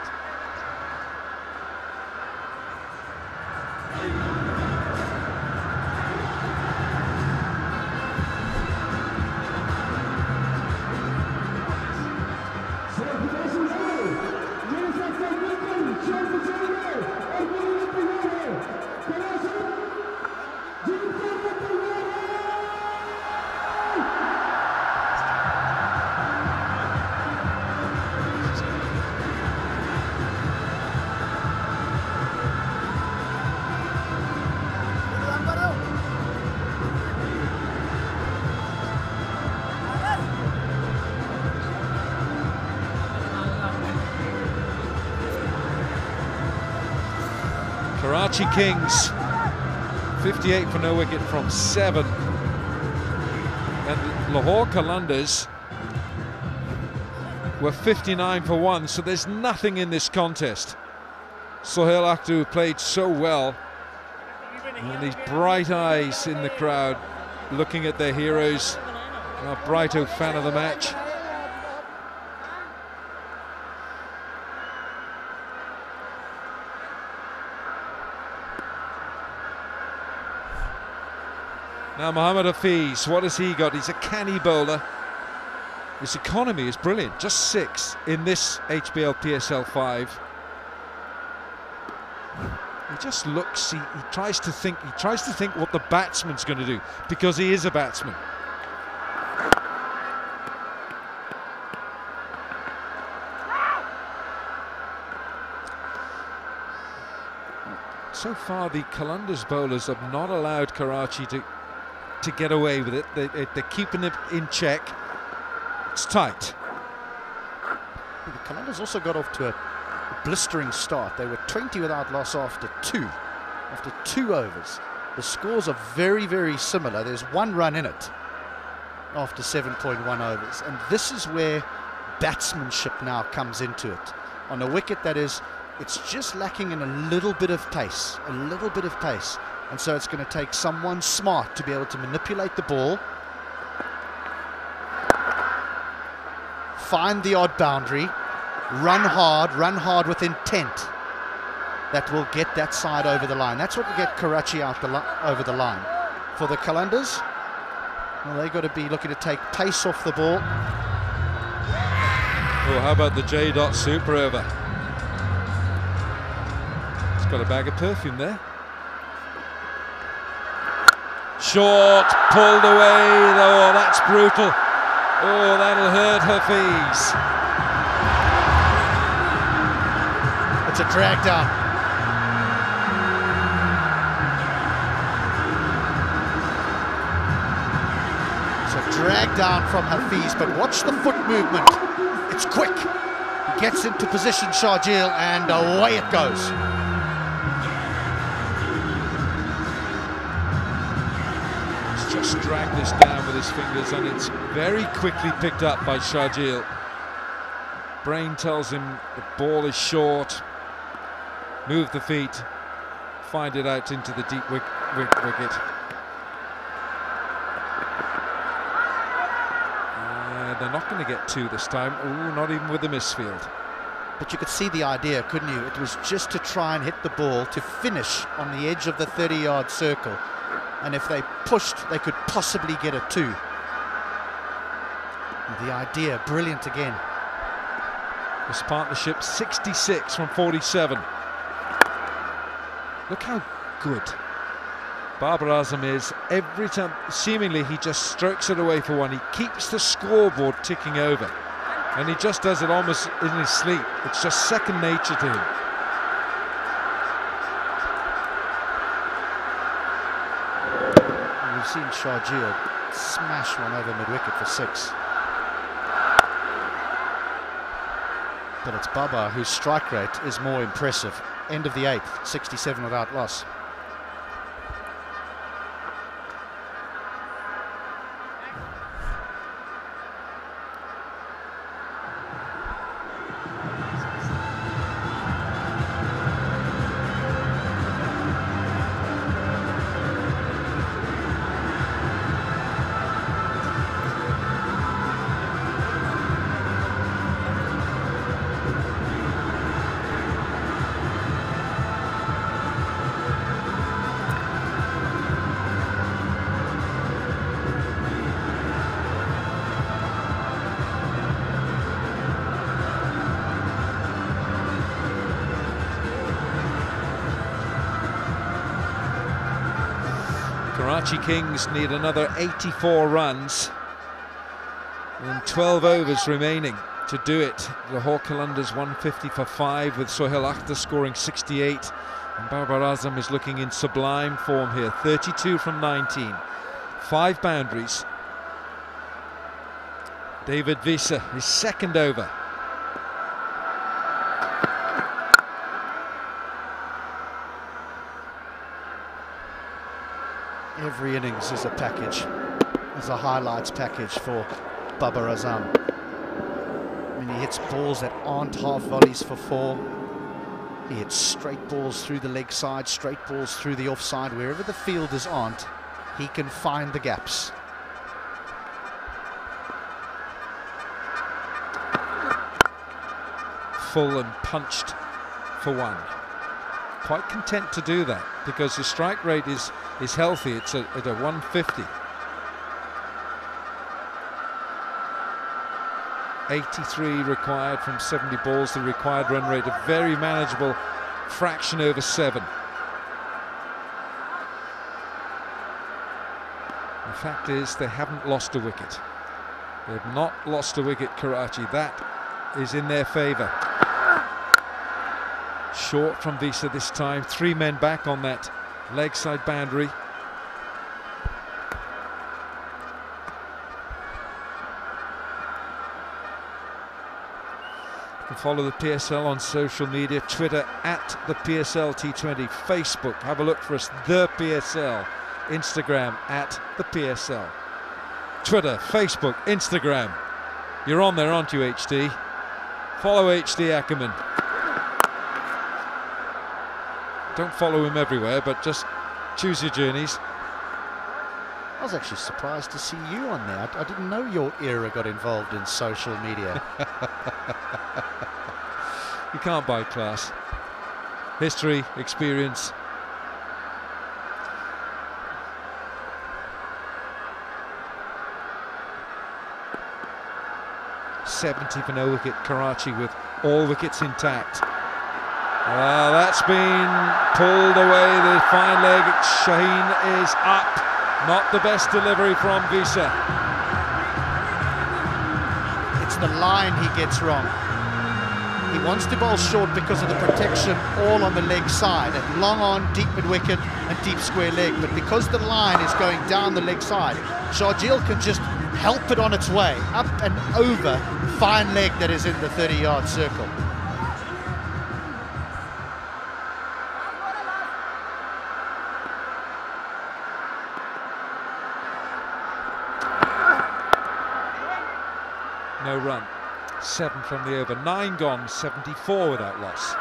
Karachi Kings, 58 for no wicket from 7. And Lahore Qalandars were 59 for 1, so there's nothing in this contest. Sohail Akhtar played so well, and these bright eyes in the crowd looking at their heroes. A Brighto fan of the match. Now Mohammad Hafiz, what has he got? He's a canny bowler. His economy is brilliant, just 6 in this HBL PSL 5. He just looks, he tries to think what the batsman's going to do, because he is a batsman. So far, the Qalandars bowlers have not allowed Karachi to get away with it. They're keeping it in check. It's tight. The Qalandars also got off to a blistering start. They were 20 without loss after two overs. The scores are very, very similar. There's 1 run in it after 7.1 overs. And this is where batsmanship now comes into it. On a wicket that is, it's just lacking in a little bit of pace, And so it's going to take someone smart to be able to manipulate the ball, find the odd boundary, run hard with intent. That will get that side over the line. That's what will get Karachi over the line. For the Qalandars, well, they've got to be looking to take pace off the ball. Oh, how about the J. Super over? He's got a bag of perfume there. Short, pulled away. Oh, that's brutal. Oh, that'll hurt Hafiz. It's a drag down. It's a drag down from Hafiz, but watch the foot movement. It's quick. He gets into position, Sharjeel, and away it goes. He's just dragged this down with his fingers, and it's very quickly picked up by Sharjeel. Brain tells him the ball is short. Move the feet, find it out into the deep wicket. They're not going to get 2 this time. Ooh, not even with the misfield. But you could see the idea, couldn't you? It was just to try and hit the ball to finish on the edge of the 30-yard circle. And if they pushed, they could possibly get a 2. And the idea, brilliant again. This partnership, 66 from 47. Look how good Babar Azam is. Every time, seemingly, he just strokes it away for 1. He keeps the scoreboard ticking over. And he just does it almost in his sleep. It's just second nature to him. We've seen Sharjeel smash one over mid-wicket for 6. But it's Babar whose strike rate is more impressive. End of the 8th, 67 without loss. Karachi Kings need another 84 runs and 12 overs remaining to do it. Lahore Qalandars 150 for 5 with Sohail Akhtar scoring 68, and Babar Azam is looking in sublime form here, 32 from 19, 5 boundaries. David Visa, his second over. Every innings is a package, is a highlights package for Babar Azam. I mean, he hits balls that aren't half volleys for 4. He hits straight balls through the leg side, straight balls through the offside. Wherever the fielders aren't, he can find the gaps. Full and punched for 1. Quite content to do that because his strike rate is healthy. It's at a 150. 83 required from 70 balls, the required run rate, a very manageable fraction over 7. The fact is they haven't lost a wicket. They have not lost a wicket, Karachi. That is in their favour. Short from Visa this time. 3 men back on that leg side boundary. You can follow the PSL on social media, Twitter at the PSL T20, Facebook, have a look for us, the PSL, Instagram at the PSL. Twitter, Facebook, Instagram. You're on there, aren't you, HD? Follow HD Ackerman. Don't follow him everywhere, but just choose your journeys. I was actually surprised to see you on there. I didn't know your era got involved in social media. You can't buy class. History, experience. .70 for no wicket, Karachi with all wickets intact. Well, that's been pulled away, the fine leg. Shaheen is up. Not the best delivery from Visa. It's the line he gets wrong. He wants to bowl short because of the protection all on the leg side, and long on, deep mid-wicket and deep square leg. But because the line is going down the leg side, Sharjeel can just help it on its way, up and over fine leg that is in the 30-yard circle. No run. 7 from the over. 9 gone, 74 without loss.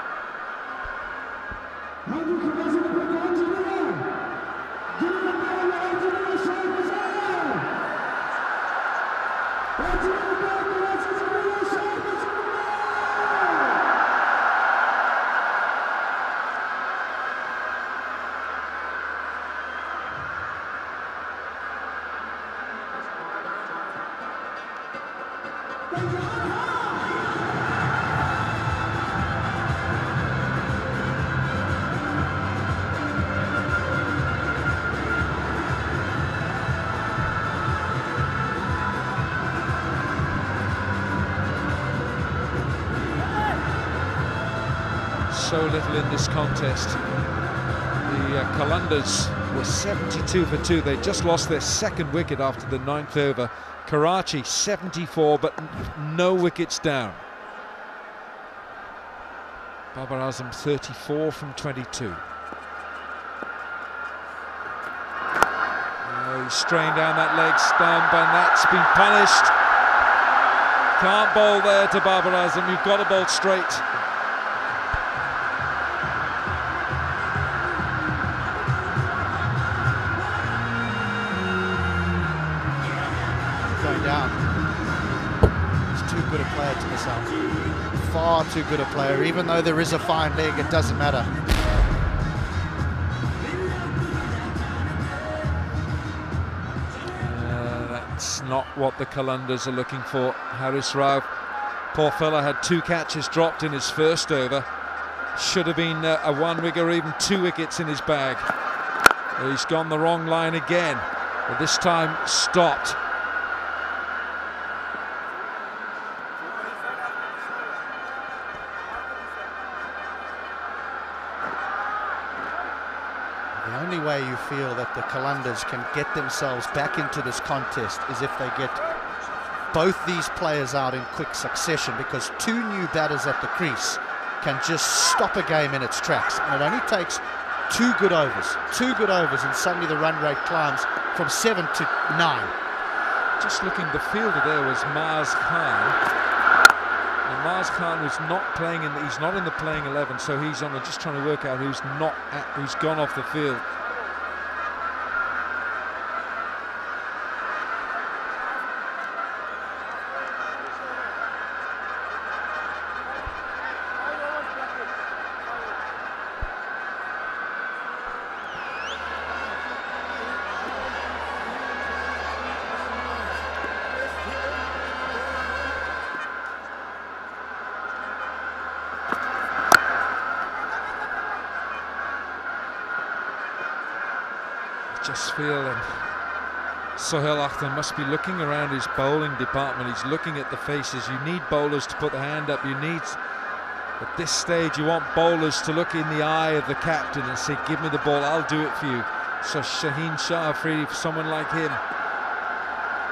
So little in this contest. The Qalandars were 72 for 2. They just lost their second wicket after the 9th over. Karachi 74, but no wickets down. Babar Azam 34 from 22. He's strained down that leg stump, and that's been punished. Can't bowl there to Babar Azam. You've got to bowl straight. Down. He's too good a player to miss out. Far too good a player. Even though there is a fine leg, it doesn't matter. That's not what the Qalandars are looking for. Haris Rao, poor fella, had 2 catches dropped in his first over. Should have been a 1-wicket or even 2 wickets in his bag. He's gone the wrong line again, but this time stopped. The only way you feel that the Qalandars can get themselves back into this contest is if they get both these players out in quick succession, because 2 new batters at the crease can just stop a game in its tracks, and it only takes 2 good overs, and suddenly the run rate climbs from 7 to 9. Just looking, the fielder there was Maz Khan. And Maz Khan was not playing he's not in the playing 11, so he's on just trying to work out who's gone off the field. Just feel, and Sohail Akhtar must be looking around his bowling department. He's looking at the faces. You need bowlers to put the hand up. You need At this stage, you want bowlers to look in the eye of the captain and say, give me the ball, I'll do it for you. So Shaheen Shah Afridi, for someone like him,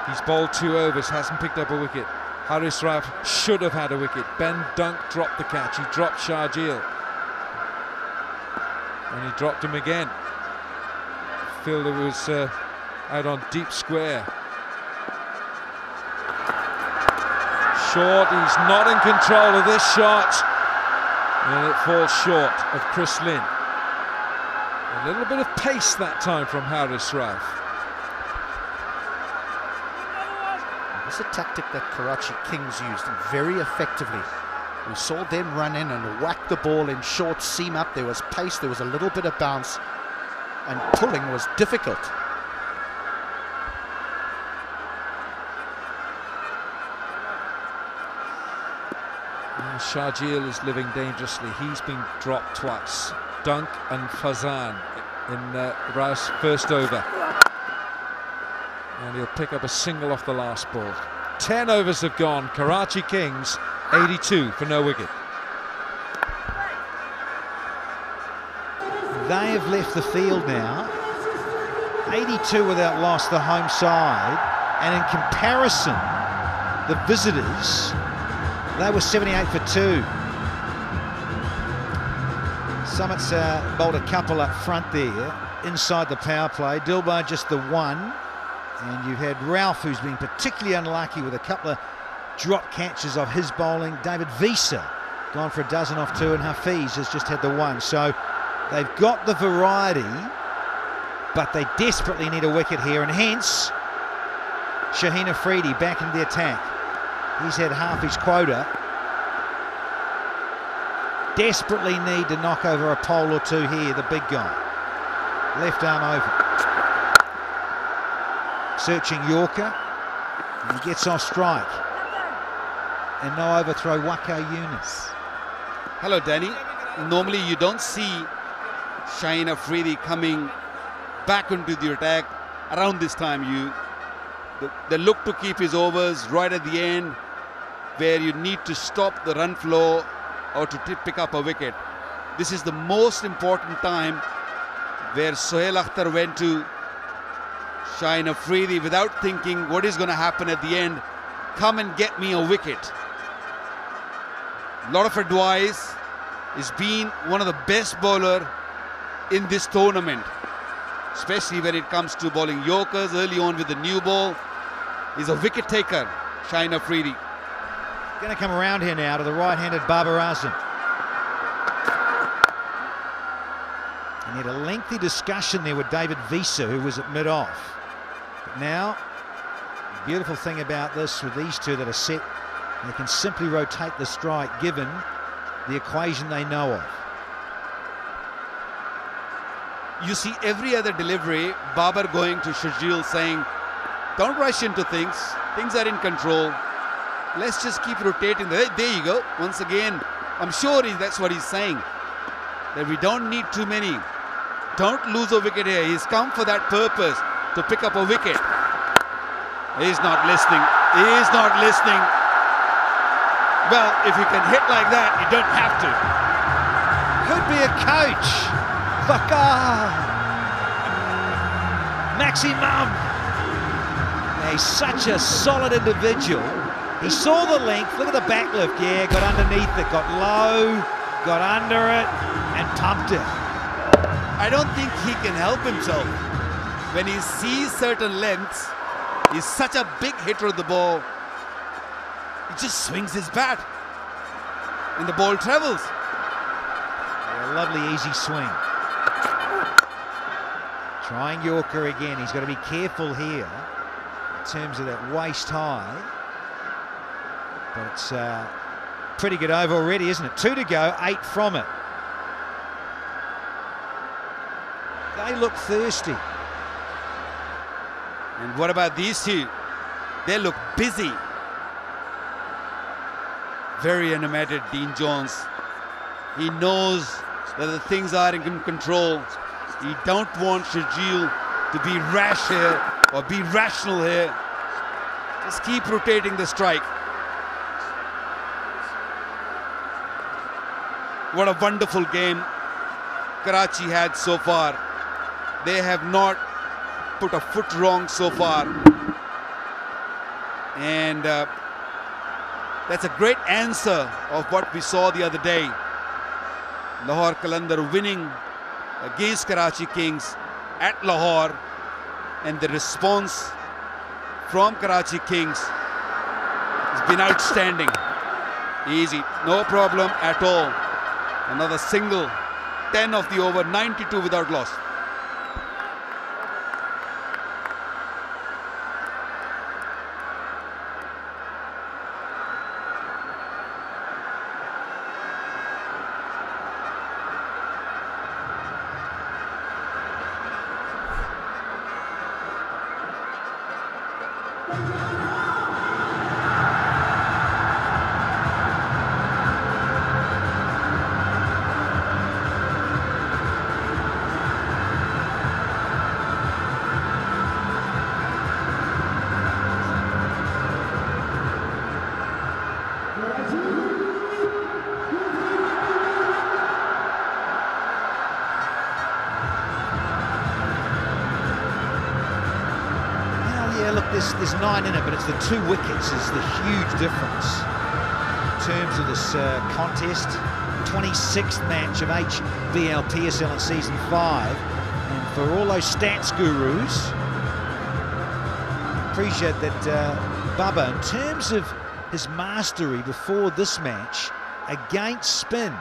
he's bowled 2 overs, hasn't picked up a wicket. Haris Rauf should have had a wicket. Ben Dunk dropped the catch, he dropped Sharjeel. And he dropped him again. Fielder was out on deep square. Short, he's not in control of this shot. And it falls short of Chris Lynn. A little bit of pace that time from Haris Rauf. It's a tactic that Karachi Kings used very effectively. We saw them run in and whack the ball in short seam up. There was pace, there was a little bit of bounce, and pulling was difficult. Sharjeel is living dangerously. He's been dropped twice. Dunk and Fazan in Rauf's first over. And he'll pick up a single off the last ball. 10 overs have gone. Karachi Kings 82 for no wicket. They have left the field now. 82 without loss, the home side. And in comparison, the visitors, they were 78 for 2. Summit's bowled a couple up front there, inside the power play. Dilbar just the 1. And you've had Rauf, who's been particularly unlucky with a couple of drop catches of his bowling. David Visa gone for a dozen off 2, and Hafiz has just had the 1. So they've got the variety, but they desperately need a wicket here, and hence Shaheen Afridi back into the attack. He's had half his quota. Desperately need to knock over a pole or 2 here, the big guy. Left arm over. Searching Yorker, and he gets off strike. And no overthrow, Wako Yunus. Hello, Danny. Normally you don't see Shaheen Afridi coming back into the attack around this time. They look to keep his overs right at the end, where you need to stop the run flow or to pick up a wicket. This is the most important time where Sohail Akhtar went to Shaheen Afridi without thinking what is going to happen at the end. Come and get me a wicket. A lot of advice. He's been one of the best bowler in this tournament, especially when it comes to bowling Yorkers early on with the new ball. He's a wicket taker, Shaheen Afridi. Going to come around here now to the right-handed Babar Azam. And he had a lengthy discussion there with David Visa, who was at mid-off. But now, the beautiful thing about this with these two that are set, they can simply rotate the strike given the equation they know of. You see every other delivery, Babar going to Sharjeel saying, don't rush into things. Things are in control. Let's just keep rotating. There you go. Once again, I'm sure that's what he's saying. That we don't need too many. Don't lose a wicket here. He's come for that purpose, to pick up a wicket. He's not listening. He's not listening. Well, if you can hit like that, you don't have to. Could be a coach. Fakar. Maximum. He's such a solid individual. He saw the length, look at the back lift, yeah, got underneath it, got low, got under it, and pumped it. I don't think he can help himself. When he sees certain lengths, he's such a big hitter of the ball, he just swings his bat, and the ball travels. A lovely easy swing. Trying Yorker again, he's got to be careful here in terms of that waist high. But it's pretty good over already, isn't it? 2 to go, 8 from it. They look thirsty. And what about these two? They look busy. Very animated, Dean Jones. He knows that the things are in control. He don't want Sharjeel to be rash here or be rational here. Just keep rotating the strike. What a wonderful game Karachi had so far. They have not put a foot wrong so far. And that's a great answer of what we saw the other day. Lahore Qalandars winning against Karachi Kings at Lahore, and the response from Karachi Kings has been outstanding. Easy, no problem at all. Another single, 10 of the over, 92 without loss. There's 9 in it, but it's the 2 wickets is the huge difference in terms of this contest. 26th match of HBL PSL in season 5, and for all those stats gurus, appreciate that Bubba, in terms of his mastery before this match against spin,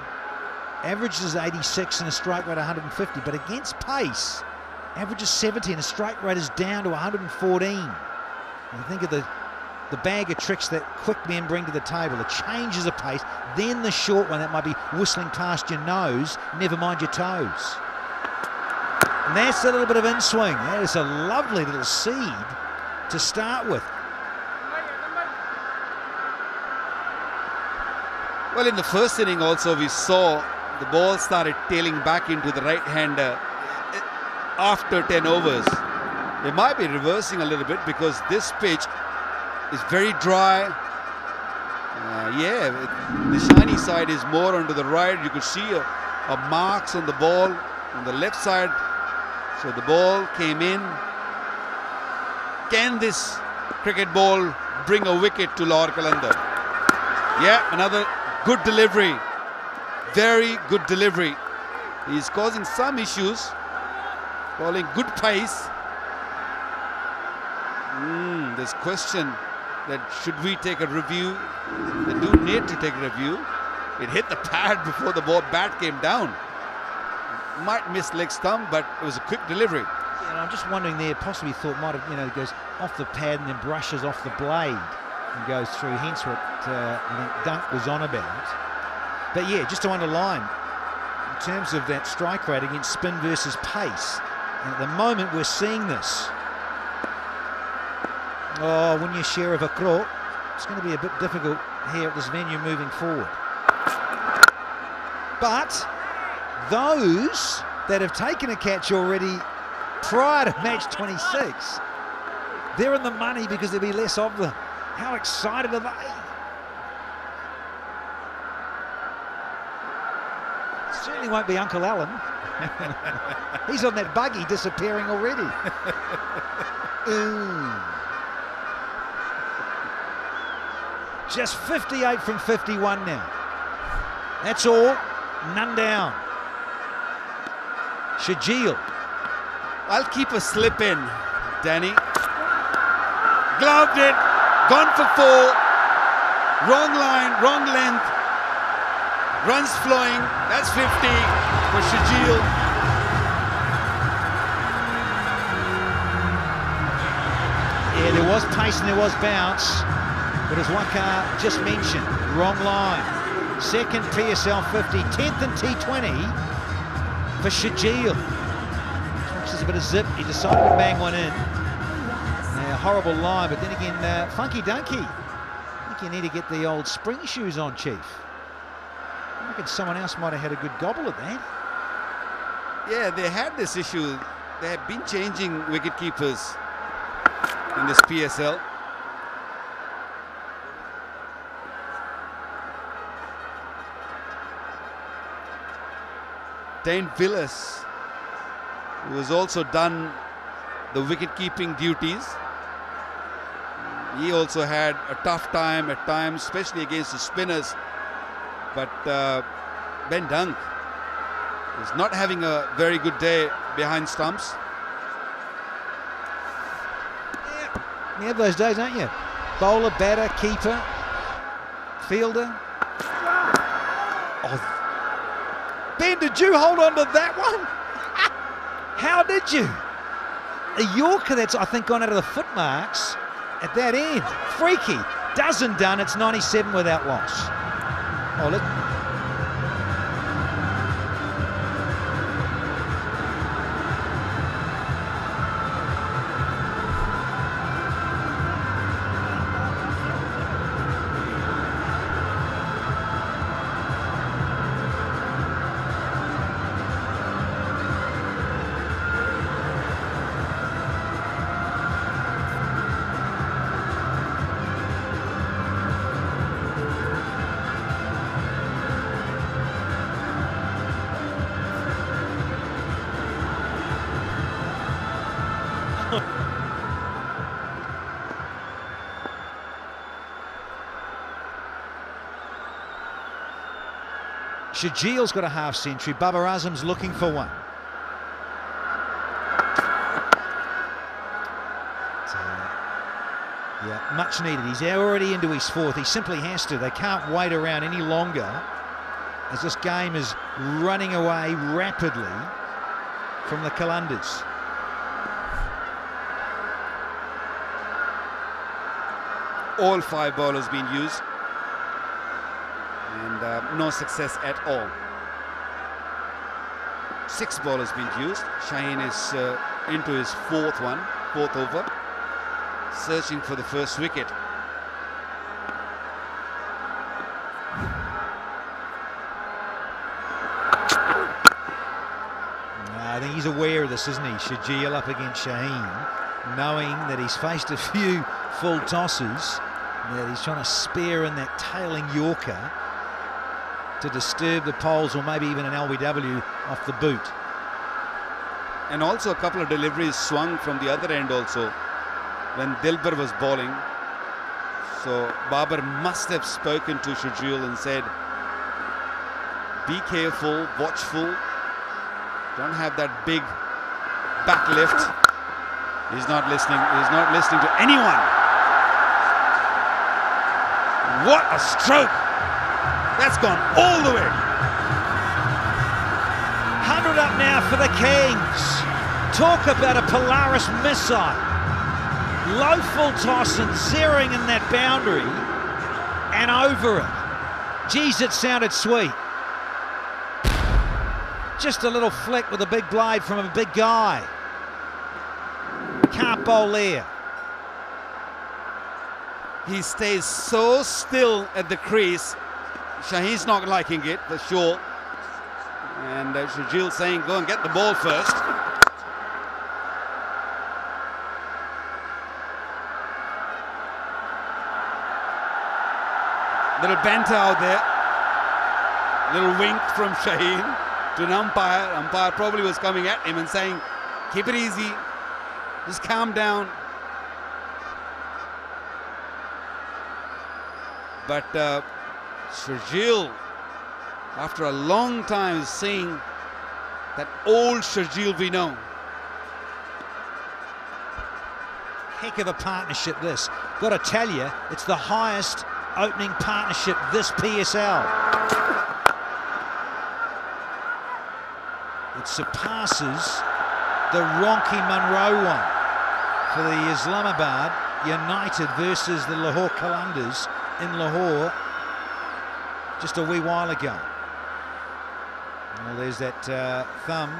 averages 86 and a strike rate 150, but against pace averages 70 and a strike rate is down to 114. You think of the bag of tricks that quick men bring to the table, the changes of pace, then the short one that might be whistling past your nose, never mind your toes. And that's a little bit of in-swing. That is a lovely little seed to start with. Well, in the first inning also we saw the ball started tailing back into the right-hander after 10 overs. They might be reversing a little bit because this pitch is very dry. The shiny side is more onto the right. You could see a marks on the ball on the left side. So the ball came in. Can this cricket ball bring a wicket to Lahore Qalandars? Yeah, another good delivery. Very good delivery. He's causing some issues. Bowling good pace. There's question that should we take a review? They do need to take a review. It hit the pad before the bat came down. Might miss leg stump, but it was a quick delivery. Yeah, and I'm just wondering there, possibly thought might have, goes off the pad and then brushes off the blade and goes through, hence what I think Dunk was on about. But yeah, just to underline, in terms of that strike rate against spin versus pace, and at the moment we're seeing this. Oh, when you share of a crore, it's going to be a bit difficult here at this venue moving forward. But those that have taken a catch already prior to match 26, they're in the money because there'll be less of them. How excited are they? Certainly won't be Uncle Alan. He's on that buggy disappearing already. Just 58 from 51 now. That's all. None down. Shajil. I'll keep a slip in, Danny. Gloved it. Gone for 4. Wrong line, wrong length. Runs flowing. That's 50 for Shajil. Yeah, there was pace and there was bounce. But as Wakar just mentioned, wrong line. Second PSL 50, 10th and T20 for Shajil. There's a bit of zip, he decided to bang one in. A horrible line, but then again, Funky Donkey. I think you need to get the old spring shoes on, Chief. I reckon someone else might have had a good gobble at that. Yeah, they had this issue. They have been changing wicket keepers in this PSL. Dane Willis, who has also done the wicket-keeping duties. He also had a tough time at times, especially against the spinners. But Ben Dunk is not having a very good day behind stumps. You have those days, don't you? Bowler, batter, keeper, fielder. Oh. Ben, did you hold on to that one? How did you? A Yorker that's, I think, gone out of the foot marks at that end. Freaky. Dozen done. It's 97 without loss. Oh, look. Shajil's got a half century. Babar Azam's looking for one. Yeah, much needed. He's already into his fourth. He simply has to. They can't wait around any longer as this game is running away rapidly from the Qalandars. All 5 bowlers being used. And no success at all. 6 bowlers being used. Shaheen is into his fourth over, searching for the first wicket. I think he's aware of this, isn't he? Shajil up against Shaheen, knowing that he's faced a few full tosses, that he's trying to spare in that tailing Yorker to disturb the poles, or maybe even an LBW off the boot. And also a couple of deliveries swung from the other end also when Dilbar was bowling. So Babar must have spoken to Shajil and said, be careful, watchful, don't have that big back lift. He's not listening to anyone. What a stroke! That's gone all the way. 100 up now for the Kings. Talk about a Polaris missile. Low full toss and zeroing in that boundary and over it. Geez, it sounded sweet. Just a little flick with a big blade from a big guy. Can't bowl there. He stays so still at the crease. Shaheen's not liking it, for sure. And Shajil saying, go and get the ball first. Little banter out there. Little wink from Shaheen to an umpire. Umpire probably was coming at him and saying, keep it easy. Just calm down. But Shajil, after a long time, is seeing that old Shajil we know. Heck of a partnership this. Got to tell you, it's the highest opening partnership this PSL. It surpasses the Ronki Munro one for the Islamabad United versus the Lahore Qalandars in Lahore just a wee while ago. Well, there's that thumb.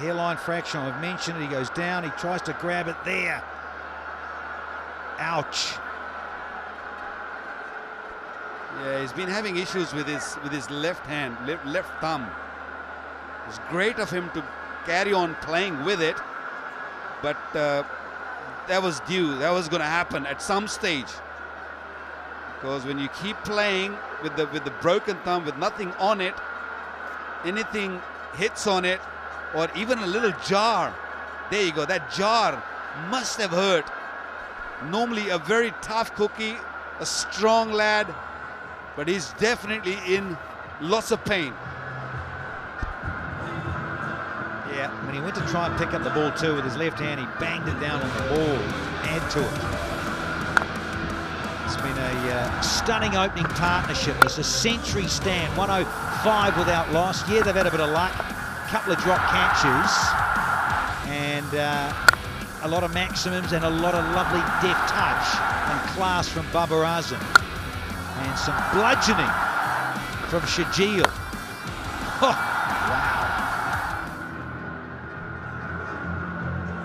Hairline fraction, I've mentioned it. He goes down, he tries to grab it there. Ouch. Yeah, he's been having issues with his left hand, left thumb. It's great of him to carry on playing with it, but that was due. That was going to happen at some stage. Because when you keep playing with the broken thumb with nothing on it, anything hits on it, or even a little jar. There you go, that jar must have hurt. Normally a very tough cookie, a strong lad, but he's definitely in lots of pain. Yeah, when he went to try and pick up the ball too with his left hand, he banged it down on the ball, add to it. It's been a stunning opening partnership. It's a century stand, 105 without loss. Yeah, they've had a bit of luck, a couple of drop catches, and a lot of maximums and a lot of lovely deft touch and class from Babar Azam. And some bludgeoning from Shajil. Oh, wow.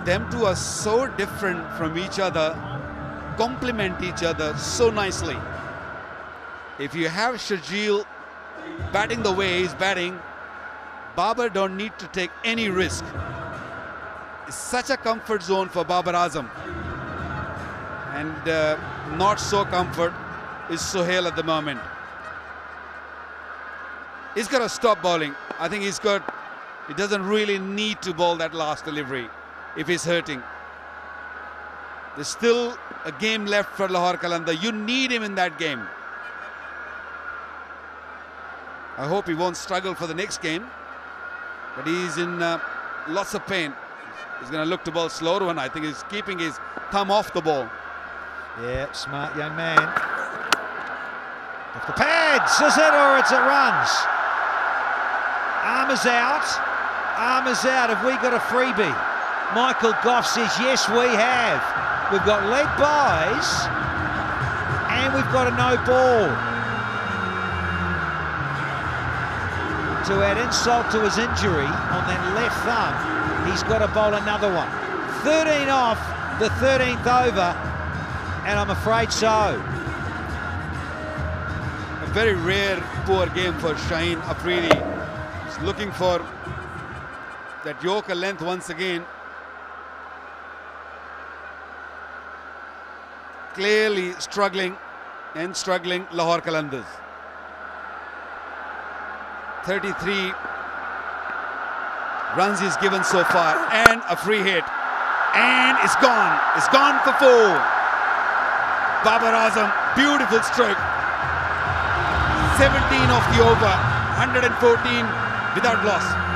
Them two are so different from each other, complement each other so nicely. If you have Shajil batting the way he's batting, Babar don't need to take any risk. It's such a comfort zone for Babar Azam. And not so comfort is Sohail at the moment. He's got to stop bowling. I think he doesn't really need to bowl that last delivery if he's hurting. There's still a game left for Lahore Qalandars. You need him in that game. I hope he won't struggle for the next game, but he's in lots of pain. He's going to look to bowl slower one. I think he's keeping his thumb off the ball. Yeah, smart young man. Off the pads, is it, or it's it runs? Arm is out. Arm is out. Have we got a freebie? Michael Goff says, yes, we have. We've got leg buys and we've got a no ball. To add insult to his injury on that left thumb, he's got to bowl another one. 13 off, the 13th over, and I'm afraid so. A very rare poor game for Shaheen Afridi. He's looking for that Yorker length once again. Clearly struggling Lahore Qalandars. 33 runs he's given so far, and a free hit, and it's gone for 4. Babar Azam, beautiful stroke. 17 off the over, 114 without loss.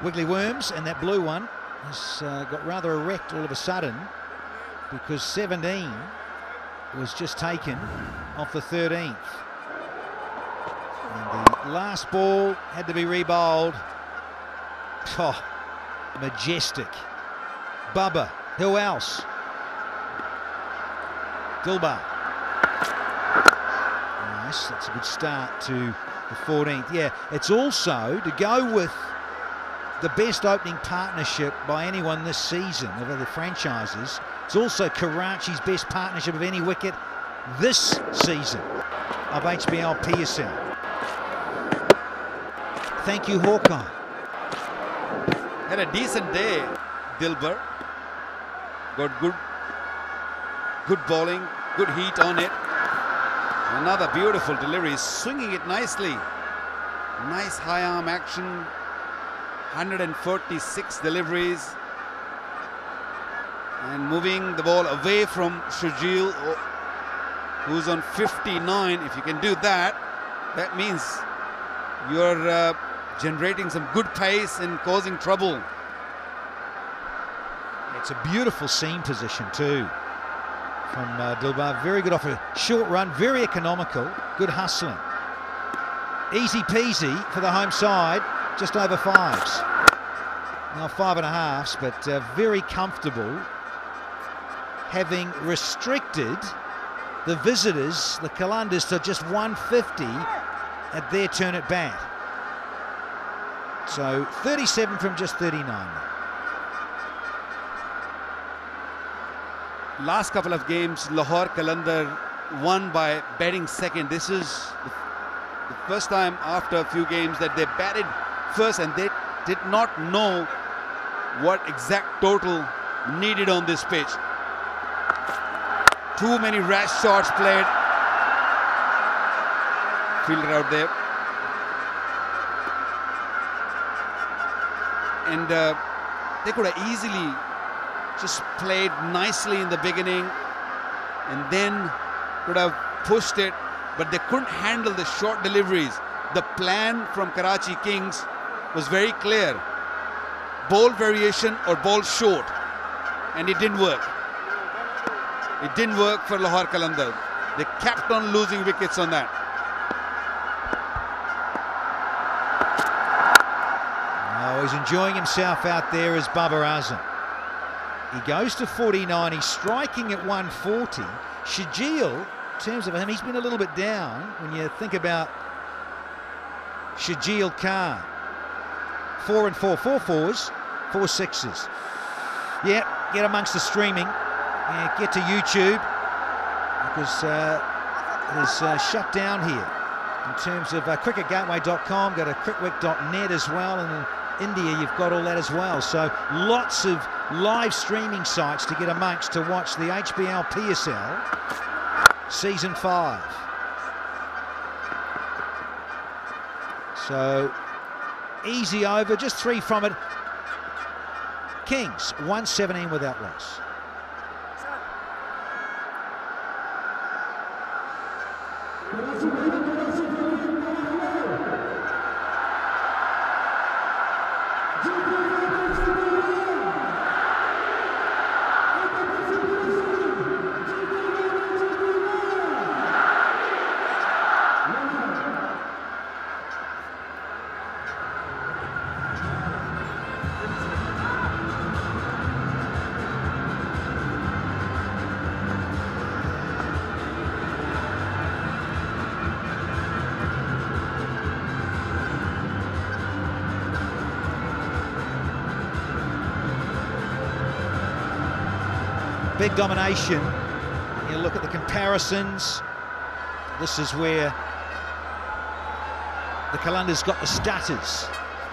Wiggly Worms, and that blue one has got rather erect all of a sudden because 17 was just taken off the 13th. And the last ball had to be rebowled. Oh, majestic. Bubba, who else? Dilbar. Nice, that's a good start to the 14th. Yeah, it's also to go with the best opening partnership by anyone this season of the franchises. It's also Karachi's best partnership of any wicket this season of HBL PSL. Thank you, Hawkeye. Had a decent day, Dilbar. Got good bowling, good heat on it. Another beautiful delivery, swinging it nicely. Nice high arm action. 146 deliveries, and moving the ball away from Shajil, who's on 59. If you can do that, that means you're generating some good pace and causing trouble. It's a beautiful seam position too from Dilbar. Very good off a short run, very economical, good hustling. Easy peasy for the home side, just over 5s. Now 5.5s, but very comfortable, having restricted the visitors, the Qalandars, to just 150 at their turn at bat. So 37 from just 39. Last couple of games, Lahore Qalandars won by batting second. This is the first time after a few games that they batted first, and they did not know what exact total needed on this pitch. Too many rash shots played. Fielder out there. And they could have easily just played nicely in the beginning and then could have pushed it, but they couldn't handle the short deliveries. The plan from Karachi Kings was very clear. Ball variation or ball short, and it didn't work. It didn't work for Lahore Qalandars. They kept on losing wickets on that. Oh, he's enjoying himself out there as Babar Azam. He goes to 49, he's striking at 140. Shajil, in terms of him, he's been a little bit down when you think about Shajil Khan. 4 and 4, 4 4s, 4 6s. Yeah, get amongst the streaming. Yeah, get to YouTube, because there's shut down here in terms of cricketgateway.com. Go to crickwick.net as well, and in India you've got all that as well. So lots of live streaming sites to get amongst to watch the HBL PSL Season 5. So easy over, just 3 from it. Kings 117 without loss. Big domination. You look at the comparisons. This is where the Qalandars got the status.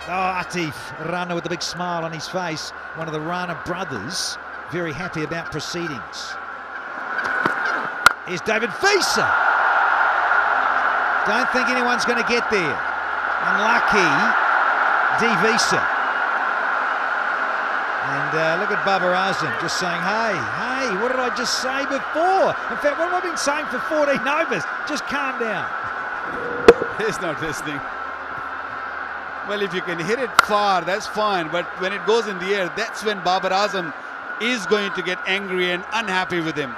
Oh, Atif Rana with a big smile on his face. One of the Rana brothers, very happy about proceedings. Here's David Fisa. Don't think anyone's going to get there. Unlucky, D Visa. And look at Babar Azam just saying, hey, what did I just say before? In fact, what have I been saying for 14 overs? Just calm down. He's not listening. Well, if you can hit it far, that's fine. But when it goes in the air, that's when Babar Azam is going to get angry and unhappy with him.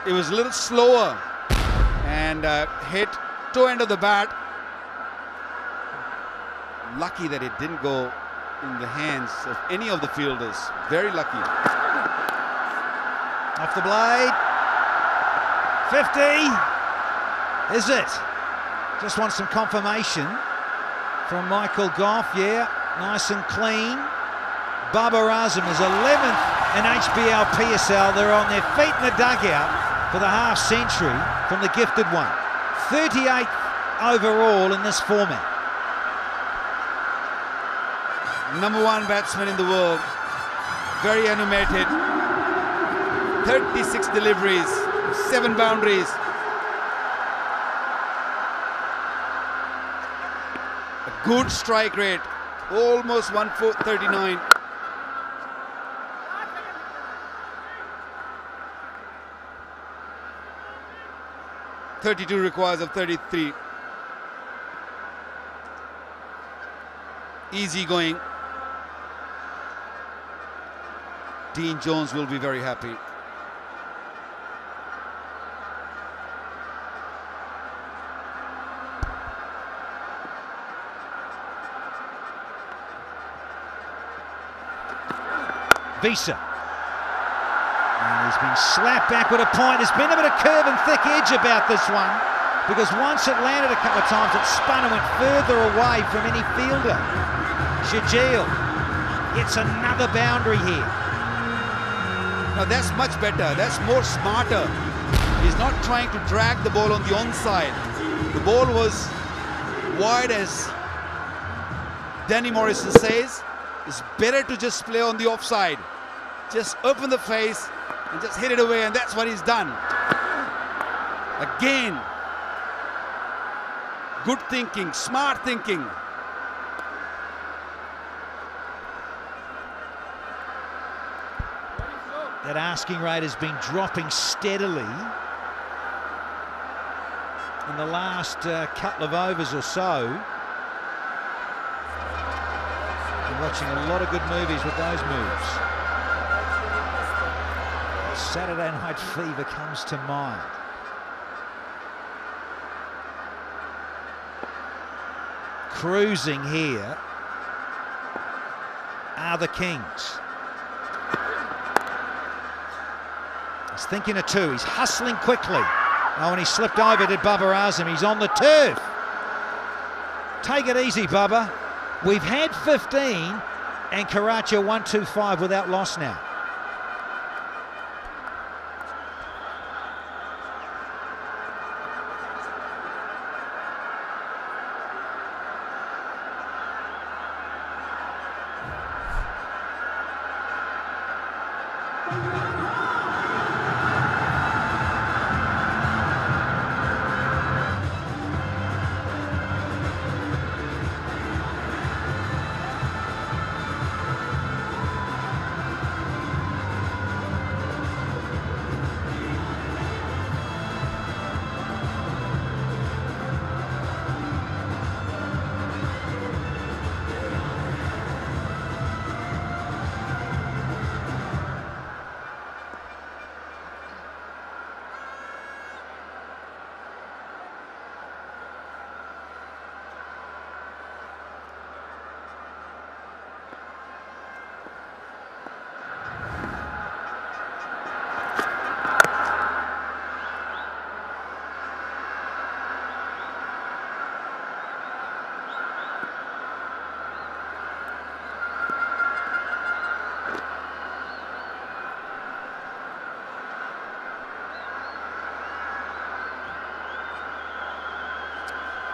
It was a little slower and hit toe end of the bat. Lucky that it didn't go in the hands of any of the fielders. Very lucky. Off the blade. 50. Is it? Just want some confirmation from Michael Goff. Yeah, nice and clean. Babar Azam is 11th in HBL PSL. They're on their feet in the dugout for the half century from the gifted one. 38th overall in this format. #1 batsman in the world, very animated, 36 deliveries, 7 boundaries. A good strike rate, almost 139. .32 requires of 33. Easy going. Dean Jones will be very happy. Bisa. And he's been slapped back with a point. There's been a bit of curve and thick edge about this one, because once it landed a couple of times, it spun and went further away from any fielder. HBL gets another boundary here. Now that's much better. That's more smarter. He's not trying to drag the ball on the onside. The ball was wide, as Danny Morrison says. It's better to just play on the offside. Just open the face and just hit it away, and that's what he's done. Again, good thinking, smart thinking. That asking rate has been dropping steadily in the last couple of overs or so. We're watching a lot of good movies with those moves. Saturday Night Fever comes to mind. Cruising here are the Kings. He's thinking of two. He's hustling quickly. Oh, and he slipped over to Babar Azam. He's on the turf. Take it easy, Bubba. We've had 15 and Karachi 125 without loss now.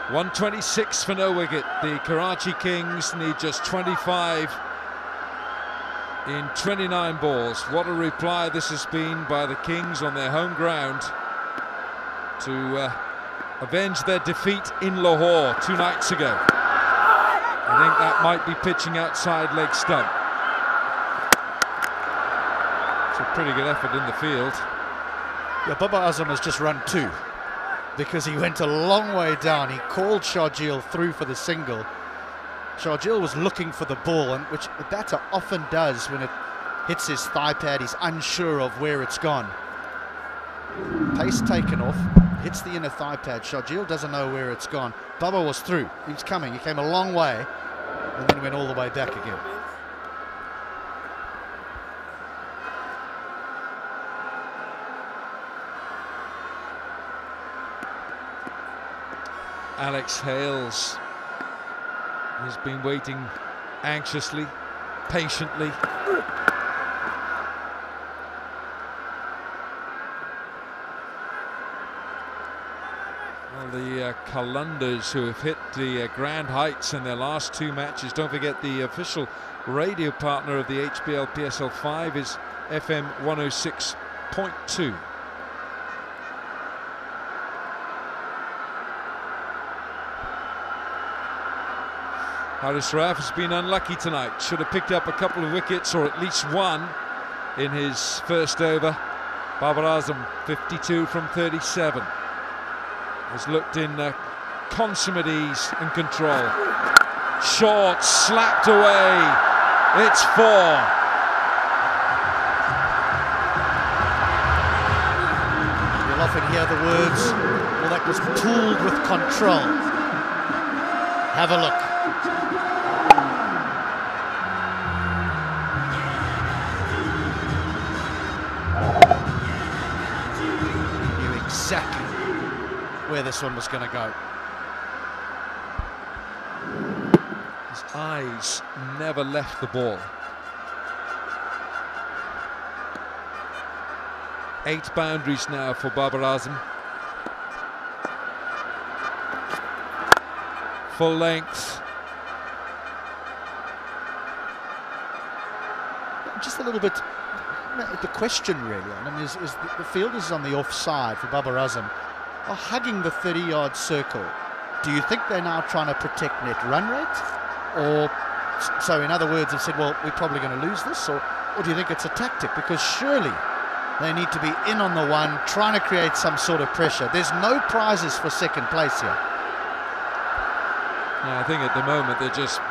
.126 for no wicket. The Karachi Kings need just 25 in 29 balls. What a reply this has been by the Kings on their home ground to avenge their defeat in Lahore 2 nights ago. I think that might be pitching outside leg stump. It's a pretty good effort in the field. Yeah, Babar Azam has just run 2. Because he went a long way down. He called HBL through for the single. HBL was looking for the ball, and which the batter often does when it hits his thigh pad. He's unsure of where it's gone. Pace taken off, hits the inner thigh pad. HBL doesn't know where it's gone. Bubba was through. He was coming. He came a long way and then went all the way back again. Alex Hales has been waiting anxiously, patiently. Well, the Qalandars, who have hit the grand heights in their last 2 matches. Don't forget, the official radio partner of the HBL PSL 5 is FM 106.2. Haris Rauf has been unlucky tonight. Should have picked up a couple of wickets, or at least one, in his first over. Babar Azam, 52 from 37. Has looked in consummate ease and control. Short, slapped away. It's 4. You'll often hear the words, well, that was pulled with control. Have a look. where this one was going to go. His eyes never left the ball. 8 boundaries now for Babar Azam. Full length. Just a little bit, the question really, I mean, is the fielders on the offside for Babar Azam are hugging the 30-yard circle. Do you think they're now trying to protect net run rate? Or, so in other words, have said, well, we're probably going to lose this? Or do you think it's a tactic? Because surely they need to be in on the one, trying to create some sort of pressure. There's no prizes for second place here. No, I think at the moment they're just,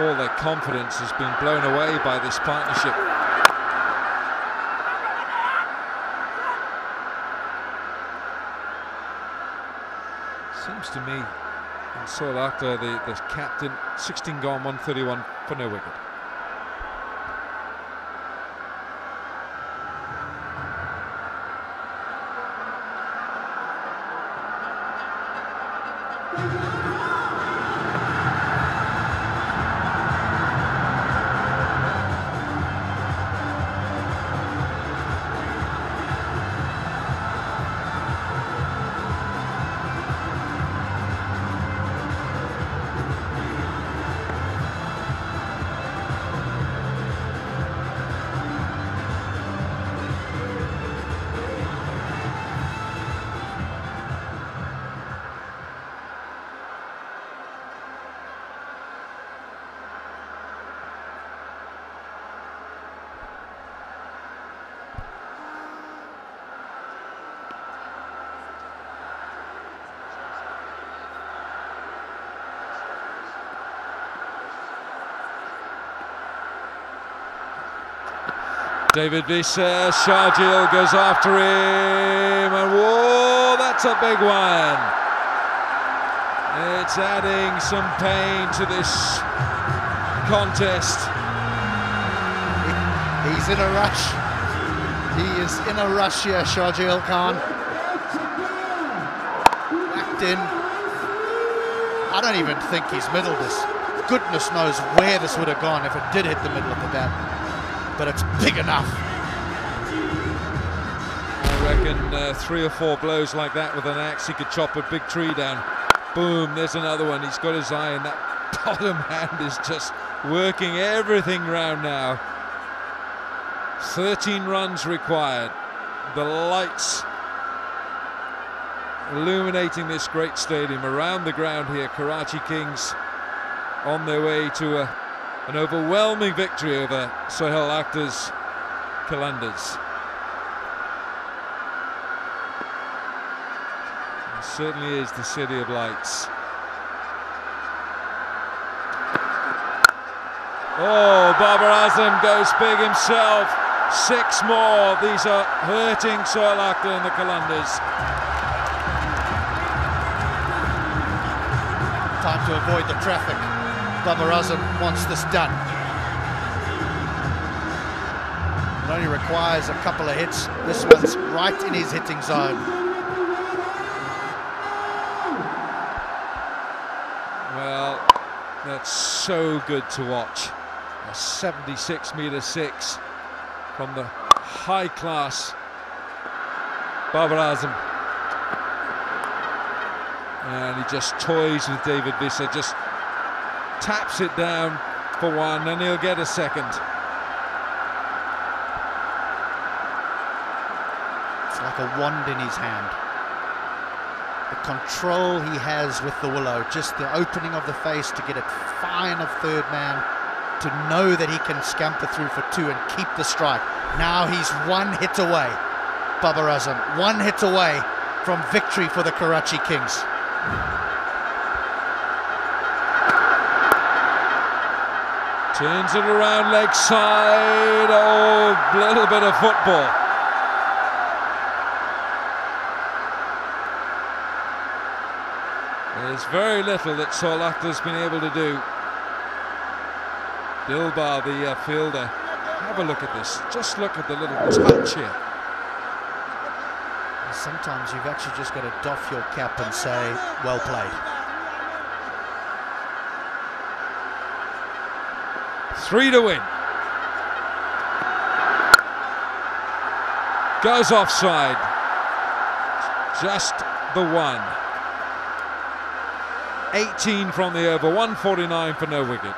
all their confidence has been blown away by this partnership. Seems to me, and Sohail Akhtar, the captain, 16 gone, 131 for no wicket. David Visser, Sharjeel goes after him, and whoa, that's a big one. It's adding some pain to this contest. He's in a rush. He is in a rush here, Sharjeel Khan. Whacked in. I don't even think he's middled this. Goodness knows where this would have gone if it did hit the middle of the bat. But it's big enough. I reckon 3 or 4 blows like that with an axe, he could chop a big tree down. Boom, there's another one. He's got his eye, and that bottom hand is just working everything round now. 13 runs required. The lights illuminating this great stadium around the ground here. Karachi Kings on their way to an overwhelming victory over Sohail Akhtar's Qalandars. It certainly is the city of lights. Oh, Babar Azam goes big himself. 6 more. These are hurting Sohail Akhtar and the Qalandars. Time to avoid the traffic. Babar Azam wants this done. It only requires a couple of hits. This one's right in his hitting zone. Well, that's so good to watch. A 76-metre-6 from the high-class Babar Azam. And he just toys with David Visser, just taps it down for one, and he'll get a second. It's like a wand in his hand. The control he has with the willow, just the opening of the face to get it fine of third man, to know that he can scamper through for 2 and keep the strike. Now he's 1 hit away, Babar Azam, 1 hit away from victory for the Karachi Kings. Turns it around leg side. Oh, little bit of football. There's very little that Sohail Akhtar's been able to do. Dilbar, the fielder. Have a look at this. Just look at the little touch here. Sometimes you've actually just got to doff your cap and say, well played. 3 to win. Goes offside. Just the one. 18 from the over, 149 for no wicket.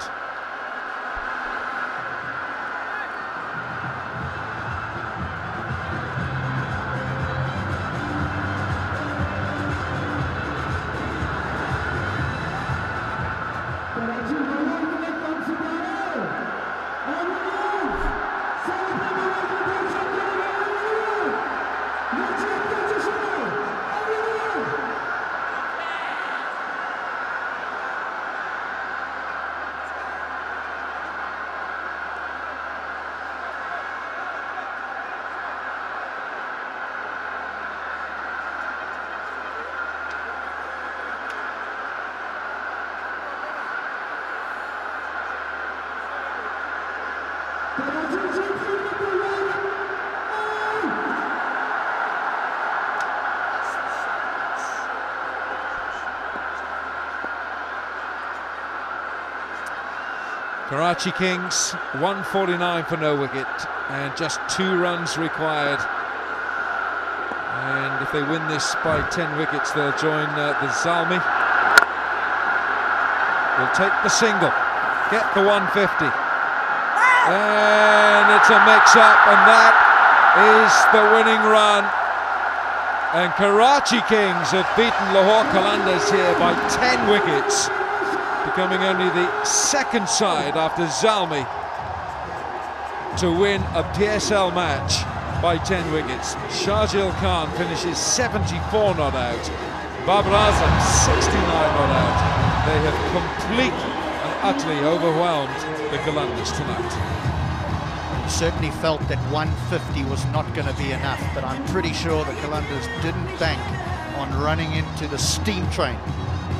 Karachi Kings, 149 for no wicket and just 2 runs required. And if they win this by 10 wickets, they'll join the Zalmi. Will take the single, get the 150. And it's a mix-up, and that is the winning run. And Karachi Kings have beaten Lahore Qalandars here by 10 wickets, becoming only the second side after Zalmi to win a PSL match by 10 wickets. Shahjil Khan finishes 74 not out. Babar Azam 69 not out. They have completely and utterly overwhelmed the Qalandars tonight. You certainly felt that 150 was not going to be enough, but I'm pretty sure the Qalandars didn't bank on running into the steam train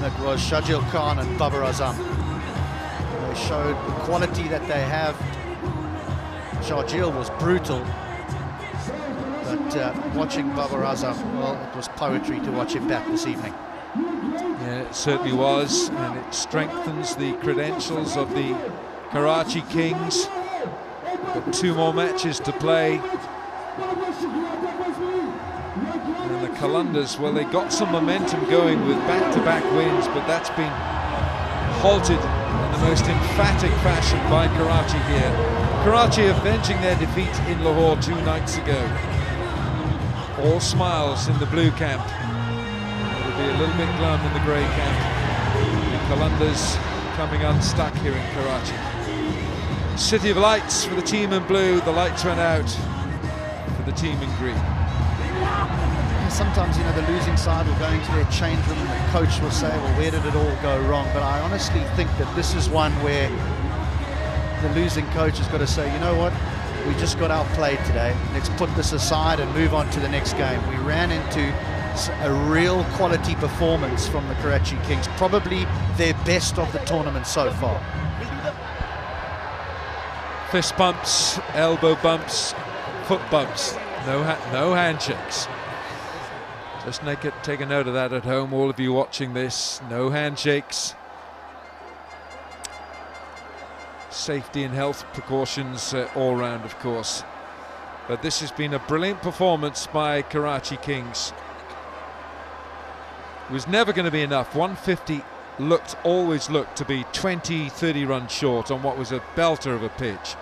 that was Shahjil Khan and Babar Azam. They showed the quality that they have. Shahjil was brutal, but watching Babar Azam, well, it was poetry to watch him bat this evening. Yeah, it certainly was, and it strengthens the credentials of the Karachi Kings. Got 2 more matches to play. And the Qalandars, well, they got some momentum going with back-to-back wins, but that's been halted in the most emphatic fashion by Karachi here. Karachi avenging their defeat in Lahore 2 nights ago. All smiles in the blue camp. It'll be a little bit glum in the grey camp. The Qalandars coming unstuck here in Karachi. City of lights for the team in blue. The lights went out for the team in green. Sometimes, you know, the losing side will go into their change room and the coach will say, well, where did it all go wrong? But I honestly think that this is one where the losing coach has got to say, you know what, we just got outplayed today. Let's put this aside and move on to the next game. We ran into a real quality performance from the Karachi Kings, probably their best of the tournament so far. Fist bumps, elbow bumps, foot bumps, no handshakes. Just take a note of that at home, all of you watching this. No handshakes. Safety and health precautions all round, of course. But this has been a brilliant performance by Karachi Kings. It was never going to be enough. 150 always looked to be 20, 30 runs short on what was a belter of a pitch.